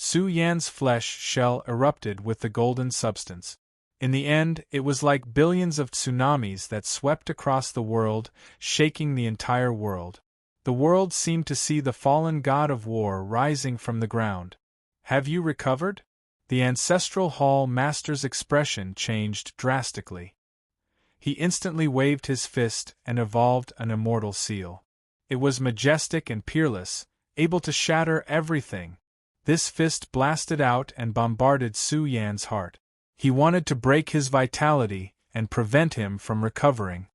Su Yan's flesh shell erupted with the golden substance. In the end, it was like billions of tsunamis that swept across the world, shaking the entire world. The world seemed to see the fallen god of war rising from the ground. Have you recovered? The ancestral hall master's expression changed drastically. He instantly waved his fist and evolved an immortal seal. It was majestic and peerless, able to shatter everything. This fist blasted out and bombarded Su Yan's heart. He wanted to break his vitality and prevent him from recovering.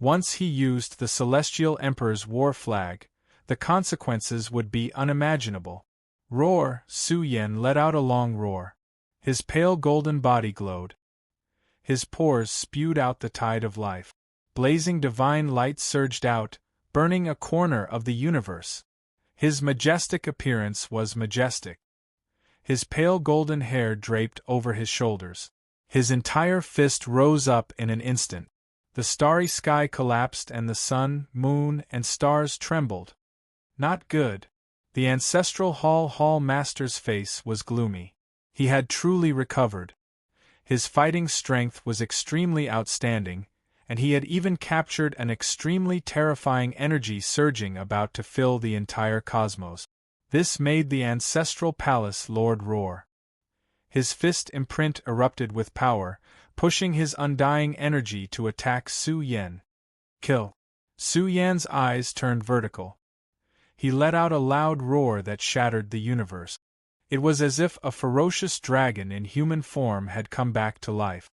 Once he used the Celestial Emperor's war flag, the consequences would be unimaginable. Roar! Su Yan let out a long roar. His pale golden body glowed. His pores spewed out the tide of life. Blazing divine light surged out, burning a corner of the universe. His majestic appearance was majestic. His pale golden hair draped over his shoulders. His entire fist rose up in an instant. The starry sky collapsed and the sun, moon, and stars trembled. Not good. The ancestral hall master's face was gloomy. He had truly recovered. His fighting strength was extremely outstanding, and he had even captured an extremely terrifying energy surging about to fill the entire cosmos. This made the ancestral palace lord roar. His fist imprint erupted with power, pushing his undying energy to attack Su Yan. Kill! Su Yan's eyes turned vertical. He let out a loud roar that shattered the universe. It was as if a ferocious dragon in human form had come back to life.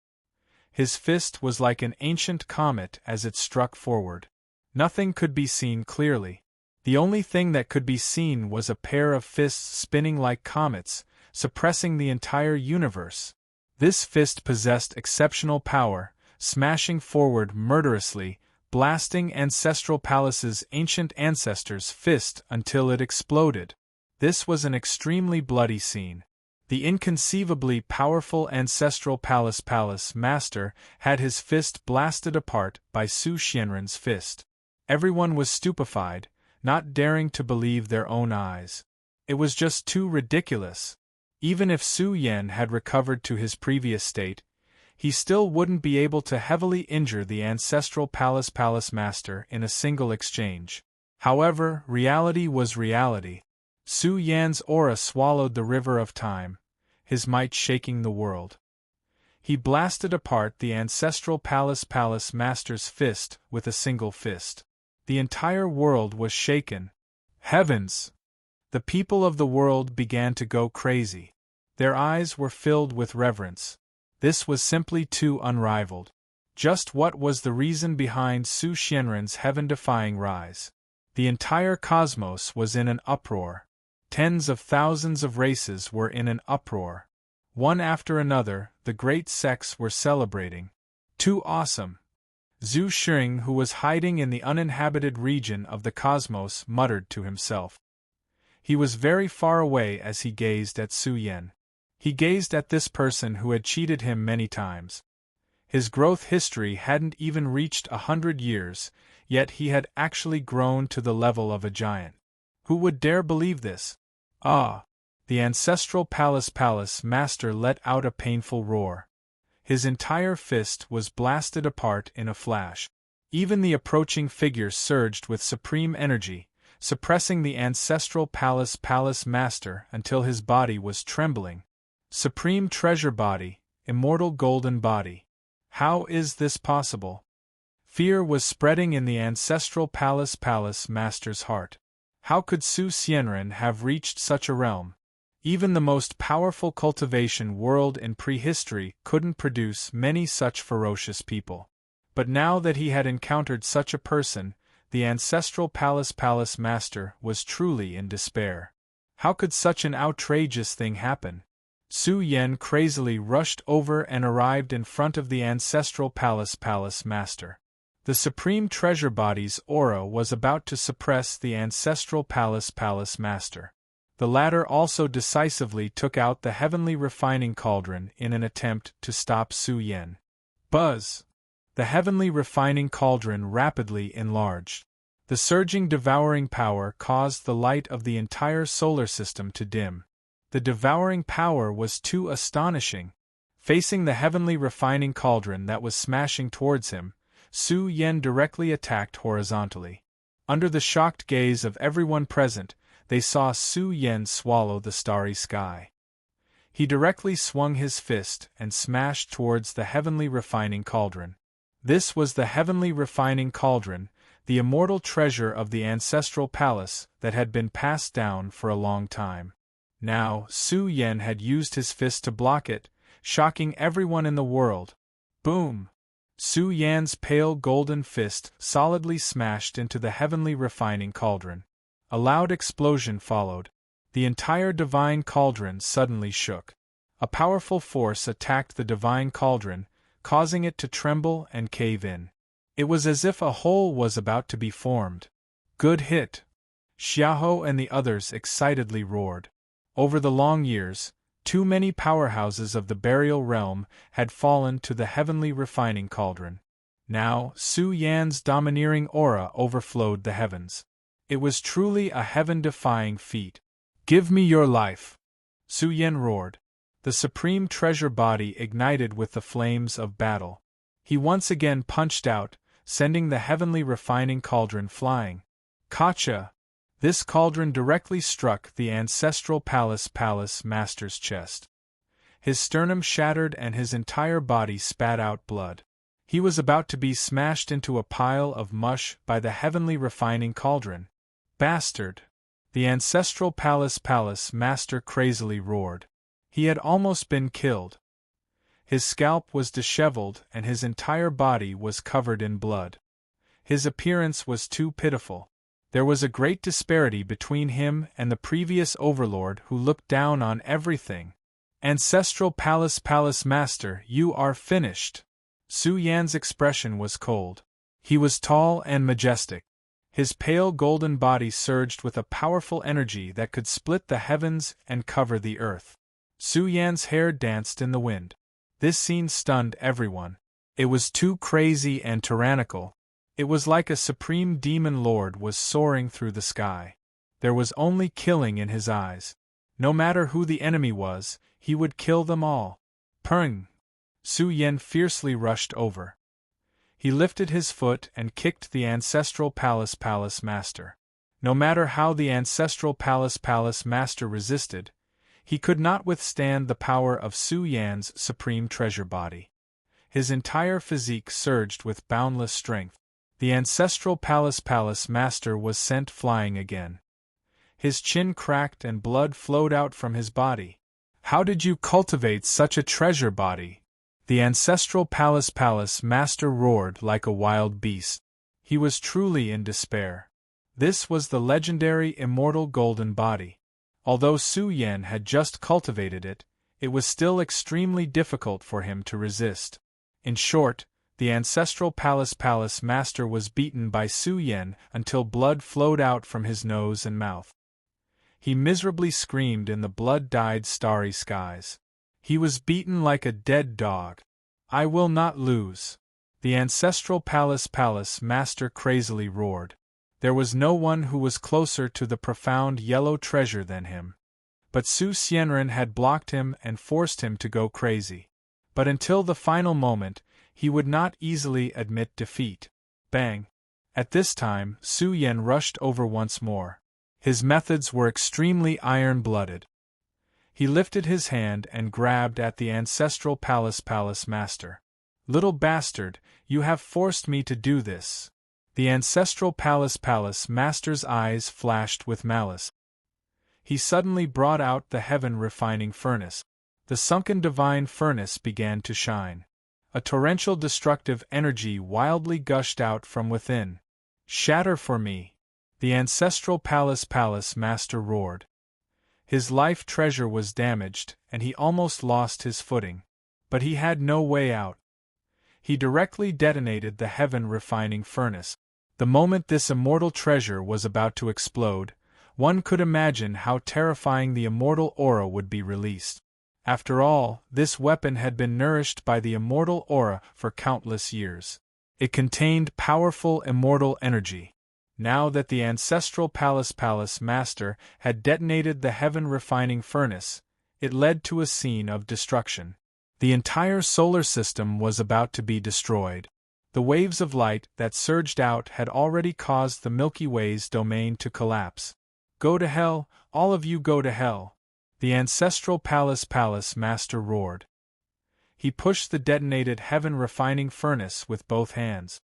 His fist was like an ancient comet as it struck forward. Nothing could be seen clearly. The only thing that could be seen was a pair of fists spinning like comets, suppressing the entire universe. This fist possessed exceptional power, smashing forward murderously, blasting Ancestral Palace's ancient ancestor's fist until it exploded. This was an extremely bloody scene. The inconceivably powerful Ancestral Palace master had his fist blasted apart by Su Xianren's fist. Everyone was stupefied, not daring to believe their own eyes. It was just too ridiculous. Even if Su Yan had recovered to his previous state, he still wouldn't be able to heavily injure the Ancestral Palace master in a single exchange. However, reality was reality. Su Yan's aura swallowed the river of time, his might shaking the world. He blasted apart the Ancestral Palace master's fist with a single fist. The entire world was shaken. Heavens! The people of the world began to go crazy. Their eyes were filled with reverence. This was simply too unrivaled. Just what was the reason behind Su Xianren's heaven-defying rise? The entire cosmos was in an uproar. Tens of thousands of races were in an uproar. One after another, the great sects were celebrating. Too awesome! Zhu Xing, who was hiding in the uninhabited region of the cosmos, muttered to himself. He was very far away as he gazed at Su Yan. He gazed at this person who had cheated him many times. His growth history hadn't even reached 100 years, yet he had actually grown to the level of a giant. Who would dare believe this? Ah! The Ancestral Palace master let out a painful roar. His entire fist was blasted apart in a flash. Even the approaching figure surged with supreme energy, suppressing the Ancestral Palace master until his body was trembling. Supreme treasure body, immortal golden body. How is this possible? Fear was spreading in the Ancestral Palace master's heart. How could Su Xianren have reached such a realm? Even the most powerful cultivation world in prehistory couldn't produce many such ferocious people. But now that he had encountered such a person, the Ancestral Palace master was truly in despair. How could such an outrageous thing happen? Su Yan crazily rushed over and arrived in front of the Ancestral Palace master. The Supreme Treasure Body's aura was about to suppress the Ancestral Palace master. The latter also decisively took out the heavenly refining cauldron in an attempt to stop Su Yan. Buzz! The heavenly refining cauldron rapidly enlarged. The surging devouring power caused the light of the entire solar system to dim. The devouring power was too astonishing. Facing the heavenly refining cauldron that was smashing towards him, Su Yen directly attacked horizontally. Under the shocked gaze of everyone present, they saw Su Yen swallow the starry sky. He directly swung his fist and smashed towards the heavenly refining cauldron. This was the heavenly refining cauldron, the immortal treasure of the ancestral palace that had been passed down for a long time. Now, Su Yen had used his fist to block it, shocking everyone in the world. Boom! Su Yan's pale golden fist solidly smashed into the heavenly refining cauldron. A loud explosion followed. The entire divine cauldron suddenly shook. A powerful force attacked the divine cauldron, causing it to tremble and cave in. It was as if a hole was about to be formed. Good hit! Xiaoho and the others excitedly roared. Over the long years, too many powerhouses of the burial realm had fallen to the heavenly refining cauldron. Now, Su Yan's domineering aura overflowed the heavens. It was truly a heaven-defying feat. "Give me your life!" Su Yan roared. The supreme treasure body ignited with the flames of battle. He once again punched out, sending the heavenly refining cauldron flying. Kacha! This cauldron directly struck the ancestral palace master's chest. His sternum shattered and his entire body spat out blood. He was about to be smashed into a pile of mush by the heavenly refining cauldron. Bastard! The ancestral palace master crazily roared. He had almost been killed. His scalp was disheveled and his entire body was covered in blood. His appearance was too pitiful. There was a great disparity between him and the previous overlord who looked down on everything. Ancestral palace master, you are finished. Su Yan's expression was cold. He was tall and majestic. His pale golden body surged with a powerful energy that could split the heavens and cover the earth. Su Yan's hair danced in the wind. This scene stunned everyone. It was too crazy and tyrannical. It was like a supreme demon lord was soaring through the sky. There was only killing in his eyes. No matter who the enemy was, he would kill them all. Purng! Su Yan fiercely rushed over. He lifted his foot and kicked the ancestral palace master. No matter how the ancestral palace master resisted, he could not withstand the power of Su Yan's supreme treasure body. His entire physique surged with boundless strength. The ancestral palace master was sent flying again. His chin cracked and blood flowed out from his body. How did you cultivate such a treasure body? The ancestral palace master roared like a wild beast. He was truly in despair. This was the legendary immortal golden body. Although Su Yan had just cultivated it, it was still extremely difficult for him to resist. In short, the ancestral palace master was beaten by Su Yan until blood flowed out from his nose and mouth. He miserably screamed in the blood-dyed starry skies. He was beaten like a dead dog. I will not lose. The ancestral palace master crazily roared. There was no one who was closer to the profound yellow treasure than him. But Su Xianren had blocked him and forced him to go crazy. But until the final moment, he would not easily admit defeat. Bang! At this time, Su Yan rushed over once more. His methods were extremely iron-blooded. He lifted his hand and grabbed at the ancestral palace master. Little bastard, you have forced me to do this. The ancestral palace master's eyes flashed with malice. He suddenly brought out the heaven-refining furnace. The sunken divine furnace began to shine. A torrential destructive energy wildly gushed out from within. Shatter for me! The ancestral palace master roared. His life treasure was damaged, and he almost lost his footing. But he had no way out. He directly detonated the heaven-refining furnace. The moment this immortal treasure was about to explode, one could imagine how terrifying the immortal aura would be released. After all, this weapon had been nourished by the immortal aura for countless years. It contained powerful immortal energy. Now that the ancestral palace master had detonated the heaven-refining furnace, it led to a scene of destruction. The entire solar system was about to be destroyed. The waves of light that surged out had already caused the Milky Way's domain to collapse. "Go to hell, all of you go to hell!" the ancestral palace master roared. He pushed the detonated heaven-refining furnace with both hands.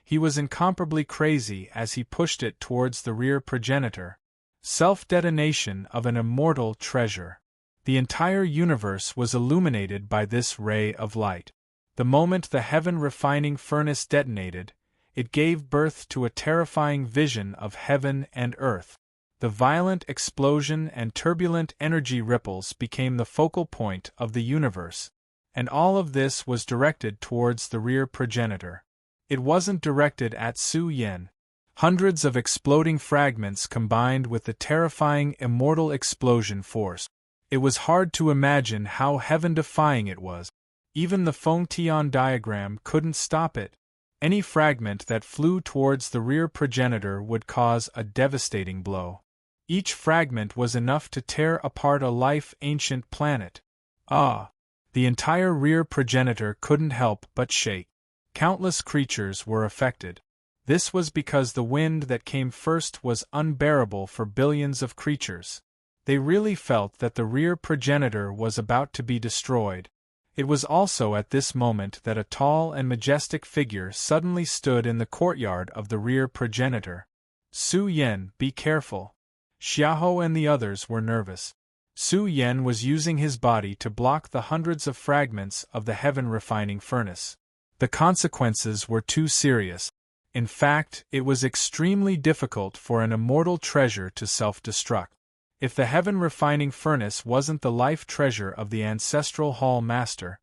He was incomparably crazy as he pushed it towards the rear progenitor. Self-detonation of an immortal treasure. The entire universe was illuminated by this ray of light. The moment the heaven-refining furnace detonated, it gave birth to a terrifying vision of heaven and earth. The violent explosion and turbulent energy ripples became the focal point of the universe. And all of this was directed towards the rear progenitor. It wasn't directed at Su Yan. Hundreds of exploding fragments combined with the terrifying immortal explosion force. It was hard to imagine how heaven-defying it was. Even the Feng-Tian diagram couldn't stop it. Any fragment that flew towards the rear progenitor would cause a devastating blow. Each fragment was enough to tear apart a life-ancient planet. The entire rear progenitor couldn't help but shake. Countless creatures were affected. This was because the wind that came first was unbearable for billions of creatures. They really felt that the rear progenitor was about to be destroyed. It was also at this moment that a tall and majestic figure suddenly stood in the courtyard of the rear progenitor. "Su Yan, be careful." Xiaohou and the others were nervous. Su Yan was using his body to block the hundreds of fragments of the heaven-refining furnace. The consequences were too serious. In fact, it was extremely difficult for an immortal treasure to self-destruct. If the heaven-refining furnace wasn't the life treasure of the ancestral hall master,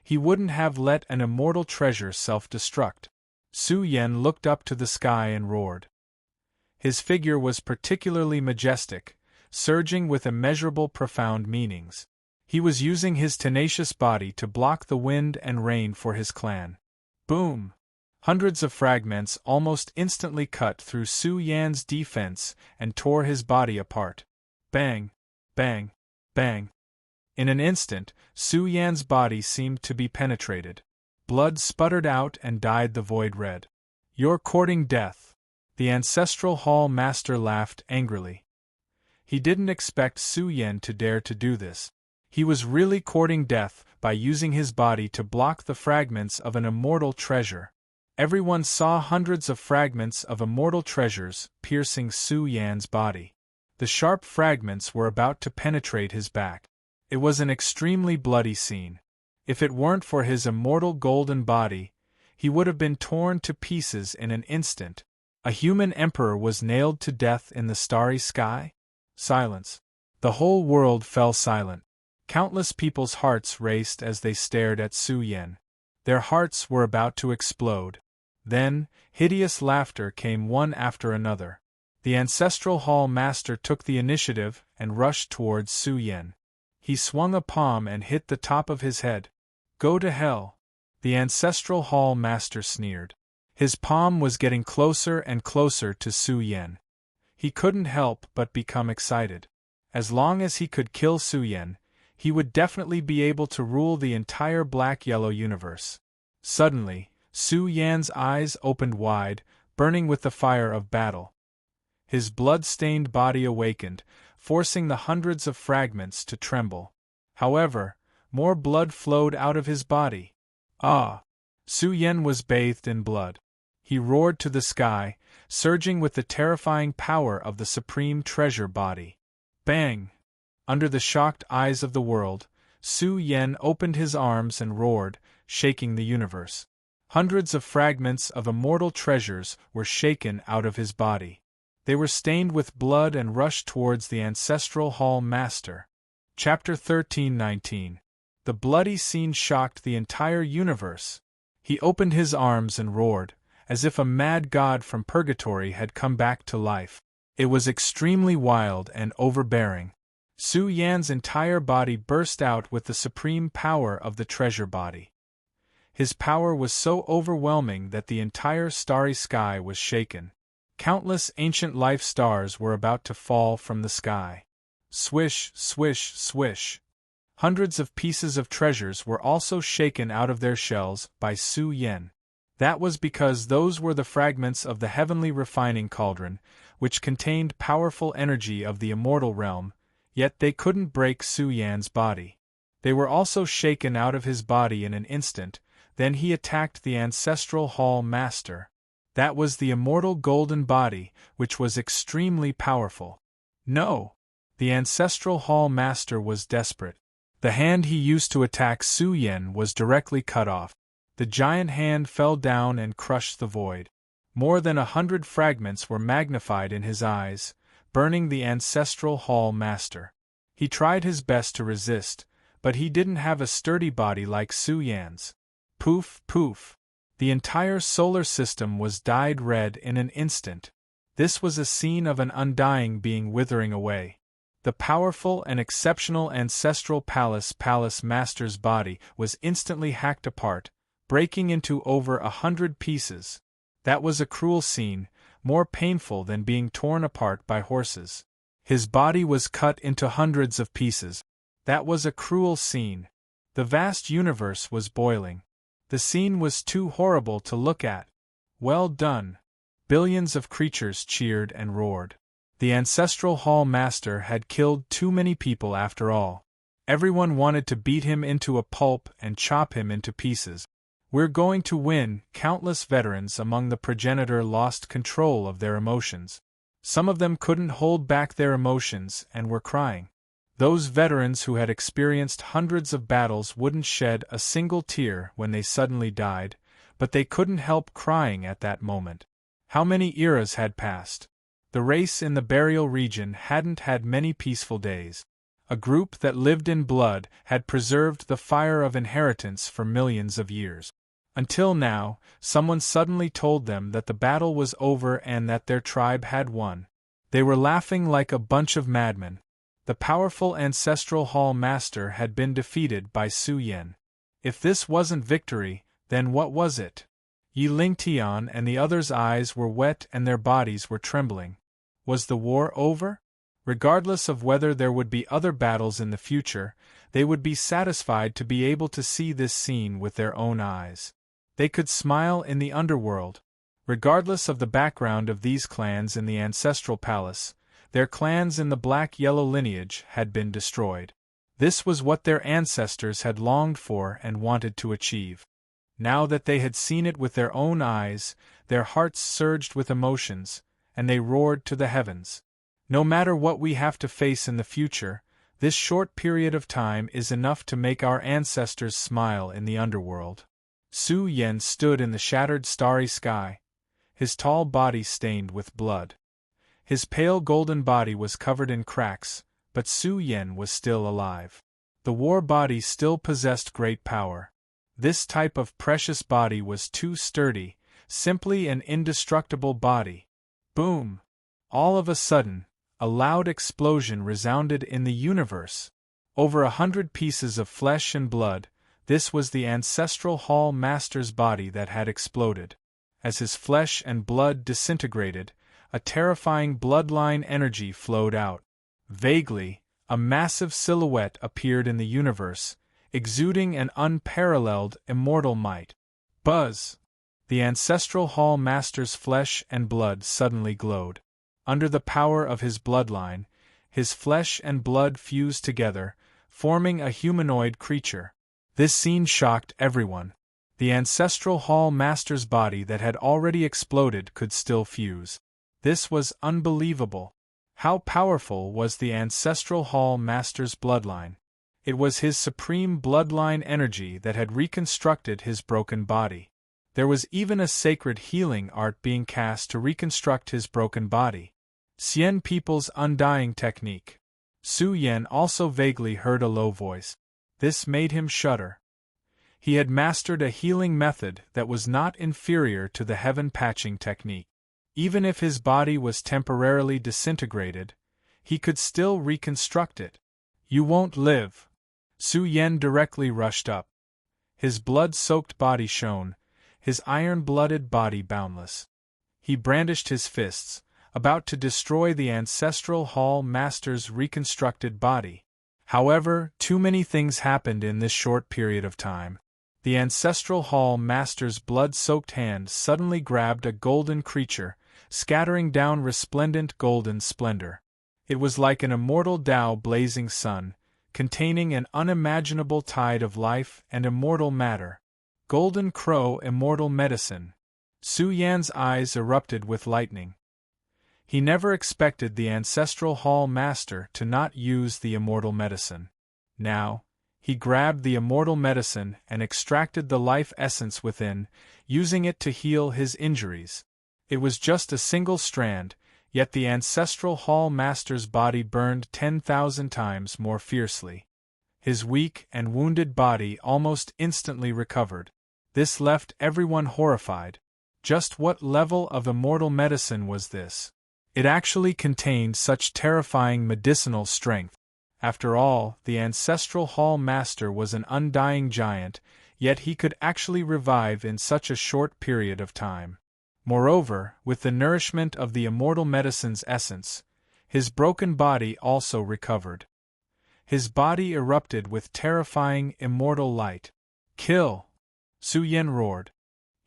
he wouldn't have let an immortal treasure self-destruct. Su Yan looked up to the sky and roared. His figure was particularly majestic, surging with immeasurable profound meanings. He was using his tenacious body to block the wind and rain for his clan. Boom! Hundreds of fragments almost instantly cut through Su Yan's defense and tore his body apart. Bang! Bang! Bang! In an instant, Su Yan's body seemed to be penetrated. Blood sputtered out and dyed the void red. "You're courting death." The ancestral hall master laughed angrily. He didn't expect Su Yan to dare to do this. He was really courting death by using his body to block the fragments of an immortal treasure. Everyone saw hundreds of fragments of immortal treasures piercing Su Yan's body. The sharp fragments were about to penetrate his back. It was an extremely bloody scene. If it weren't for his immortal golden body, he would have been torn to pieces in an instant. A human emperor was nailed to death in the starry sky? Silence. The whole world fell silent. Countless people's hearts raced as they stared at Su Yan. Their hearts were about to explode. Then, hideous laughter came one after another. The ancestral hall master took the initiative and rushed towards Su Yan. He swung a palm and hit the top of his head. "Go to hell!" the ancestral hall master sneered. His palm was getting closer and closer to Su Yan. He couldn't help but become excited. As long as he could kill Su Yan, he would definitely be able to rule the entire black-yellow universe. Suddenly, Su Yan's eyes opened wide, burning with the fire of battle. His blood-stained body awakened, forcing the hundreds of fragments to tremble. However, more blood flowed out of his body. Su Yan was bathed in blood. He roared to the sky, surging with the terrifying power of the supreme treasure body. Bang! Under the shocked eyes of the world, Su Yan opened his arms and roared, shaking the universe. Hundreds of fragments of immortal treasures were shaken out of his body. They were stained with blood and rushed towards the ancestral hall master. Chapter 13:19. The bloody scene shocked the entire universe. He opened his arms and roared, as if a mad god from purgatory had come back to life. It was extremely wild and overbearing. Su Yan's entire body burst out with the supreme power of the treasure body. His power was so overwhelming that the entire starry sky was shaken. Countless ancient life stars were about to fall from the sky. Swish, swish, swish. Hundreds of pieces of treasures were also shaken out of their shells by Su Yen. That was because those were the fragments of the heavenly refining cauldron, which contained powerful energy of the immortal realm, yet they couldn't break Su Yan's body. They were also shaken out of his body in an instant. Then he attacked the ancestral hall master. That was the immortal golden body, which was extremely powerful. No! The ancestral hall master was desperate. The hand he used to attack Su Yen was directly cut off. The giant hand fell down and crushed the void. More than 100 fragments were magnified in his eyes, burning the ancestral hall master. He tried his best to resist, but he didn't have a sturdy body like Su Yan's. Poof, poof. The entire solar system was dyed red in an instant. This was a scene of an undying being withering away. The powerful and exceptional ancestral palace master's body was instantly hacked apart, breaking into over 100 pieces. That was a cruel scene, more painful than being torn apart by horses. His body was cut into hundreds of pieces. That was a cruel scene. The vast universe was boiling. The scene was too horrible to look at. Well done. Billions of creatures cheered and roared. The ancestral hall master had killed too many people after all. Everyone wanted to beat him into a pulp and chop him into pieces. We're going to win. Countless veterans among the progenitor lost control of their emotions. Some of them couldn't hold back their emotions and were crying. Those veterans who had experienced hundreds of battles wouldn't shed a single tear when they suddenly died, but they couldn't help crying at that moment. How many eras had passed? The race in the burial region hadn't had many peaceful days. A group that lived in blood had preserved the fire of inheritance for millions of years. Until now, someone suddenly told them that the battle was over and that their tribe had won. They were laughing like a bunch of madmen. The powerful ancestral hall master had been defeated by Su Yen. If this wasn't victory, then what was it? Yi Lingtian and the others' eyes were wet and their bodies were trembling. Was the war over? Regardless of whether there would be other battles in the future, they would be satisfied to be able to see this scene with their own eyes. They could smile in the underworld. Regardless of the background of these clans in the ancestral palace, their clans in the black-yellow lineage had been destroyed. This was what their ancestors had longed for and wanted to achieve. Now that they had seen it with their own eyes, their hearts surged with emotions, and they roared to the heavens. No matter what we have to face in the future, this short period of time is enough to make our ancestors smile in the underworld. Su Yen stood in the shattered starry sky, his tall body stained with blood. His pale golden body was covered in cracks, but Su Yen was still alive. The war body still possessed great power. This type of precious body was too sturdy, simply an indestructible body. Boom! All of a sudden, a loud explosion resounded in the universe. Over 100 pieces of flesh and blood, this was the ancestral hall master's body that had exploded. As his flesh and blood disintegrated, a terrifying bloodline energy flowed out. Vaguely, a massive silhouette appeared in the universe, exuding an unparalleled immortal might. Buzz! The ancestral hall master's flesh and blood suddenly glowed. Under the power of his bloodline, his flesh and blood fused together, forming a humanoid creature. This scene shocked everyone. The ancestral hall master's body that had already exploded could still fuse. This was unbelievable. How powerful was the ancestral hall master's bloodline? It was his supreme bloodline energy that had reconstructed his broken body. There was even a sacred healing art being cast to reconstruct his broken body. Xian people's undying technique. Su Yen also vaguely heard a low voice. This made him shudder. He had mastered a healing method that was not inferior to the heaven patching technique. Even if his body was temporarily disintegrated, he could still reconstruct it. You won't live. Su Yen directly rushed up. His blood-soaked body shone, his iron-blooded body boundless. He brandished his fists, about to destroy the Ancestral Hall Master's reconstructed body. However, too many things happened in this short period of time. The Ancestral Hall Master's blood-soaked hand suddenly grabbed a golden creature, scattering down resplendent golden splendor. It was like an immortal Tao blazing sun, containing an unimaginable tide of life and immortal matter. Golden Crow Immortal Medicine. Su Yan's eyes erupted with lightning. He never expected the Ancestral Hall Master to not use the immortal medicine. Now, he grabbed the immortal medicine and extracted the life essence within, using it to heal his injuries. It was just a single strand, yet the Ancestral Hall Master's body burned 10,000 times more fiercely. His weak and wounded body almost instantly recovered. This left everyone horrified. Just what level of immortal medicine was this? It actually contained such terrifying medicinal strength. After all, the Ancestral Hall Master was an undying giant, yet he could actually revive in such a short period of time. Moreover, with the nourishment of the immortal medicine's essence, his broken body also recovered. His body erupted with terrifying immortal light. "Kill!" Su Yan roared.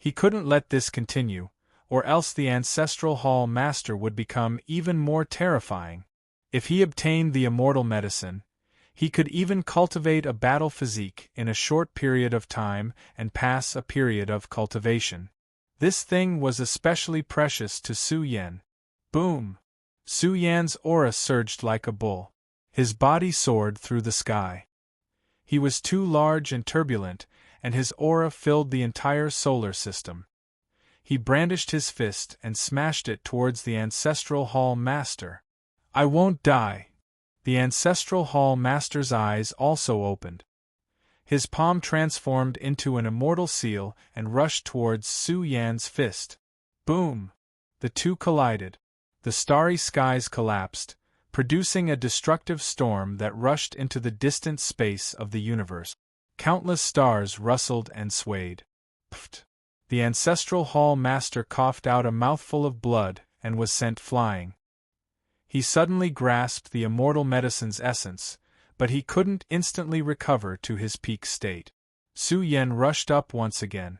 He couldn't let this continue, or else the Ancestral Hall Master would become even more terrifying. If he obtained the immortal medicine, he could even cultivate a battle physique in a short period of time and pass a period of cultivation. This thing was especially precious to Su Yan. Boom! Su Yan's aura surged like a bull. His body soared through the sky. He was too large and turbulent, and his aura filled the entire solar system. He brandished his fist and smashed it towards the Ancestral Hall Master. "I won't die!" The Ancestral Hall Master's eyes also opened. His palm transformed into an immortal seal and rushed towards Su Yan's fist. Boom! The two collided. The starry skies collapsed, producing a destructive storm that rushed into the distant space of the universe. Countless stars rustled and swayed. Pfft! The Ancestral Hall Master coughed out a mouthful of blood and was sent flying. He suddenly grasped the immortal medicine's essence, but he couldn't instantly recover to his peak state. Su Yan rushed up once again.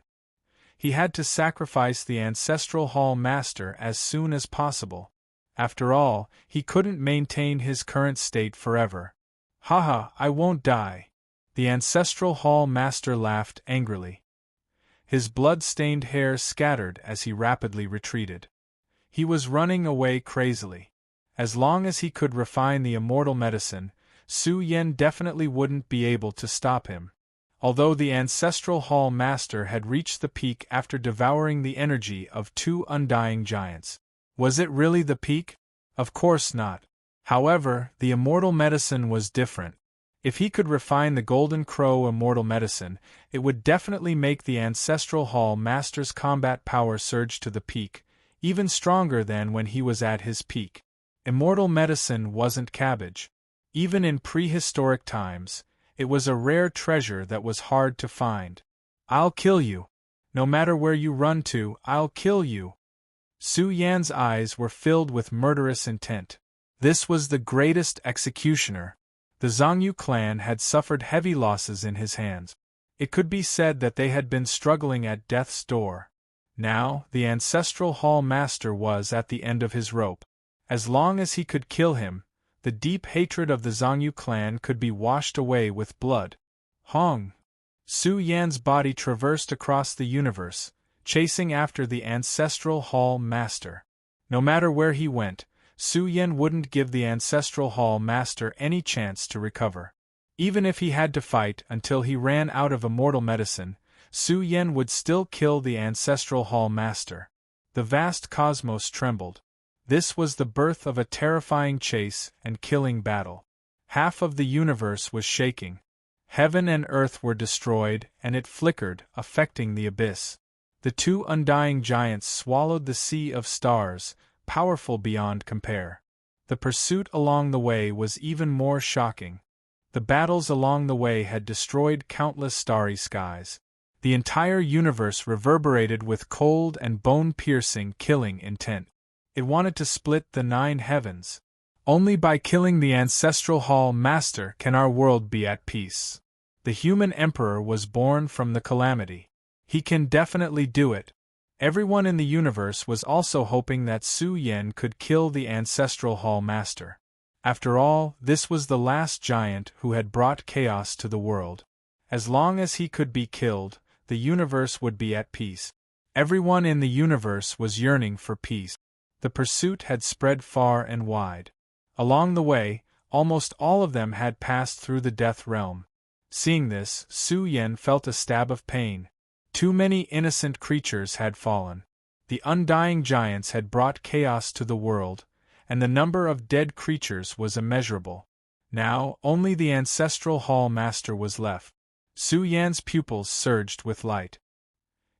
He had to sacrifice the Ancestral Hall Master as soon as possible. After all, he couldn't maintain his current state forever. "Haha, I won't die!" The Ancestral Hall Master laughed angrily. His blood-stained hair scattered as he rapidly retreated. He was running away crazily. As long as he could refine the immortal medicine, Su Yan definitely wouldn't be able to stop him. Although the Ancestral Hall Master had reached the peak after devouring the energy of two undying giants. Was it really the peak? Of course not. However, the immortal medicine was different. If he could refine the Golden Crow immortal medicine, it would definitely make the Ancestral Hall Master's combat power surge to the peak, even stronger than when he was at his peak. Immortal medicine wasn't cabbage. Even in prehistoric times, it was a rare treasure that was hard to find. "I'll kill you. No matter where you run to, I'll kill you." Su Yan's eyes were filled with murderous intent. This was the greatest executioner. The Zhongyu clan had suffered heavy losses in his hands. It could be said that they had been struggling at death's door. Now, the Ancestral Hall Master was at the end of his rope. As long as he could kill him, the deep hatred of the Zhongyu clan could be washed away with blood. Hong! Su Yan's body traversed across the universe, chasing after the Ancestral Hall Master. No matter where he went, Su Yan wouldn't give the Ancestral Hall Master any chance to recover. Even if he had to fight until he ran out of immortal medicine, Su Yan would still kill the Ancestral Hall Master. The vast cosmos trembled. This was the birth of a terrifying chase and killing battle. Half of the universe was shaking. Heaven and earth were destroyed, and it flickered, affecting the abyss. The two undying giants swallowed the sea of stars, powerful beyond compare. The pursuit along the way was even more shocking. The battles along the way had destroyed countless starry skies. The entire universe reverberated with cold and bone-piercing killing intent. It wanted to split the 9 heavens. Only by killing the Ancestral Hall Master can our world be at peace. The human emperor was born from the calamity. He can definitely do it. Everyone in the universe was also hoping that Su Yan could kill the Ancestral Hall Master. After all, this was the last giant who had brought chaos to the world. As long as he could be killed, the universe would be at peace. Everyone in the universe was yearning for peace. The pursuit had spread far and wide. Along the way, almost all of them had passed through the death realm. Seeing this, Su Yan felt a stab of pain. Too many innocent creatures had fallen. The undying giants had brought chaos to the world, and the number of dead creatures was immeasurable. Now, only the Ancestral Hall Master was left. Su Yan's pupils surged with light.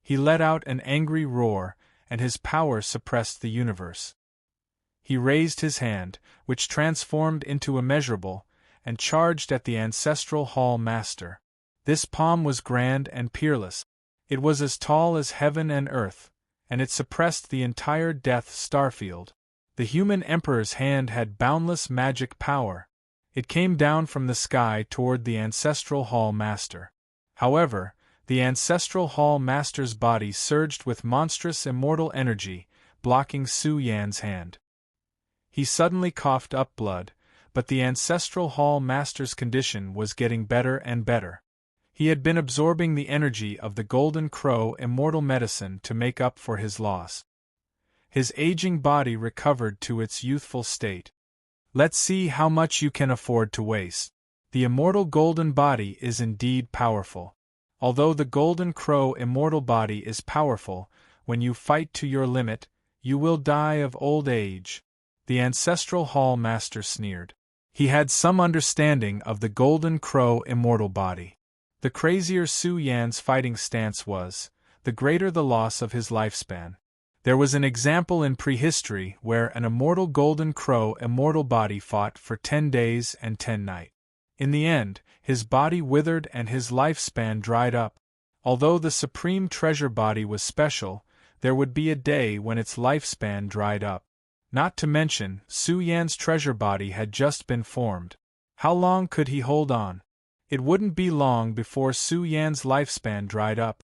He let out an angry roar, and his power suppressed the universe. He raised his hand, which transformed into immeasurable, and charged at the Ancestral Hall Master. This palm was grand and peerless. It was as tall as heaven and earth, and it suppressed the entire Death Starfield. The human emperor's hand had boundless magic power. It came down from the sky toward the Ancestral Hall Master. However, the Ancestral Hall Master's body surged with monstrous immortal energy, blocking Su Yan's hand. He suddenly coughed up blood, but the Ancestral Hall Master's condition was getting better and better. He had been absorbing the energy of the Golden Crow immortal medicine to make up for his loss. His aging body recovered to its youthful state. Let's see how much you can afford to waste. The immortal golden body is indeed powerful. Although the Golden Crow immortal body is powerful, when you fight to your limit, you will die of old age. The Ancestral Hall Master sneered. He had some understanding of the Golden Crow immortal body. The crazier Su Yan's fighting stance was, the greater the loss of his lifespan. There was an example in prehistory where an immortal Golden Crow immortal body fought for 10 days and 10 nights. In the end, his body withered and his lifespan dried up. Although the Supreme Treasure body was special, there would be a day when its lifespan dried up. Not to mention, Su Yan's treasure body had just been formed. How long could he hold on? It wouldn't be long before Su Yan's lifespan dried up.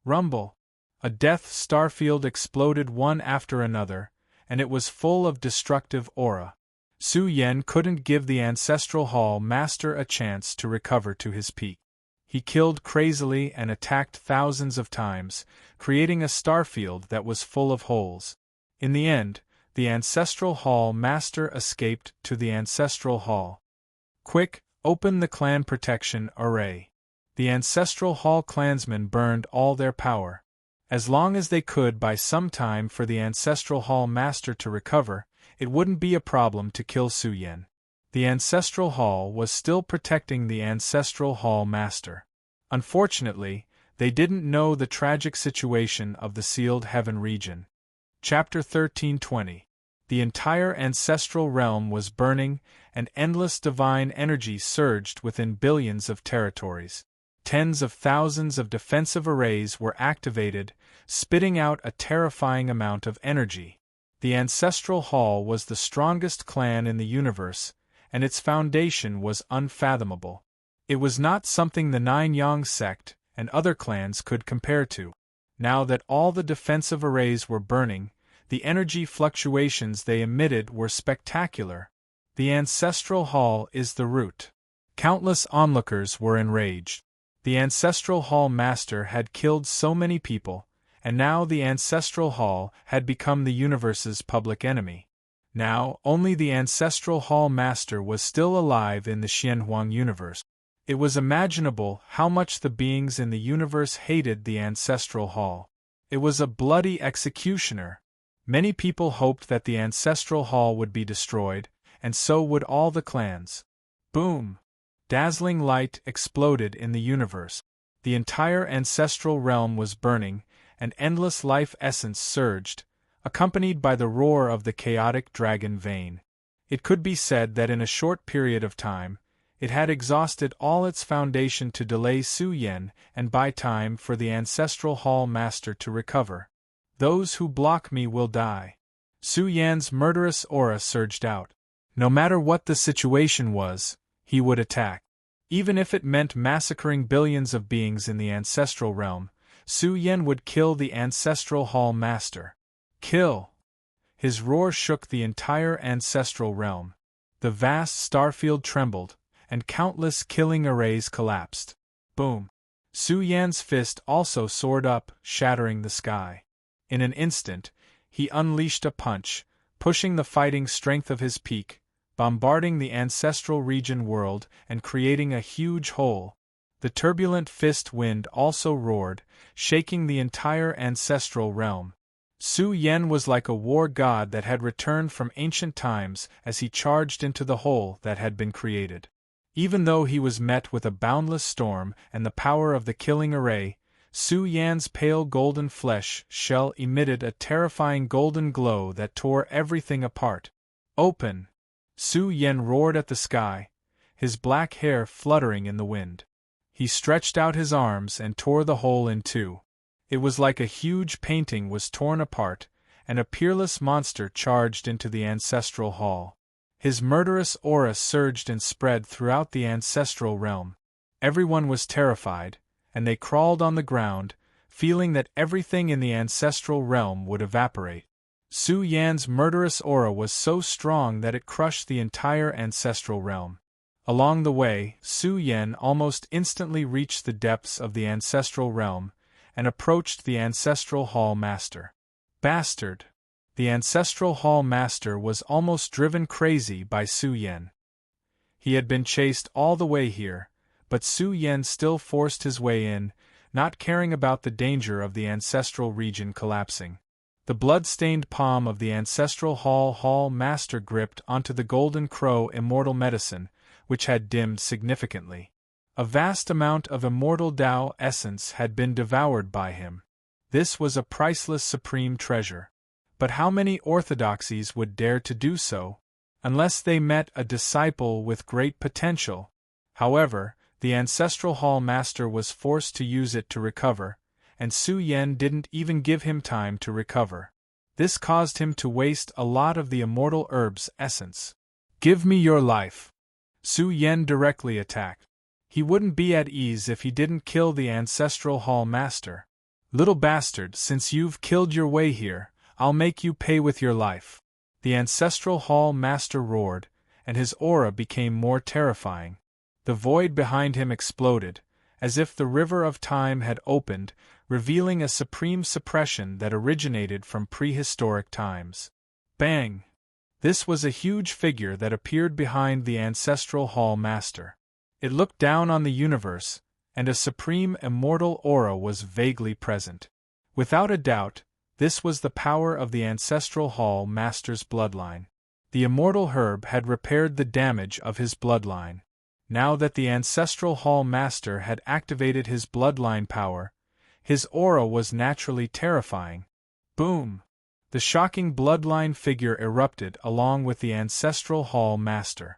Rumble! A death starfield exploded one after another, and it was full of destructive aura. Su Yan couldn't give the Ancestral Hall Master a chance to recover to his peak. He killed crazily and attacked thousands of times, creating a starfield that was full of holes. In the end, the Ancestral Hall Master escaped to the Ancestral Hall. Quick, open the clan protection array. The Ancestral Hall clansmen burned all their power. As long as they could buy some time for the Ancestral Hall Master to recover, it wouldn't be a problem to kill Su Yan. The Ancestral Hall was still protecting the Ancestral Hall Master. Unfortunately, they didn't know the tragic situation of the Sealed Heaven region. Chapter 1320. The entire ancestral realm was burning, and endless divine energy surged within billions of territories. Tens of thousands of defensive arrays were activated, spitting out a terrifying amount of energy. The Ancestral Hall was the strongest clan in the universe, and its foundation was unfathomable. It was not something the Nine Yang sect and other clans could compare to. Now that all the defensive arrays were burning, the energy fluctuations they emitted were spectacular. The Ancestral Hall is the root. Countless onlookers were enraged. The Ancestral Hall Master had killed so many people, and now the Ancestral Hall had become the universe's public enemy. Now, only the Ancestral Hall Master was still alive in the Xianhuang universe. It was imaginable how much the beings in the universe hated the Ancestral Hall. It was a bloody executioner. Many people hoped that the Ancestral Hall would be destroyed, and so would all the clans. Boom! Dazzling light exploded in the universe. The entire ancestral realm was burning, and endless life essence surged, accompanied by the roar of the chaotic dragon vein. It could be said that in a short period of time, It had exhausted all its foundation to delay Su Yan and buy time for the Ancestral Hall Master to recover. Those who block me will die. Su Yan's murderous aura surged out. No matter what the situation was, he would attack. Even if it meant massacring billions of beings in the ancestral realm, Su Yan would kill the Ancestral Hall Master. Kill! His roar shook the entire ancestral realm. The vast starfield trembled, and countless killing arrays collapsed. Boom! Su Yan's fist also soared up, shattering the sky. In an instant, he unleashed a punch, pushing the fighting strength of his peak, bombarding the ancestral region world and creating a huge hole. The turbulent fist wind also roared, shaking the entire ancestral realm. Su Yan was like a war god that had returned from ancient times as he charged into the hole that had been created. Even though he was met with a boundless storm and the power of the killing array, Su Yan's pale golden flesh shell emitted a terrifying golden glow that tore everything apart. Open! Su Yan roared at the sky, his black hair fluttering in the wind. He stretched out his arms and tore the hole in two. It was like a huge painting was torn apart, and a peerless monster charged into the ancestral hall. His murderous aura surged and spread throughout the ancestral realm. Everyone was terrified, and they crawled on the ground, feeling that everything in the ancestral realm would evaporate. Su Yan's murderous aura was so strong that it crushed the entire ancestral realm. Along the way, Su Yan almost instantly reached the depths of the ancestral realm, and approached the Ancestral Hall Master. Bastard! The Ancestral Hall Master was almost driven crazy by Su Yan. He had been chased all the way here, but Su Yan still forced his way in, not caring about the danger of the ancestral region collapsing. The blood-stained palm of the Ancestral Hall Master gripped onto the Golden Crow immortal medicine, which had dimmed significantly. A vast amount of immortal Tao essence had been devoured by him. This was a priceless supreme treasure. But how many orthodoxies would dare to do so? Unless they met a disciple with great potential. However, the Ancestral Hall Master was forced to use it to recover, and Su Yan didn't even give him time to recover. This caused him to waste a lot of the immortal herb's essence. Give me your life! Su Yan directly attacked. He wouldn't be at ease if he didn't kill the Ancestral Hall Master. Little bastard, since you've killed your way here, I'll make you pay with your life. The Ancestral Hall Master roared, and his aura became more terrifying. The void behind him exploded, as if the river of time had opened, revealing a supreme suppression that originated from prehistoric times. Bang! This was a huge figure that appeared behind the Ancestral Hall Master. It looked down on the universe, and a supreme immortal aura was vaguely present. Without a doubt, this was the power of the Ancestral Hall Master's bloodline. The immortal herb had repaired the damage of his bloodline. Now that the Ancestral Hall Master had activated his bloodline power, his aura was naturally terrifying. Boom! The shocking bloodline figure erupted along with the Ancestral Hall Master.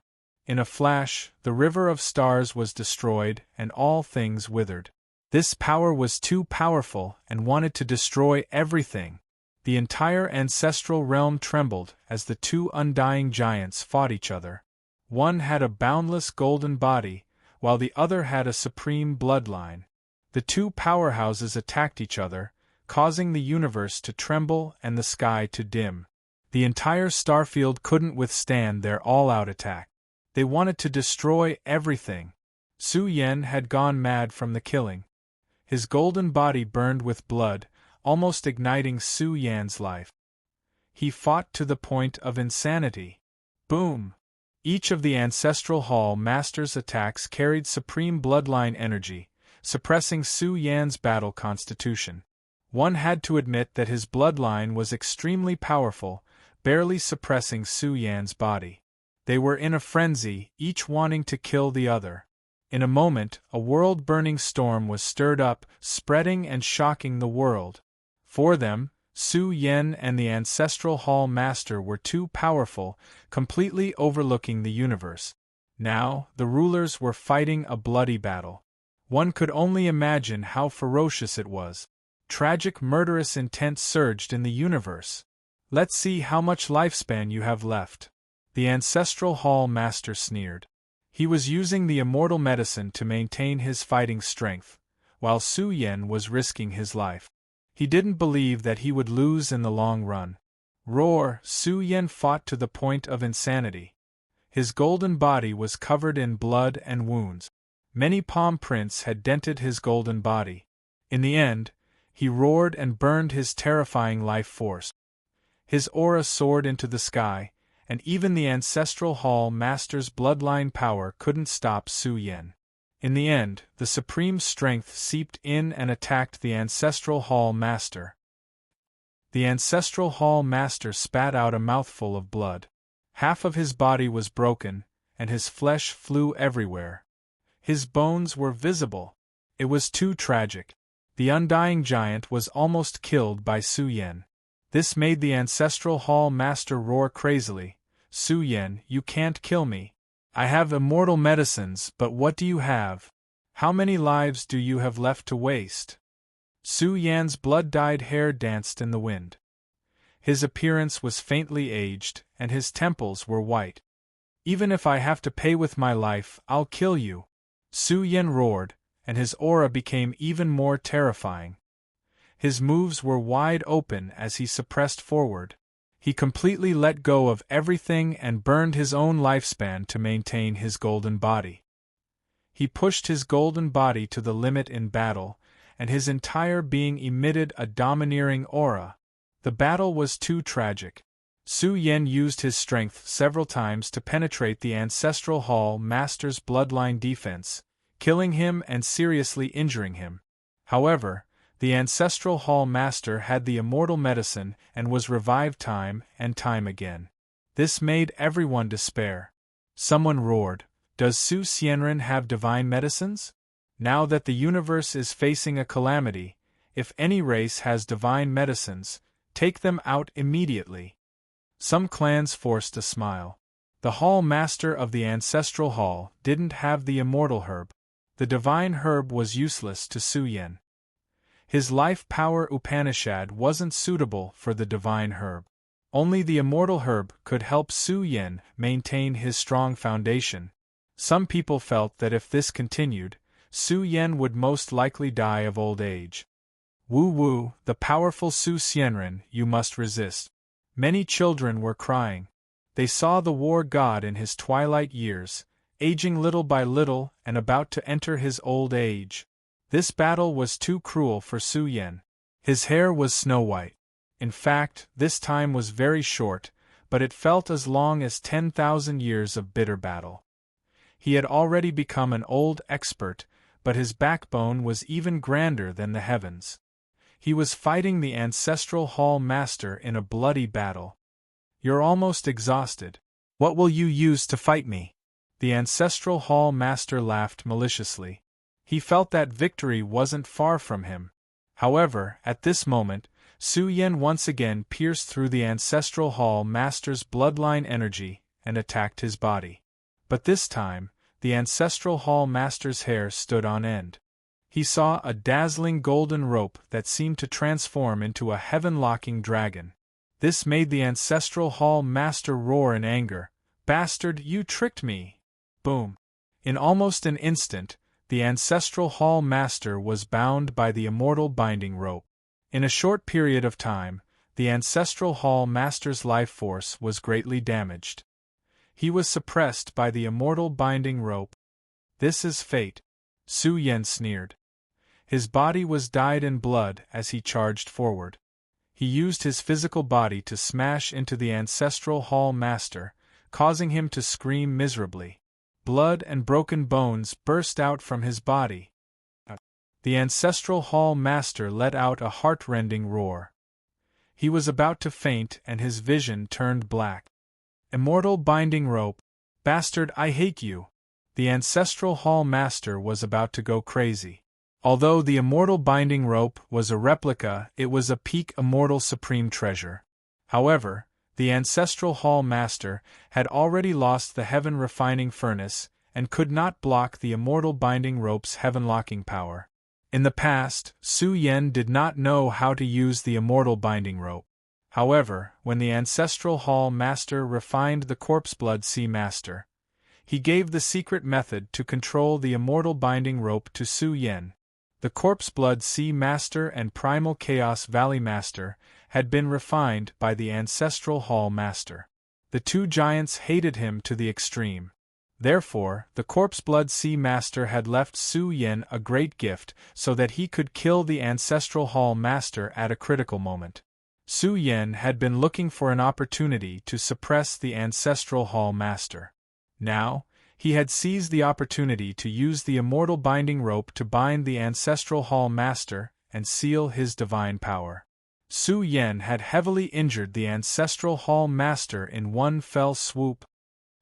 In a flash, the river of stars was destroyed and all things withered. This power was too powerful and wanted to destroy everything. The entire ancestral realm trembled as the two undying giants fought each other. One had a boundless golden body, while the other had a supreme bloodline. The two powerhouses attacked each other, causing the universe to tremble and the sky to dim. The entire starfield couldn't withstand their all-out attack. They wanted to destroy everything. Su Yan had gone mad from the killing. His golden body burned with blood, almost igniting Su Yan's life. He fought to the point of insanity. Boom! Each of the Ancestral Hall Master's attacks carried supreme bloodline energy, suppressing Su Yan's battle constitution. One had to admit that his bloodline was extremely powerful, barely suppressing Su Yan's body. They were in a frenzy, each wanting to kill the other. In a moment, a world-burning storm was stirred up, spreading and shocking the world. For them, Su Yan and the Ancestral Hall Master were too powerful, completely overlooking the universe. Now, the rulers were fighting a bloody battle. One could only imagine how ferocious it was. Tragic, murderous intent surged in the universe. Let's see how much lifespan you have left. The Ancestral Hall Master sneered. He was using the immortal medicine to maintain his fighting strength, while Su Yan was risking his life. He didn't believe that he would lose in the long run. Roar! Su Yan fought to the point of insanity. His golden body was covered in blood and wounds. Many palm prints had dented his golden body. In the end, he roared and burned his terrifying life force. His aura soared into the sky, and even the Ancestral Hall Master's bloodline power couldn't stop Su Yan. In the end, the supreme strength seeped in and attacked the Ancestral Hall Master. The Ancestral Hall Master spat out a mouthful of blood. Half of his body was broken, and his flesh flew everywhere. His bones were visible. It was too tragic. The undying giant was almost killed by Su Yan. This made the Ancestral Hall Master roar crazily. Su Yan, you can't kill me. I have immortal medicines, but what do you have? How many lives do you have left to waste? Su Yan's blood-dyed hair danced in the wind. His appearance was faintly aged, and his temples were white. Even if I have to pay with my life, I'll kill you. Su Yan roared, and his aura became even more terrifying. His moves were wide open as he suppressed forward. He completely let go of everything and burned his own lifespan to maintain his golden body. He pushed his golden body to the limit in battle, and his entire being emitted a domineering aura. The battle was too tragic. Su Yan used his strength several times to penetrate the Ancestral Hall Master's bloodline defense, killing him and seriously injuring him. However, the Ancestral Hall Master had the immortal medicine and was revived time and time again. This made everyone despair. Someone roared, "Does Su Xianren have divine medicines? Now that the universe is facing a calamity, if any race has divine medicines, take them out immediately." Some clans forced a smile. The Hall Master of the Ancestral Hall didn't have the immortal herb. The divine herb was useless to Su Yan. His life power Upanishad wasn't suitable for the divine herb. Only the immortal herb could help Su Yan maintain his strong foundation. Some people felt that if this continued, Su Yan would most likely die of old age. Wu Wu, the powerful Su Xianren, you must resist. Many children were crying. They saw the war god in his twilight years, aging little by little and about to enter his old age. This battle was too cruel for Su Yan. His hair was snow-white. In fact, this time was very short, but it felt as long as 10,000 years of bitter battle. He had already become an old expert, but his backbone was even grander than the heavens. He was fighting the Ancestral Hall Master in a bloody battle. "You're almost exhausted. What will you use to fight me?" The Ancestral Hall Master laughed maliciously. He felt that victory wasn't far from him. However, at this moment, Su Yan once again pierced through the Ancestral Hall Master's bloodline energy and attacked his body. But this time, the Ancestral Hall Master's hair stood on end. He saw a dazzling golden rope that seemed to transform into a heaven-locking dragon. This made the Ancestral Hall Master roar in anger. "Bastard, you tricked me!" Boom! In almost an instant, the Ancestral Hall Master was bound by the immortal binding rope. In a short period of time, the Ancestral Hall Master's life force was greatly damaged. He was suppressed by the immortal binding rope. "This is fate," Su Yan sneered. His body was dyed in blood as he charged forward. He used his physical body to smash into the Ancestral Hall Master, causing him to scream miserably. Blood and broken bones burst out from his body. The Ancestral Hall Master let out a heart-rending roar. He was about to faint and his vision turned black. "Immortal binding rope! Bastard, I hate you!" The Ancestral Hall Master was about to go crazy. Although the immortal binding rope was a replica, it was a peak immortal supreme treasure. However, The Ancestral Hall Master had already lost the Heaven Refining Furnace and could not block the Immortal Binding Rope's heaven-locking power. In the past, Su Yen did not know how to use the Immortal Binding Rope. However, when the Ancestral Hall Master refined the Corpseblood Sea Master, he gave the secret method to control the Immortal Binding Rope to Su Yen. The Corpseblood Sea Master and Primal Chaos Valley Master had been refined by the Ancestral Hall Master. The two giants hated him to the extreme. Therefore, the Corpseblood Sea Master had left Su Yen a great gift so that he could kill the Ancestral Hall Master at a critical moment. Su Yen had been looking for an opportunity to suppress the Ancestral Hall Master. Now, he had seized the opportunity to use the Immortal Binding Rope to bind the Ancestral Hall Master and seal his divine power. Su Yen had heavily injured the Ancestral Hall Master in one fell swoop.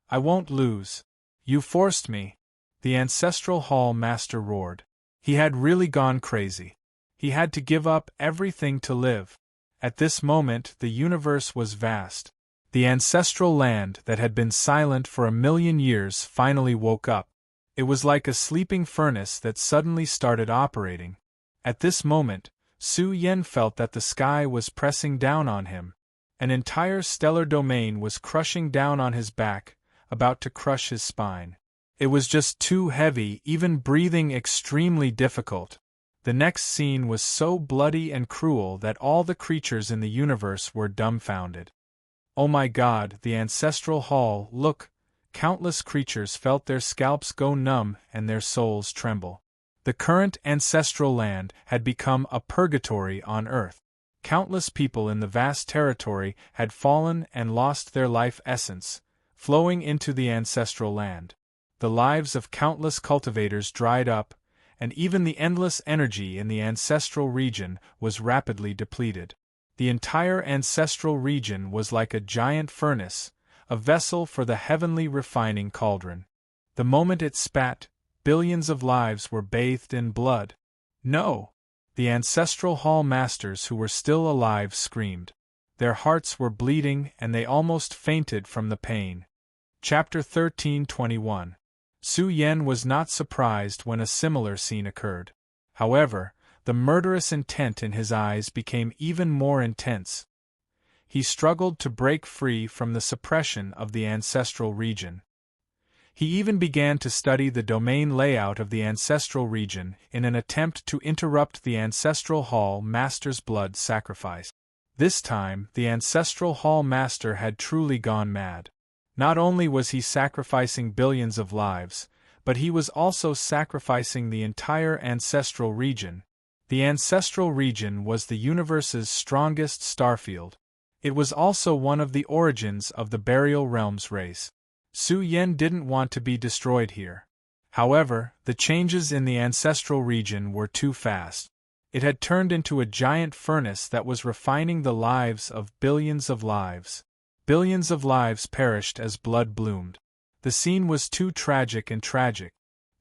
"I won't lose. You forced me," the Ancestral Hall Master roared. He had really gone crazy. He had to give up everything to live. At this moment the universe was vast. The ancestral land that had been silent for 1,000,000 years finally woke up. It was like a sleeping furnace that suddenly started operating. At this moment, Su Yen felt that the sky was pressing down on him. An entire stellar domain was crushing down on his back, about to crush his spine. It was just too heavy, even breathing extremely difficult. The next scene was so bloody and cruel that all the creatures in the universe were dumbfounded. "Oh my God, the Ancestral Hall, look!" Countless creatures felt their scalps go numb and their souls tremble. The current ancestral land had become a purgatory on Earth. Countless people in the vast territory had fallen and lost their life essence, flowing into the ancestral land. The lives of countless cultivators dried up, and even the endless energy in the ancestral region was rapidly depleted. The entire ancestral region was like a giant furnace, a vessel for the heavenly refining cauldron. The moment it spat, billions of lives were bathed in blood. No! The Ancestral Hall Masters who were still alive screamed. Their hearts were bleeding and they almost fainted from the pain. Chapter 13:21. Su Yen was not surprised when a similar scene occurred. However, the murderous intent in his eyes became even more intense. He struggled to break free from the suppression of the ancestral region. He even began to study the domain layout of the ancestral region in an attempt to interrupt the Ancestral Hall Master's blood sacrifice. This time, the Ancestral Hall Master had truly gone mad. Not only was he sacrificing billions of lives, but he was also sacrificing the entire ancestral region. The ancestral region was the universe's strongest starfield. It was also one of the origins of the Burial Realms race. Su Yen didn't want to be destroyed here. However, the changes in the ancestral region were too fast. It had turned into a giant furnace that was refining the lives of billions of lives. Billions of lives perished as blood bloomed. The scene was too tragic and tragic.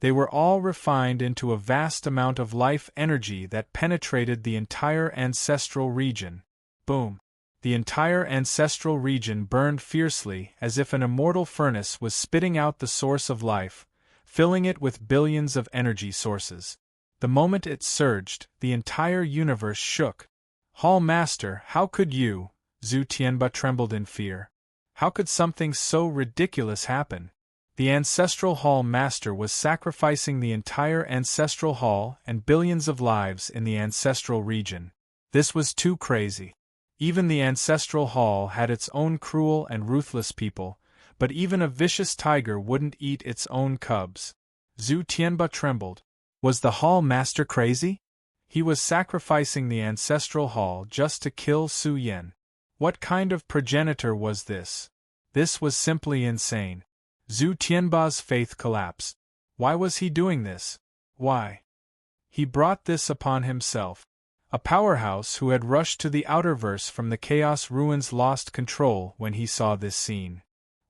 They were all refined into a vast amount of life energy that penetrated the entire ancestral region. Boom! The entire ancestral region burned fiercely as if an immortal furnace was spitting out the source of life, filling it with billions of energy sources. The moment it surged, the entire universe shook. "Hall Master, how could you?" Zhu Tianba trembled in fear. How could something so ridiculous happen? The Ancestral Hall Master was sacrificing the entire Ancestral Hall and billions of lives in the ancestral region. This was too crazy. Even the Ancestral Hall had its own cruel and ruthless people, but even a vicious tiger wouldn't eat its own cubs. Zhu Tianba trembled. Was the Hall Master crazy? He was sacrificing the Ancestral Hall just to kill Su Yen. What kind of progenitor was this? This was simply insane. Zhu Tianba's faith collapsed. Why was he doing this? Why? He brought this upon himself. A powerhouse who had rushed to the outerverse from the Chaos Ruins lost control when he saw this scene.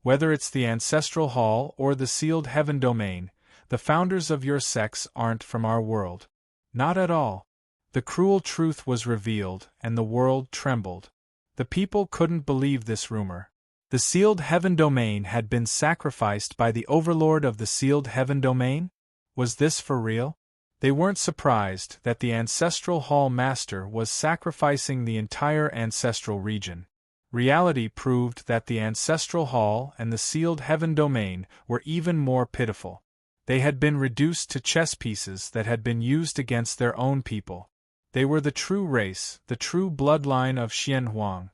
Whether it's the Ancestral Hall or the Sealed Heaven Domain, the founders of your sex aren't from our world. Not at all. The cruel truth was revealed, and the world trembled. The people couldn't believe this rumor. The sealed heaven domain had been sacrificed by the overlord of the sealed heaven domain? Was this for real? They weren't surprised that the ancestral hall master was sacrificing the entire ancestral region. Reality proved that the ancestral hall and the sealed heaven domain were even more pitiful. They had been reduced to chess pieces that had been used against their own people. They were the true race, the true bloodline of Xian Huang.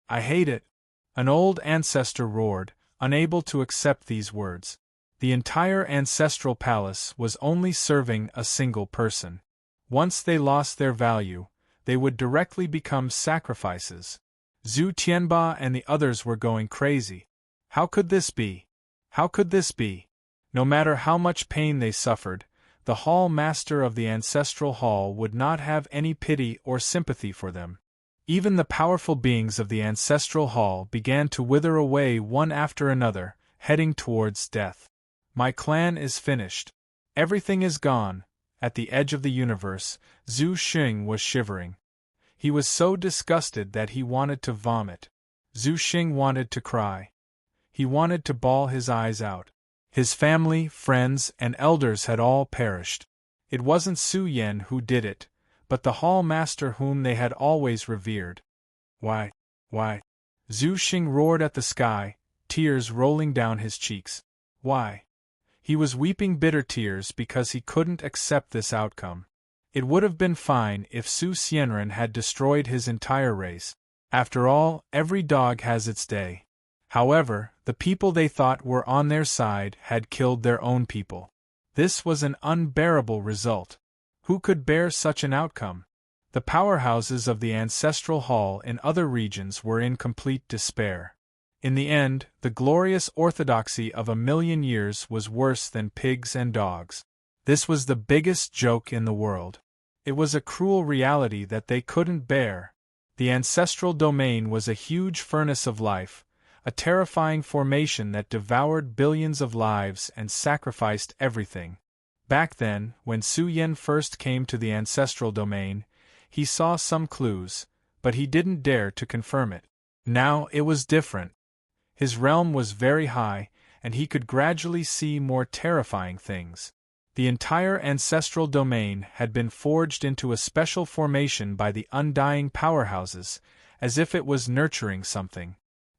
I hate it! An old ancestor roared, unable to accept these words. The entire ancestral palace was only serving a single person. Once they lost their value, they would directly become sacrifices. Zhu Tianba and the others were going crazy. How could this be? How could this be? No matter how much pain they suffered, the hall master of the ancestral hall would not have any pity or sympathy for them. Even the powerful beings of the ancestral hall began to wither away one after another, heading towards death. My clan is finished. Everything is gone. At the edge of the universe, Zhu Xing was shivering. He was so disgusted that he wanted to vomit. Zhu Xing wanted to cry. He wanted to bawl his eyes out. His family, friends, and elders had all perished. It wasn't Su Yan who did it, but the hall master whom they had always revered. Why? Zhu Xing roared at the sky, tears rolling down his cheeks. Why? He was weeping bitter tears because he couldn't accept this outcome. It would have been fine if Su Xianren had destroyed his entire race. After all, every dog has its day. However, the people they thought were on their side had killed their own people. This was an unbearable result. Who could bear such an outcome? The powerhouses of the ancestral hall in other regions were in complete despair. In the end, the glorious orthodoxy of 1,000,000 years was worse than pigs and dogs. This was the biggest joke in the world. It was a cruel reality that they couldn't bear. The ancestral domain was a huge furnace of life, a terrifying formation that devoured billions of lives and sacrificed everything. Back then, when Su Yan first came to the ancestral domain, he saw some clues, but he didn't dare to confirm it. Now it was different. His realm was very high, and he could gradually see more terrifying things. The entire ancestral domain had been forged into a special formation by the undying powerhouses, as if it was nurturing something.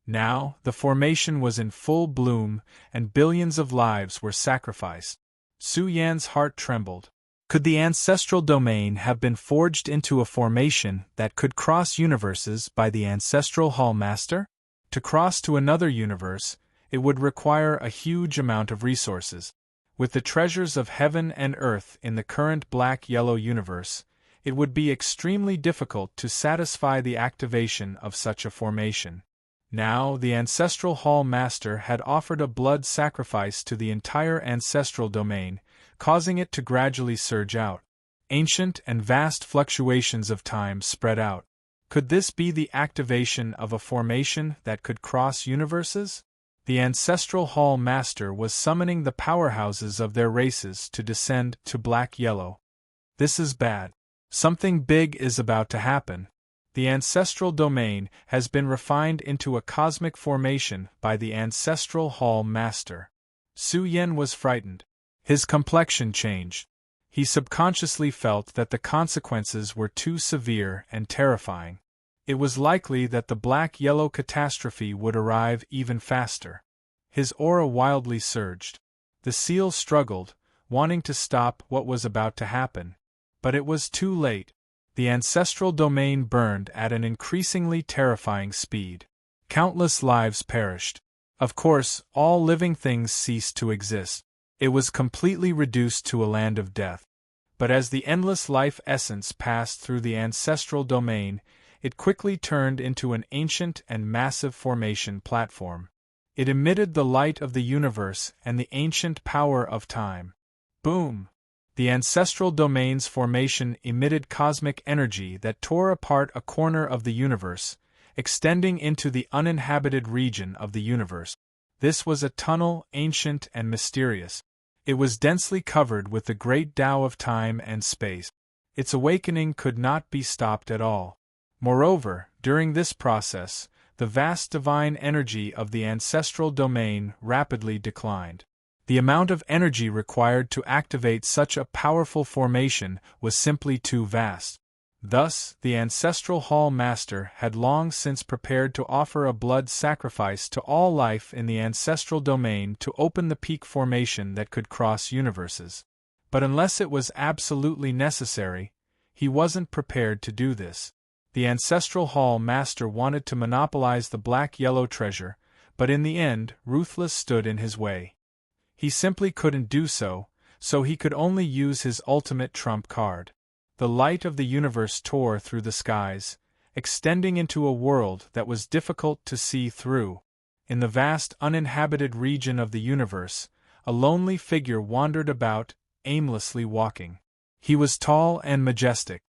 Now, the formation was in full bloom, and billions of lives were sacrificed. Su Yan's heart trembled. Could the ancestral domain have been forged into a formation that could cross universes by the ancestral hall master? To cross to another universe, it would require a huge amount of resources. With the treasures of heaven and earth in the current black-yellow universe, it would be extremely difficult to satisfy the activation of such a formation. Now, the ancestral hall master had offered a blood sacrifice to the entire ancestral domain, causing it to gradually surge out. Ancient and vast fluctuations of time spread out. Could this be the activation of a formation that could cross universes? The ancestral hall master was summoning the powerhouses of their races to descend to black-yellow. This is bad. Something big is about to happen. The ancestral domain has been refined into a cosmic formation by the ancestral hall master. Su Yan was frightened. His complexion changed. He subconsciously felt that the consequences were too severe and terrifying. It was likely that the black-yellow catastrophe would arrive even faster. His aura wildly surged. The seal struggled, wanting to stop what was about to happen. But it was too late. The ancestral domain burned at an increasingly terrifying speed. Countless lives perished. Of course, all living things ceased to exist. It was completely reduced to a land of death. But as the endless life essence passed through the ancestral domain, it quickly turned into an ancient and massive formation platform. It emitted the light of the universe and the ancient power of time. Boom! The ancestral domain's formation emitted cosmic energy that tore apart a corner of the universe, extending into the uninhabited region of the universe. This was a tunnel, ancient and mysterious. It was densely covered with the great Tao of time and space. Its awakening could not be stopped at all. Moreover, During this process, the vast divine energy of the ancestral domain rapidly declined. The amount of energy required to activate such a powerful formation was simply too vast. Thus, the Ancestral Hall Master had long since prepared to offer a blood sacrifice to all life in the ancestral domain to open the peak formation that could cross universes. But unless it was absolutely necessary, he wasn't prepared to do this. The Ancestral Hall Master wanted to monopolize the black-yellow treasure, but in the end, Ruthless stood in his way. He simply couldn't do so, so he could only use his ultimate trump card. The light of the universe tore through the skies, extending into a world that was difficult to see through. In the vast uninhabited region of the universe, a lonely figure wandered about, aimlessly walking. He was tall and majestic.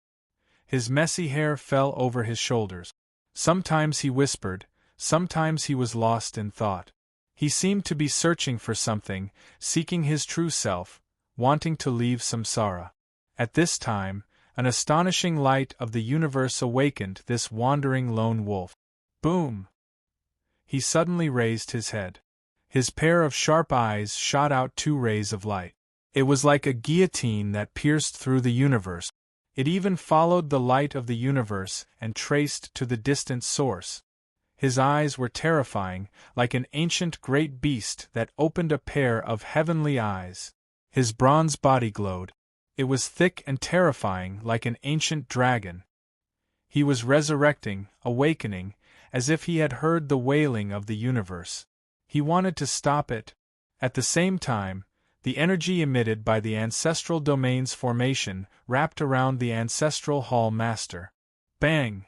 His messy hair fell over his shoulders. Sometimes he whispered, sometimes he was lost in thought. He seemed to be searching for something, seeking his true self, wanting to leave samsara. At this time, an astonishing light of the universe awakened this wandering lone wolf. Boom! He suddenly raised his head. His pair of sharp eyes shot out 2 rays of light. It was like a guillotine that pierced through the universe. It even followed the light of the universe and traced to the distant source. His eyes were terrifying, like an ancient great beast that opened a pair of heavenly eyes. His bronze body glowed. It was thick and terrifying, like an ancient dragon. He was resurrecting, awakening, as if he had heard the wailing of the universe. He wanted to stop it. At the same time, the energy emitted by the ancestral domain's formation wrapped around the Ancestral Hall Master. Bang!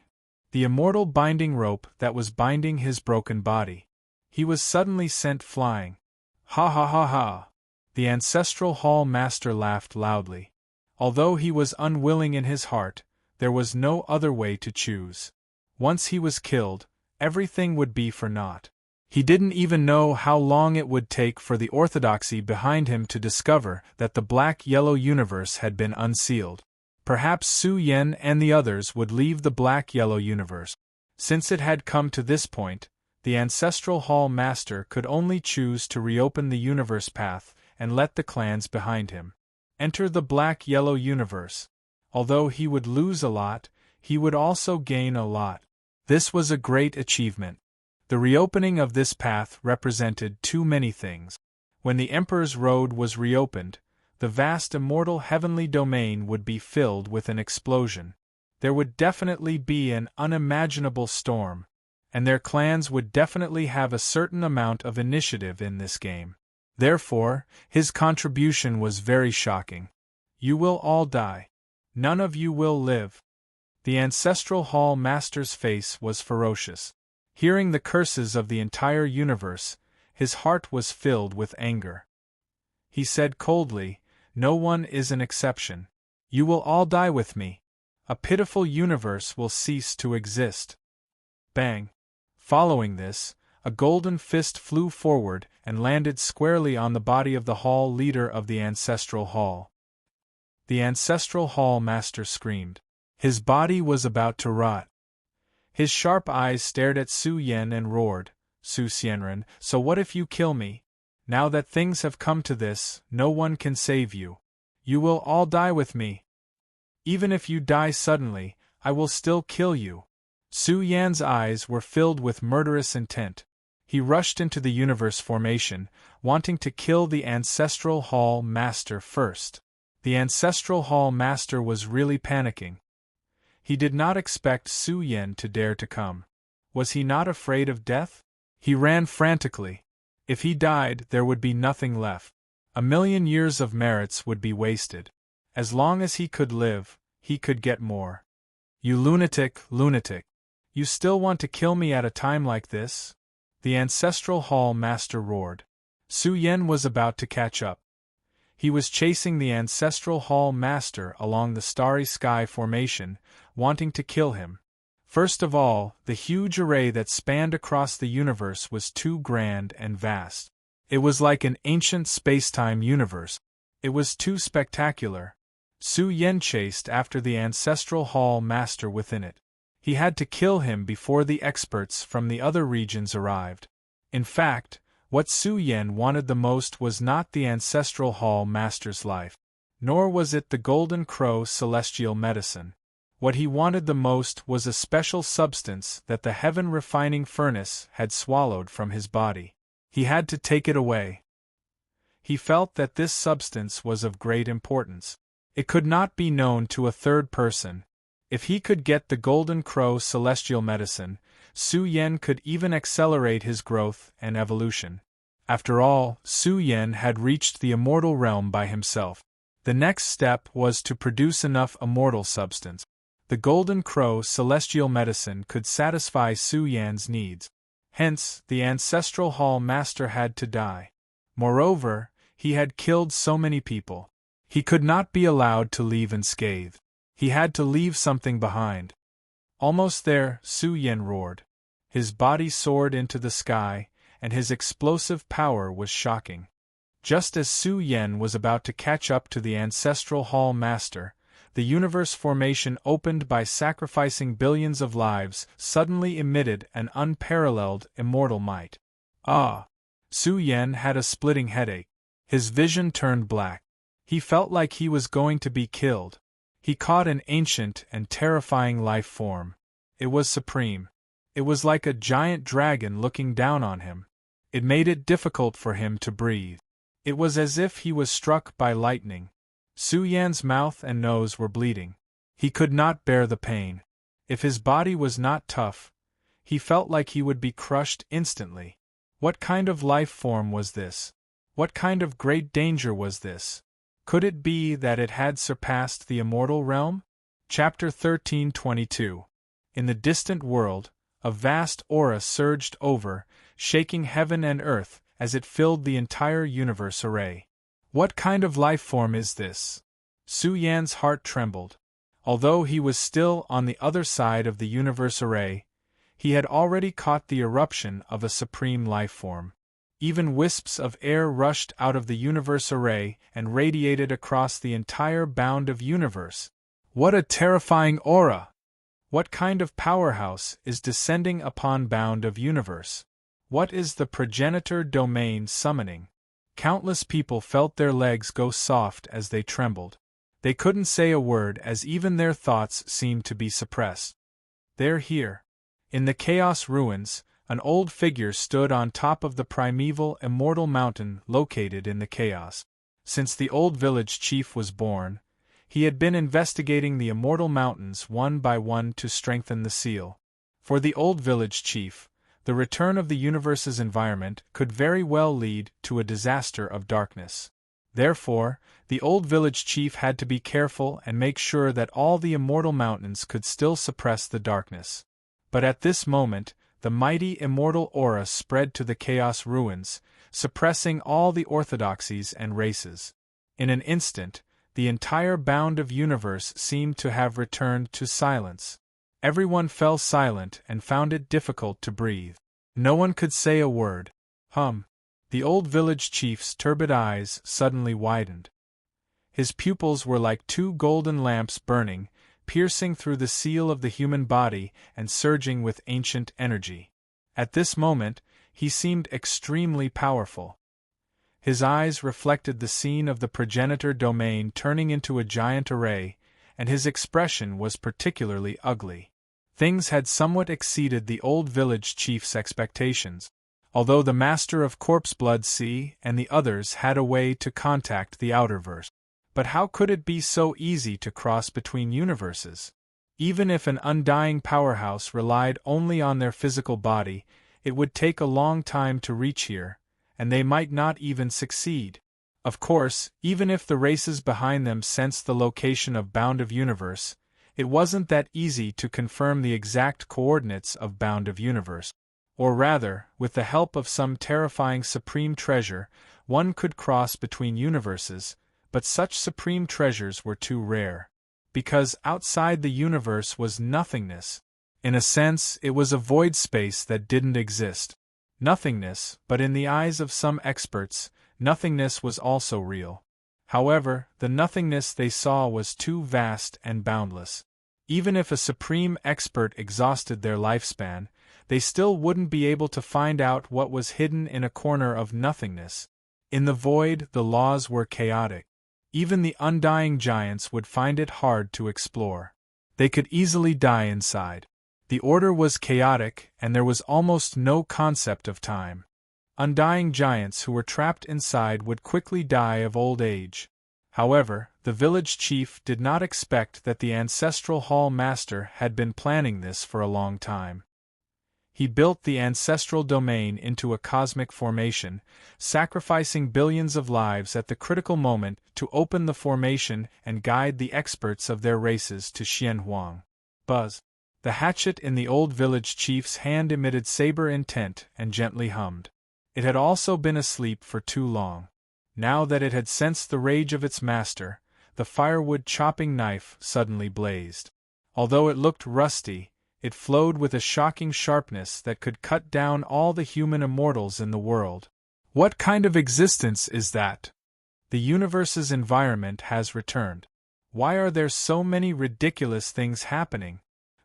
The immortal binding rope that was binding his broken body. He was suddenly sent flying. Ha ha ha ha! The Ancestral Hall Master laughed loudly. Although he was unwilling in his heart, there was no other way to choose. Once he was killed, everything would be for naught. He didn't even know how long it would take for the orthodoxy behind him to discover that the black-yellow universe had been unsealed. Perhaps Su Yen and the others would leave the black-yellow universe. Since it had come to this point, the Ancestral Hall Master could only choose to reopen the universe path and let the clans behind him enter the black-yellow universe. Although he would lose a lot, he would also gain a lot. This was a great achievement. The reopening of this path represented too many things. When the Emperor's Road was reopened, the vast immortal heavenly domain would be filled with an explosion. There would definitely be an unimaginable storm, and their clans would definitely have a certain amount of initiative in this game. Therefore, his contribution was very shocking. You will all die. None of you will live. The Ancestral Hall Master's face was ferocious. Hearing the curses of the entire universe, his heart was filled with anger. He said coldly, "No one is an exception. You will all die with me. A pitiful universe will cease to exist." Bang! Following this, a golden fist flew forward and landed squarely on the body of the hall leader of the Ancestral Hall. The Ancestral Hall Master screamed. His body was about to rot. His sharp eyes stared at Su Yen and roared, "Su Xianren, so what if you kill me? Now that things have come to this, no one can save you. You will all die with me. Even if you die suddenly, I will still kill you." Su Yan's eyes were filled with murderous intent. He rushed into the universe formation, wanting to kill the Ancestral Hall Master first. The Ancestral Hall Master was really panicking. He did not expect Su Yen to dare to come. Was he not afraid of death? He ran frantically. If he died, there would be nothing left. 1,000,000 years of merits would be wasted. As long as he could live, he could get more. "You lunatic, lunatic! You still want to kill me at a time like this?" The Ancestral Hall Master roared. Su Yen was about to catch up. He was chasing the Ancestral Hall Master along the starry sky formation, wanting to kill him. First of all, the huge array that spanned across the universe was too grand and vast. It was like an ancient space-time universe. It was too spectacular. Su Yen chased after the Ancestral Hall Master within it. He had to kill him before the experts from the other regions arrived. In fact, what Su Yan wanted the most was not the ancestral hall master's life, nor was it the golden crow celestial medicine. What he wanted the most was a special substance that the heaven-refining furnace had swallowed from his body. He had to take it away. He felt that this substance was of great importance. It could not be known to a third person. If he could get the golden crow celestial medicine, Su Yan could even accelerate his growth and evolution. After all, Su Yan had reached the immortal realm by himself. The next step was to produce enough immortal substance. The golden crow celestial medicine could satisfy Su Yan's needs. Hence, the ancestral hall master had to die. Moreover, he had killed so many people. He could not be allowed to leave unscathed. He had to leave something behind. Almost there, Su Yan roared. His body soared into the sky, and his explosive power was shocking. Just as Su Yan was about to catch up to the ancestral hall master, the universe formation opened by sacrificing billions of lives suddenly emitted an unparalleled immortal might. Ah! Su Yan had a splitting headache. His vision turned black. He felt like he was going to be killed. He caught an ancient and terrifying life form. It was supreme. It was like a giant dragon looking down on him. It made it difficult for him to breathe. It was as if he was struck by lightning. Su Yan's mouth and nose were bleeding. He could not bear the pain. If his body was not tough, he felt like he would be crushed instantly. What kind of life form was this? What kind of great danger was this? Could it be that it had surpassed the immortal realm? Chapter 13:22. In the distant world, a vast aura surged over, shaking heaven and earth as it filled the entire universe array. What kind of life form is this? Su Yan's heart trembled. Although he was still on the other side of the universe array, he had already caught the eruption of a supreme life form. Even wisps of air rushed out of the universe array and radiated across the entire bound of universe. What a terrifying aura! What kind of powerhouse is descending upon bound of universe? What is the progenitor domain summoning? Countless people felt their legs go soft as they trembled. They couldn't say a word as even their thoughts seemed to be suppressed. They're here. In the chaos ruins, an old figure stood on top of the primeval immortal mountain located in the chaos. Since the old village chief was born, he had been investigating the immortal mountains one by one to strengthen the seal. For the old village chief, the return of the universe's environment could very well lead to a disaster of darkness. Therefore, the old village chief had to be careful and make sure that all the immortal mountains could still suppress the darkness. But at this moment, the mighty immortal aura spread to the chaos ruins, suppressing all the orthodoxies and races. In an instant, the entire bound of universe seemed to have returned to silence. Everyone fell silent and found it difficult to breathe. No one could say a word. The old village chief's turbid eyes suddenly widened. His pupils were like two golden lamps burning, piercing through the seal of the human body and surging with ancient energy. At this moment, he seemed extremely powerful. His eyes reflected the scene of the progenitor domain turning into a giant array, and his expression was particularly ugly. Things had somewhat exceeded the old village chief's expectations. Although the master of corpse blood sea and the others had a way to contact the outerverse. But how could it be so easy to cross between universes? Even if an undying powerhouse relied only on their physical body, it would take a long time to reach here, and they might not even succeed. Of course, even if the races behind them sensed the location of bound of universe, it wasn't that easy to confirm the exact coordinates of bound of universe. Or rather, with the help of some terrifying supreme treasure, one could cross between universes, but such supreme treasures were too rare. Because outside the universe was nothingness. In a sense, it was a void space that didn't exist. Nothingness, but in the eyes of some experts, nothingness was also real. However, the nothingness they saw was too vast and boundless. Even if a supreme expert exhausted their lifespan, they still wouldn't be able to find out what was hidden in a corner of nothingness. In the void, the laws were chaotic. Even the undying giants would find it hard to explore. They could easily die inside. The order was chaotic, and there was almost no concept of time. Undying giants who were trapped inside would quickly die of old age. However, the village chief did not expect that the ancestral hall master had been planning this for a long time. He built the ancestral domain into a cosmic formation, sacrificing billions of lives at the critical moment to open the formation and guide the experts of their races to Xianhuang. Buzz. The hatchet in the old village chief's hand emitted saber intent and gently hummed. It had also been asleep for too long. Now that it had sensed the rage of its master, the firewood chopping knife suddenly blazed. Although it looked rusty, it flowed with a shocking sharpness that could cut down all the human immortals in the world. What kind of existence is that? The universe's environment has returned. Why are there so many ridiculous things happening?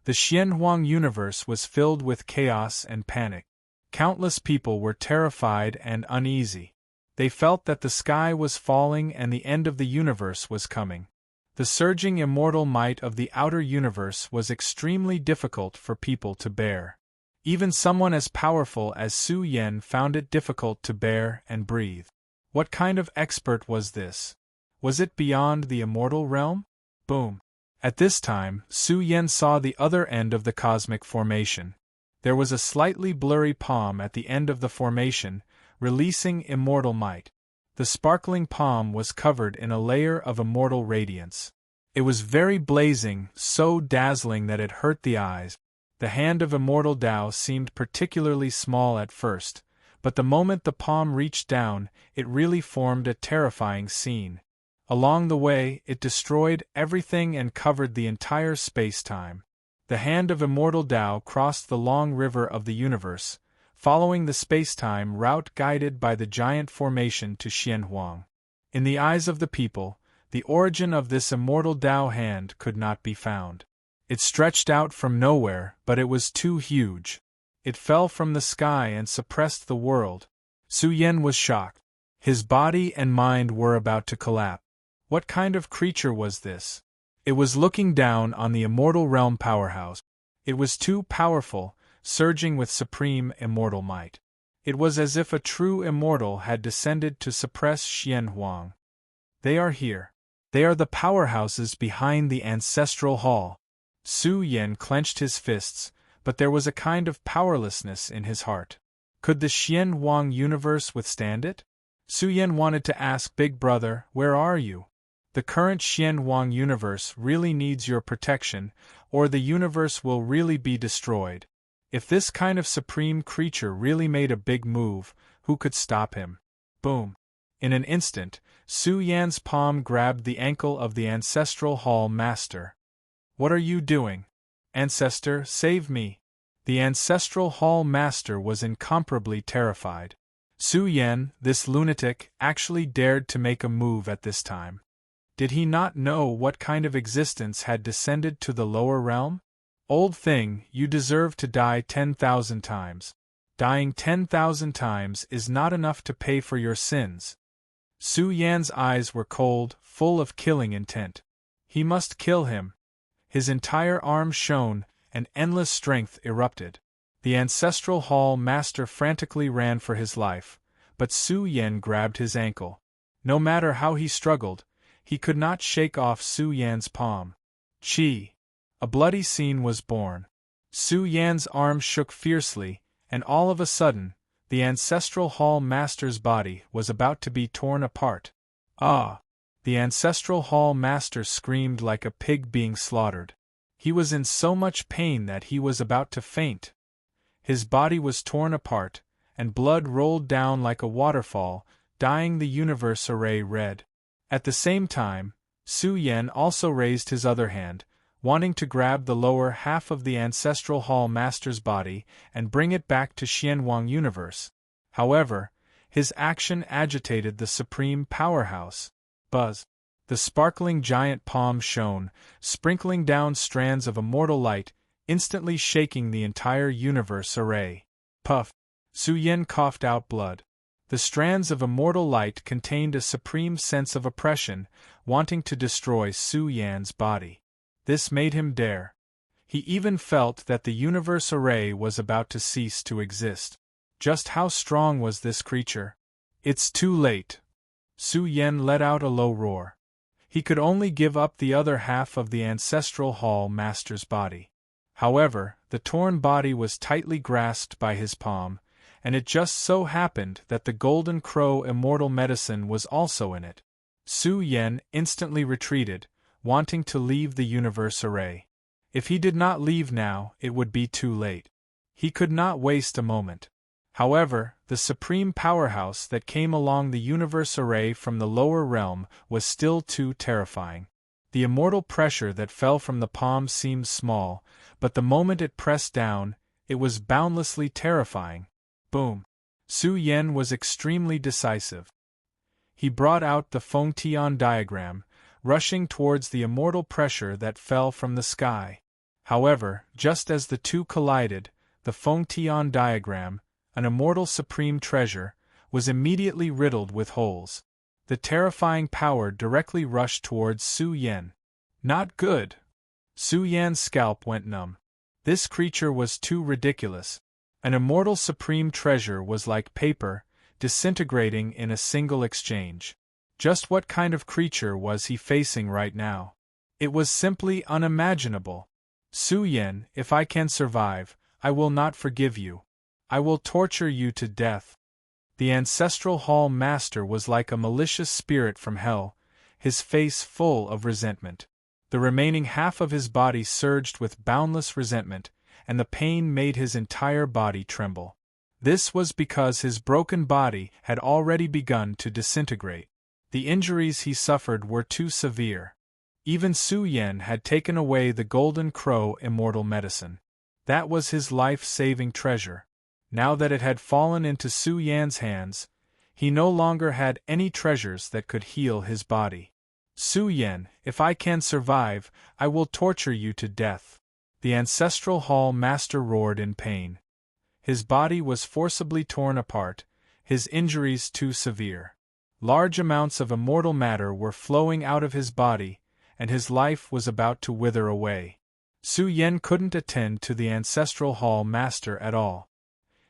The Xianhuang universe was filled with chaos and panic. Countless people were terrified and uneasy. They felt that the sky was falling and the end of the universe was coming. The surging immortal might of the outer universe was extremely difficult for people to bear. Even someone as powerful as Su Yan found it difficult to bear and breathe. What kind of expert was this? Was it beyond the immortal realm? Boom. At this time, Su Yan saw the other end of the cosmic formation. There was a slightly blurry palm at the end of the formation, releasing immortal might. The sparkling palm was covered in a layer of immortal radiance. It was very blazing, so dazzling that it hurt the eyes. The hand of immortal Tao seemed particularly small at first, but the moment the palm reached down, it really formed a terrifying scene. Along the way, it destroyed everything and covered the entire space-time. The hand of immortal Tao crossed the long river of the universe, following the space-time route guided by the giant formation to Xianhuang. In the eyes of the people, the origin of this immortal Tao hand could not be found. It stretched out from nowhere, but it was too huge. It fell from the sky and suppressed the world. Su Yan was shocked. His body and mind were about to collapse. What kind of creature was this? It was looking down on the immortal realm powerhouse. It was too powerful, surging with supreme immortal might. It was as if a true immortal had descended to suppress Xianhuang. They are here. They are the powerhouses behind the ancestral hall. Su Yan clenched his fists, but there was a kind of powerlessness in his heart. Could the Xianhuang universe withstand it? Su Yan wanted to ask Big Brother, where are you? The current Xianhuang universe really needs your protection, or the universe will really be destroyed. If this kind of supreme creature really made a big move, who could stop him? Boom. In an instant, Su Yan's palm grabbed the ankle of the ancestral hall master. What are you doing? Ancestor, save me. The ancestral hall master was incomparably terrified. Su Yan, this lunatic, actually dared to make a move at this time. Did he not know what kind of existence had descended to the lower realm? Old thing, you deserve to die 10,000 times. Dying 10,000 times is not enough to pay for your sins. Su Yan's eyes were cold, full of killing intent. He must kill him. His entire arm shone, and endless strength erupted. The ancestral hall master frantically ran for his life, but Su Yan grabbed his ankle. No matter how he struggled, he could not shake off Su Yan's palm. Chi! A bloody scene was born. Su Yan's arm shook fiercely, and all of a sudden, the ancestral hall master's body was about to be torn apart. Ah! The ancestral hall master screamed like a pig being slaughtered. He was in so much pain that he was about to faint. His body was torn apart, and blood rolled down like a waterfall, dyeing the universe array red. At the same time, Su Yan also raised his other hand, wanting to grab the lower half of the ancestral hall master's body and bring it back to Xianhuang universe. However, his action agitated the supreme powerhouse. Buzz. The sparkling giant palm shone, sprinkling down strands of immortal light, instantly shaking the entire universe array. Puff! Su Yen coughed out blood. The strands of immortal light contained a supreme sense of oppression, wanting to destroy Su Yan's body. This made him dare. He even felt that the universe array was about to cease to exist. Just how strong was this creature? It's too late. Su Yen let out a low roar. He could only give up the other half of the ancestral hall master's body. However, the torn body was tightly grasped by his palm, and it just so happened that the Golden Crow immortal medicine was also in it. Su Yen instantly retreated, wanting to leave the universe array. If he did not leave now, it would be too late. He could not waste a moment. However, the supreme powerhouse that came along the universe array from the lower realm was still too terrifying. The immortal pressure that fell from the palm seemed small, but the moment it pressed down, it was boundlessly terrifying. Boom! Su Yen was extremely decisive. He brought out the Fengtian diagram, rushing towards the immortal pressure that fell from the sky. However, just as the two collided, the Fengtian diagram, an immortal supreme treasure, was immediately riddled with holes. The terrifying power directly rushed towards Su Yen. Not good! Su Yan's scalp went numb. This creature was too ridiculous. An immortal supreme treasure was like paper, disintegrating in a single exchange. Just what kind of creature was he facing right now? It was simply unimaginable. Su Yen, if I can survive, I will not forgive you. I will torture you to death. The ancestral hall master was like a malicious spirit from hell, his face full of resentment. The remaining half of his body surged with boundless resentment, and the pain made his entire body tremble. This was because his broken body had already begun to disintegrate. The injuries he suffered were too severe. Even Su Yen had taken away the Golden Crow immortal medicine. That was his life-saving treasure. Now that it had fallen into Su Yan's hands, he no longer had any treasures that could heal his body. Su Yen, if I can survive, I will torture you to death. The ancestral hall master roared in pain. His body was forcibly torn apart, his injuries too severe. Large amounts of immortal matter were flowing out of his body, and his life was about to wither away. Su Yen couldn't attend to the ancestral hall master at all.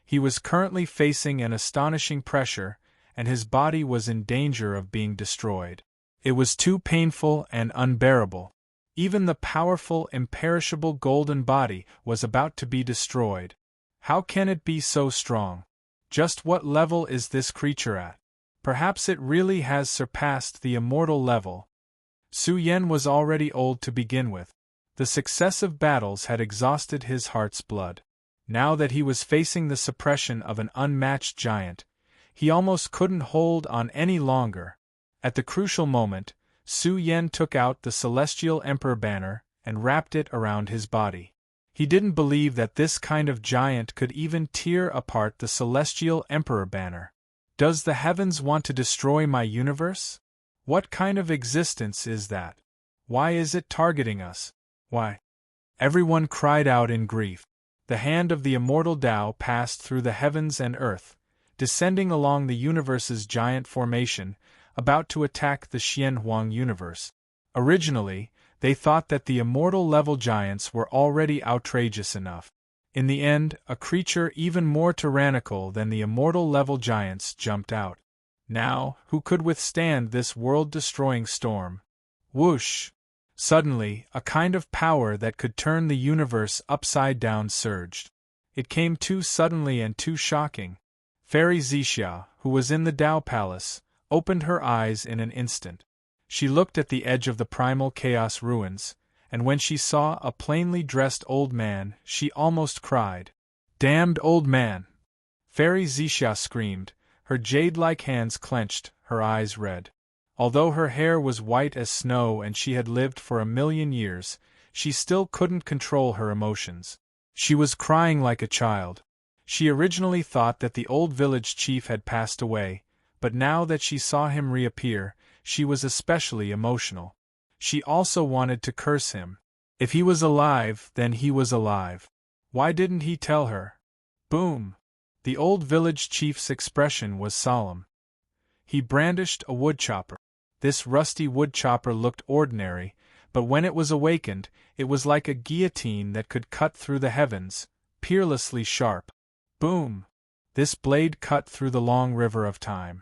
He was currently facing an astonishing pressure, and his body was in danger of being destroyed. It was too painful and unbearable. Even the powerful, imperishable golden body was about to be destroyed. How can it be so strong? Just what level is this creature at? Perhaps it really has surpassed the immortal level. Su Yen was already old to begin with. The successive battles had exhausted his heart's blood. Now that he was facing the suppression of an unmatched giant, he almost couldn't hold on any longer. At the crucial moment, Su Yen took out the Celestial Emperor banner and wrapped it around his body. He didn't believe that this kind of giant could even tear apart the Celestial Emperor banner. Does the heavens want to destroy my universe? What kind of existence is that? Why is it targeting us? Why? Everyone cried out in grief. The hand of the immortal Tao passed through the heavens and earth, descending along the universe's giant formation, about to attack the Xianhuang universe. Originally, they thought that the immortal level giants were already outrageous enough. In the end, a creature even more tyrannical than the immortal level giants jumped out. Now, who could withstand this world-destroying storm? Whoosh! Suddenly, a kind of power that could turn the universe upside down surged. It came too suddenly and too shocking. Fairy Zixia, who was in the Tao Palace, opened her eyes in an instant. She looked at the edge of the primal chaos ruins, and when she saw a plainly dressed old man, she almost cried. "Damned old man!" Fairy Zixia screamed, her jade-like hands clenched, her eyes red. Although her hair was white as snow and she had lived for 1,000,000 years, she still couldn't control her emotions. She was crying like a child. She originally thought that the old village chief had passed away, but now that she saw him reappear, she was especially emotional. She also wanted to curse him. If he was alive, then he was alive. Why didn't he tell her? Boom! The old village chief's expression was solemn. He brandished a woodchopper. This rusty woodchopper looked ordinary, but when it was awakened, it was like a guillotine that could cut through the heavens, peerlessly sharp. Boom! This blade cut through the long river of time.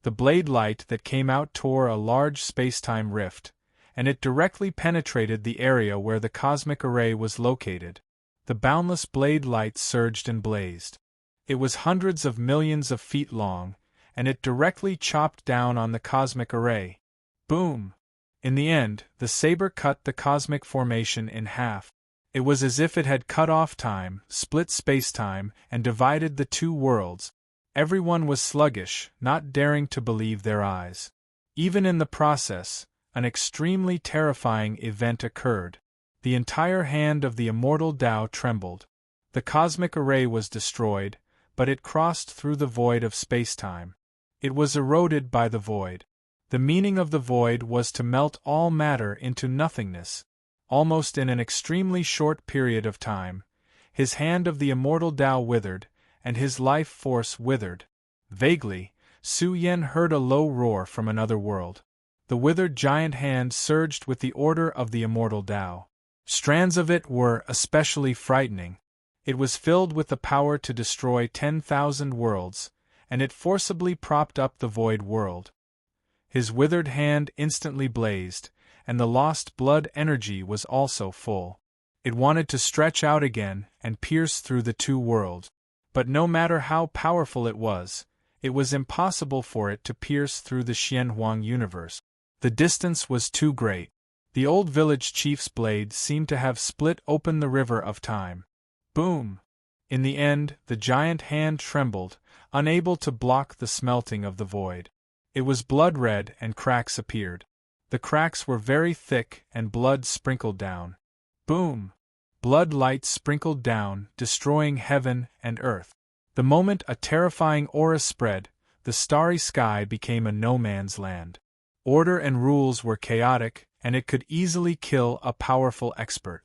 The blade light that came out tore a large space-time rift, and it directly penetrated the area where the cosmic array was located. The boundless blade light surged and blazed. It was hundreds of millions of feet long, and it directly chopped down on the cosmic array. Boom! In the end, the saber cut the cosmic formation in half. It was as if it had cut off time, split space-time, and divided the two worlds. Everyone was sluggish, not daring to believe their eyes. Even in the process, an extremely terrifying event occurred. The entire hand of the immortal Tao trembled. The cosmic array was destroyed, but it crossed through the void of space-time. It was eroded by the void. The meaning of the void was to melt all matter into nothingness. Almost in an extremely short period of time, his hand of the immortal Tao withered, and his life force withered. Vaguely, Su Yen heard a low roar from another world. The withered giant hand surged with the order of the immortal Tao. Strands of it were especially frightening. It was filled with the power to destroy 10,000 worlds, and it forcibly propped up the void world. His withered hand instantly blazed, and the lost blood energy was also full. It wanted to stretch out again and pierce through the two worlds. But no matter how powerful it was impossible for it to pierce through the Xianhuang universe. The distance was too great. The old village chief's blade seemed to have split open the river of time. Boom! In the end, the giant hand trembled, unable to block the smelting of the void. It was blood-red and cracks appeared. The cracks were very thick and blood sprinkled down. Boom! Blood light sprinkled down, destroying heaven and earth. The moment a terrifying aura spread, the starry sky became a no-man's land. Order and rules were chaotic, and it could easily kill a powerful expert.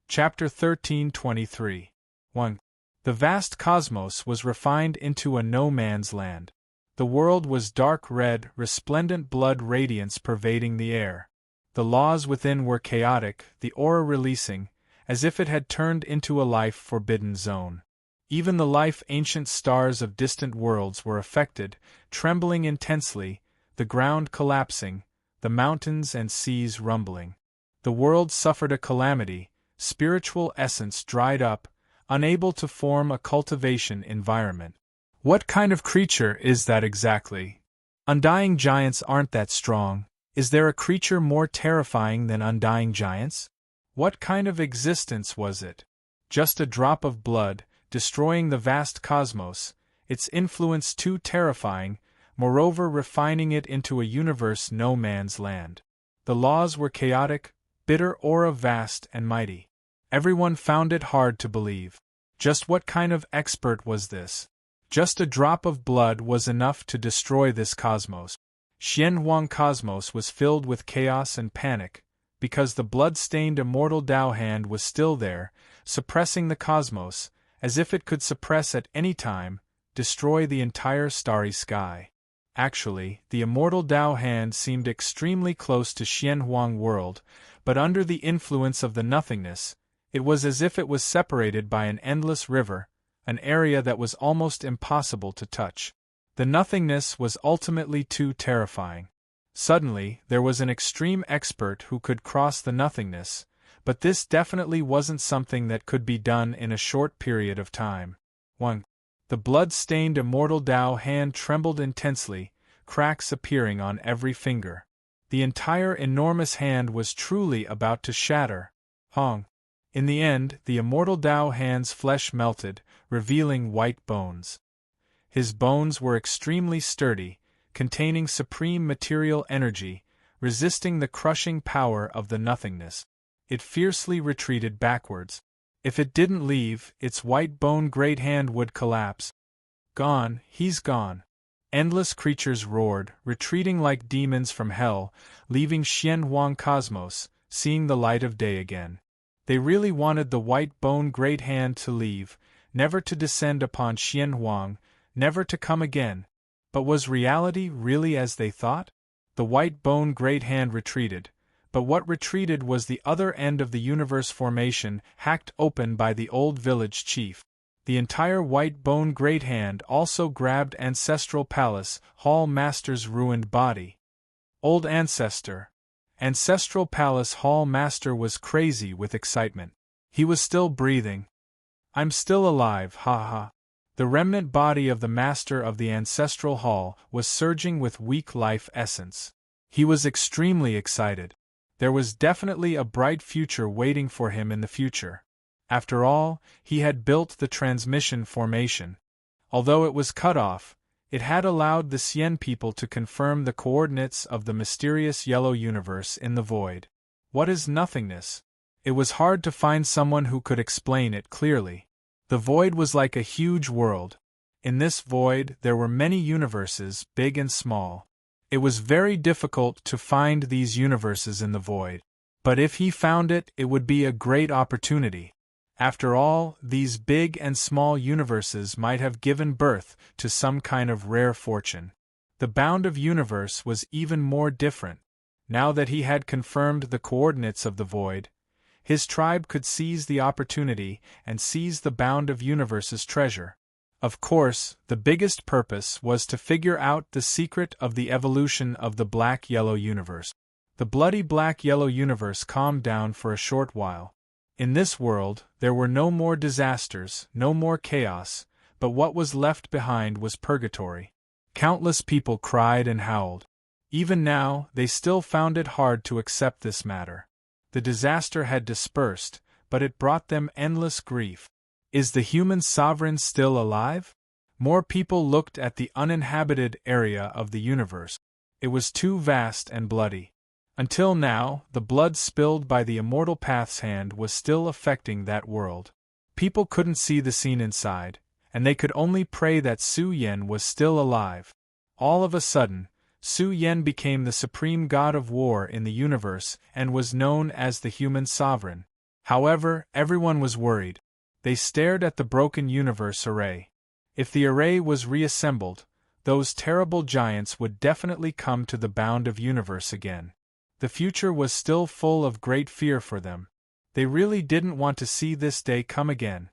Chapter 13:23. 1. The vast cosmos was refined into a no-man's land. The world was dark red, resplendent blood radiance pervading the air. The laws within were chaotic, the aura releasing, as if it had turned into a life-forbidden zone. Even the life-ancient stars of distant worlds were affected, trembling intensely, the ground collapsing, the mountains and seas rumbling. The world suffered a calamity, spiritual essence dried up, unable to form a cultivation environment. What kind of creature is that exactly? Undying giants aren't that strong. Is there a creature more terrifying than undying giants? What kind of existence was it? Just a drop of blood, destroying the vast cosmos, its influence too terrifying, moreover refining it into a universe no man's land. The laws were chaotic, bitter aura vast and mighty. Everyone found it hard to believe. Just what kind of expert was this? Just a drop of blood was enough to destroy this cosmos. Xianhuang cosmos was filled with chaos and panic, because the blood-stained immortal Tao hand was still there, suppressing the cosmos, as if it could suppress at any time, destroy the entire starry sky. Actually, the immortal Tao hand seemed extremely close to Xianhuang world, but under the influence of the nothingness, it was as if it was separated by an endless river, an area that was almost impossible to touch. The nothingness was ultimately too terrifying. Suddenly, there was an extreme expert who could cross the nothingness, but this definitely wasn't something that could be done in a short period of time. 1. The blood-stained immortal Tao hand trembled intensely, cracks appearing on every finger. The entire enormous hand was truly about to shatter. Hong. In the end, the immortal Tao hand's flesh melted, revealing white bones. His bones were extremely sturdy, containing supreme material energy, resisting the crushing power of the nothingness. It fiercely retreated backwards. If it didn't leave, its white bone great hand would collapse. Gone, he's gone. Endless creatures roared, retreating like demons from hell, leaving Xianhuang Cosmos, seeing the light of day again. They really wanted the white bone great hand to leave, never to descend upon Xianhuang, never to come again. But was reality really as they thought? The white bone great hand retreated, but what retreated was the other end of the universe formation hacked open by the old village chief. The entire white bone great hand also grabbed Ancestral Palace Hall Master's ruined body. Old Ancestor. Ancestral Palace Hall Master was crazy with excitement. He was still breathing. I'm still alive, ha ha. The remnant body of the Master of the Ancestral Hall was surging with weak life essence. He was extremely excited. There was definitely a bright future waiting for him in the future. After all, he had built the transmission formation. Although it was cut off, it had allowed the Xian people to confirm the coordinates of the mysterious yellow universe in the void. What is nothingness? It was hard to find someone who could explain it clearly. The void was like a huge world. In this void there were many universes, big and small. It was very difficult to find these universes in the void. But if he found it, it would be a great opportunity. After all, these big and small universes might have given birth to some kind of rare fortune. The bound of universe was even more different. Now that he had confirmed the coordinates of the void, his tribe could seize the opportunity and seize the bound of universe's treasure. Of course, the biggest purpose was to figure out the secret of the evolution of the black-yellow universe. The bloody black-yellow universe calmed down for a short while. In this world, there were no more disasters, no more chaos, but what was left behind was purgatory. Countless people cried and howled. Even now, they still found it hard to accept this matter. The disaster had dispersed, but it brought them endless grief. Is the human sovereign still alive? More people looked at the uninhabited area of the universe. It was too vast and bloody. Until now, the blood spilled by the Immortal Path's hand was still affecting that world. People couldn't see the scene inside, and they could only pray that Su Yen was still alive. All of a sudden, Su Yen became the supreme god of war in the universe and was known as the human sovereign. However, everyone was worried. They stared at the broken universe array. If the array was reassembled, those terrible giants would definitely come to the bound of universe again. The future was still full of great fear for them. They really didn't want to see this day come again.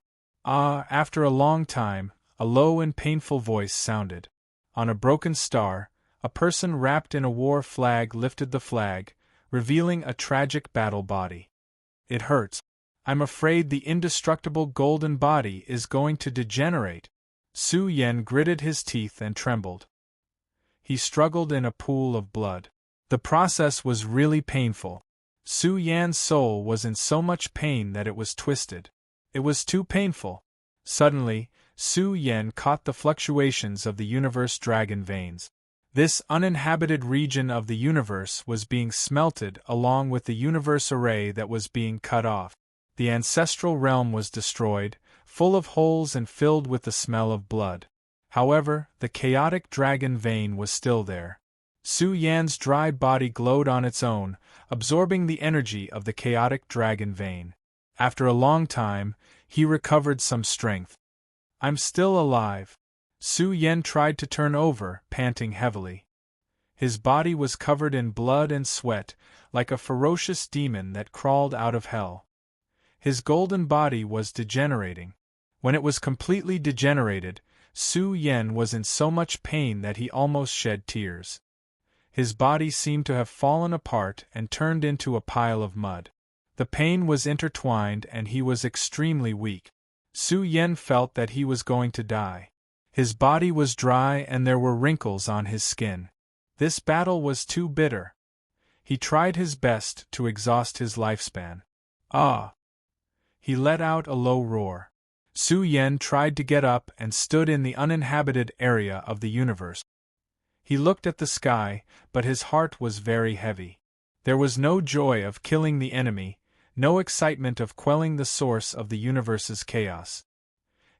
After a long time, a low and painful voice sounded. On a broken star, a person wrapped in a war flag lifted the flag, revealing a tragic battle body. It hurts. I'm afraid the indestructible golden body is going to degenerate. Su Yen gritted his teeth and trembled. He struggled in a pool of blood. The process was really painful. Su Yan's soul was in so much pain that it was twisted. It was too painful. Suddenly, Su Yen caught the fluctuations of the universe dragon veins. This uninhabited region of the universe was being smelted along with the universe array that was being cut off. The ancestral realm was destroyed, full of holes and filled with the smell of blood. However, the chaotic dragon vein was still there. Su Yan's dry body glowed on its own, absorbing the energy of the chaotic dragon vein. After a long time, he recovered some strength. I'm still alive. Su Yen tried to turn over, panting heavily. His body was covered in blood and sweat, like a ferocious demon that crawled out of hell. His golden body was degenerating. When it was completely degenerated, Su Yen was in so much pain that he almost shed tears. His body seemed to have fallen apart and turned into a pile of mud. The pain was intertwined and he was extremely weak. Su Yen felt that he was going to die. His body was dry and there were wrinkles on his skin. This battle was too bitter. He tried his best to exhaust his lifespan. He let out a low roar. Su Yen tried to get up and stood in the uninhabited area of the universe. He looked at the sky, but his heart was very heavy. There was no joy of killing the enemy, no excitement of quelling the source of the universe's chaos.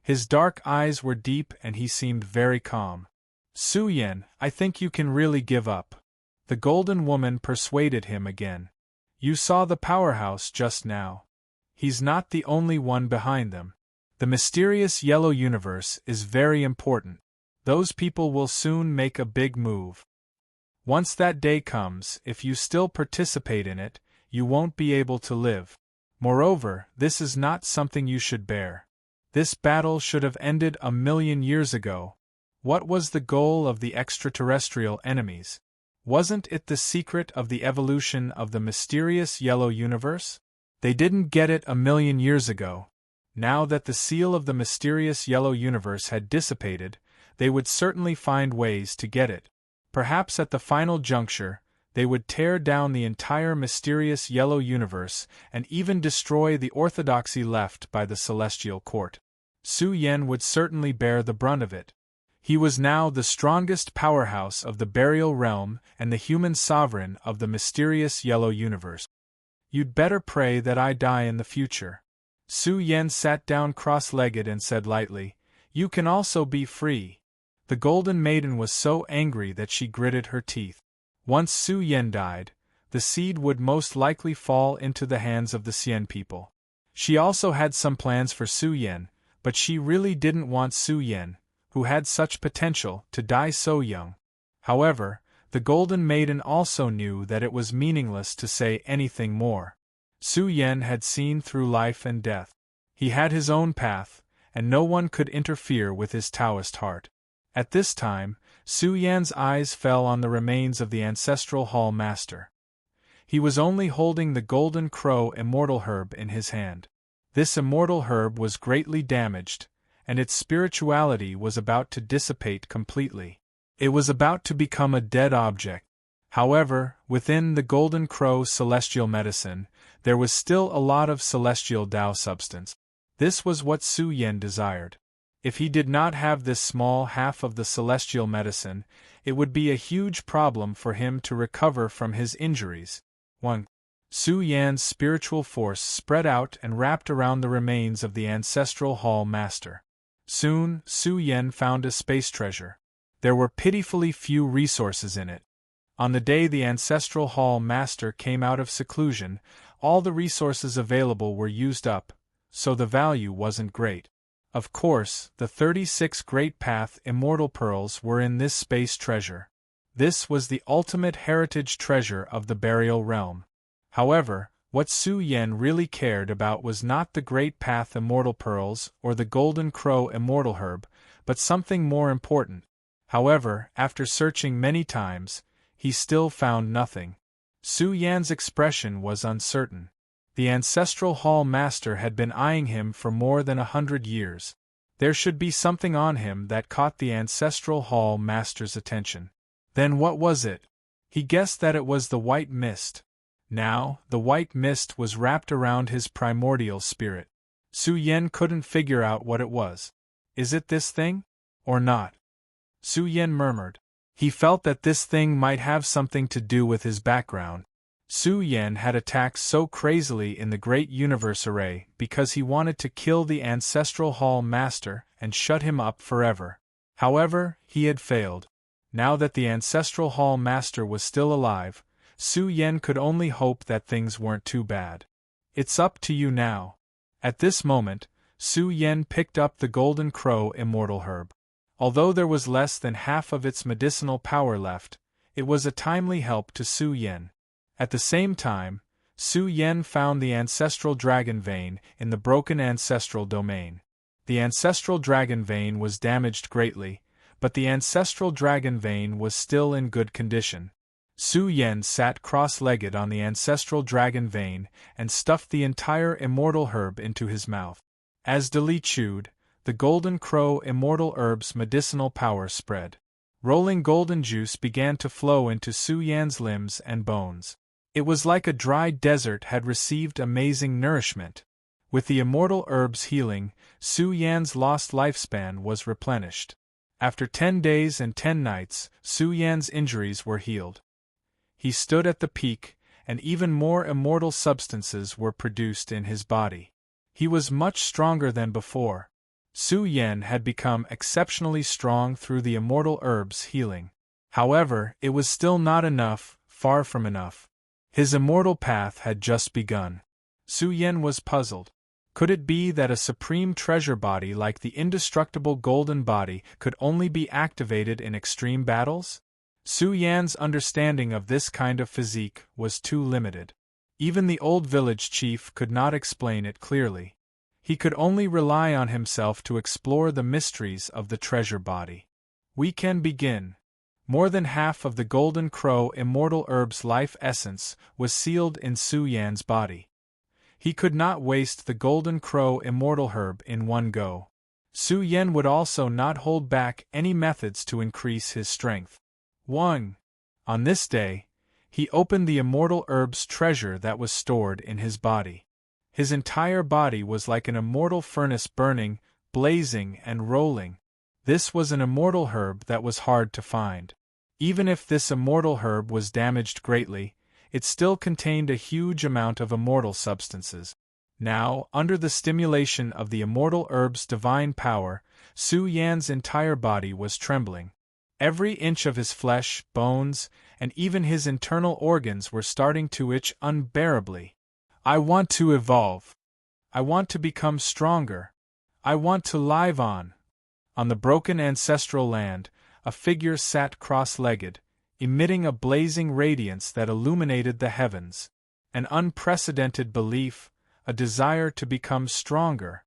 His dark eyes were deep and he seemed very calm. Su Yan, I think you can really give up. The golden woman persuaded him again. You saw the powerhouse just now. He's not the only one behind them. The mysterious yellow universe is very important. Those people will soon make a big move. Once that day comes, if you still participate in it, you won't be able to live. Moreover, this is not something you should bear. This battle should have ended 1,000,000 years ago. What was the goal of the extraterrestrial enemies? Wasn't it the secret of the evolution of the mysterious yellow universe? They didn't get it 1,000,000 years ago. Now that the seal of the mysterious yellow universe had dissipated, they would certainly find ways to get it. Perhaps at the final juncture, they would tear down the entire mysterious yellow universe and even destroy the orthodoxy left by the celestial court. Su Yan would certainly bear the brunt of it. He was now the strongest powerhouse of the burial realm and the human sovereign of the mysterious yellow universe. You'd better pray that I die in the future. Su Yan sat down cross-legged and said lightly, You can also be free. The golden maiden was so angry that she gritted her teeth. Once Su Yan died, the seed would most likely fall into the hands of the Xian people. She also had some plans for Su Yan, but she really didn't want Su Yan, who had such potential, to die so young. However, the golden maiden also knew that it was meaningless to say anything more. Su Yan had seen through life and death. He had his own path, and no one could interfere with his Taoist heart. At this time, Su Yan's eyes fell on the remains of the ancestral Hall Master. He was only holding the golden crow immortal herb in his hand. This immortal herb was greatly damaged, and its spirituality was about to dissipate completely. It was about to become a dead object. However, within the golden crow's celestial medicine, there was still a lot of celestial Tao substance. This was what Su Yan desired. If he did not have this small half of the celestial medicine, it would be a huge problem for him to recover from his injuries. 1. Su Yan's spiritual force spread out and wrapped around the remains of the ancestral Hall Master. Soon, Su Yan found a space treasure. There were pitifully few resources in it. On the day the ancestral Hall Master came out of seclusion, all the resources available were used up, so the value wasn't great. Of course, the 36 Great Path Immortal Pearls were in this space treasure. This was the ultimate heritage treasure of the burial realm. However, what Su Yan really cared about was not the Great Path Immortal Pearls or the Golden Crow Immortal Herb, but something more important. However, after searching many times, he still found nothing. Su Yan's expression was uncertain. The ancestral Hall Master had been eyeing him for more than 100 years. There should be something on him that caught the ancestral Hall Master's attention. Then what was it? He guessed that it was the white mist. Now, the white mist was wrapped around his primordial spirit. Su Yan couldn't figure out what it was. Is it this thing? Or not? Su Yan murmured. He felt that this thing might have something to do with his background. Su Yan had attacked so crazily in the Great Universe Array because he wanted to kill the ancestral Hall Master and shut him up forever. However, he had failed. Now that the ancestral Hall Master was still alive, Su Yan could only hope that things weren't too bad. It's up to you now. At this moment, Su Yan picked up the Golden Crow Immortal Herb. Although there was less than half of its medicinal power left, it was a timely help to Su Yan. At the same time, Su Yan found the ancestral dragon vein in the broken ancestral domain. The ancestral dragon vein was damaged greatly, but the ancestral dragon vein was still in good condition. Su Yan sat cross-legged on the ancestral dragon vein and stuffed the entire immortal herb into his mouth. As Dali chewed, the Golden Crow Immortal Herb's medicinal power spread. Rolling golden juice began to flow into Su Yan's limbs and bones. It was like a dry desert had received amazing nourishment. With the immortal herb's healing, Su Yan's lost lifespan was replenished. After 10 days and 10 nights, Su Yan's injuries were healed. He stood at the peak, and even more immortal substances were produced in his body. He was much stronger than before. Su Yan had become exceptionally strong through the immortal herb's healing. However, it was still not enough, far from enough. His immortal path had just begun. Su Yan was puzzled. Could it be that a supreme treasure body like the indestructible golden body could only be activated in extreme battles? Su Yan's understanding of this kind of physique was too limited. Even the old village chief could not explain it clearly. He could only rely on himself to explore the mysteries of the treasure body. We can begin. More than half of the Golden Crow immortal herb's life essence was sealed in Su Yan's body. He could not waste the Golden Crow immortal herb in one go. Su Yan would also not hold back any methods to increase his strength. 1. On this day, he opened the immortal herb's treasure that was stored in his body. His entire body was like an immortal furnace burning, blazing, and rolling. This was an immortal herb that was hard to find. Even if this immortal herb was damaged greatly, it still contained a huge amount of immortal substances. Now, under the stimulation of the immortal herb's divine power, Su Yan's entire body was trembling. Every inch of his flesh, bones, and even his internal organs were starting to itch unbearably. I want to evolve. I want to become stronger. I want to live on. On the broken ancestral land, a figure sat cross-legged, emitting a blazing radiance that illuminated the heavens. An unprecedented belief, a desire to become stronger.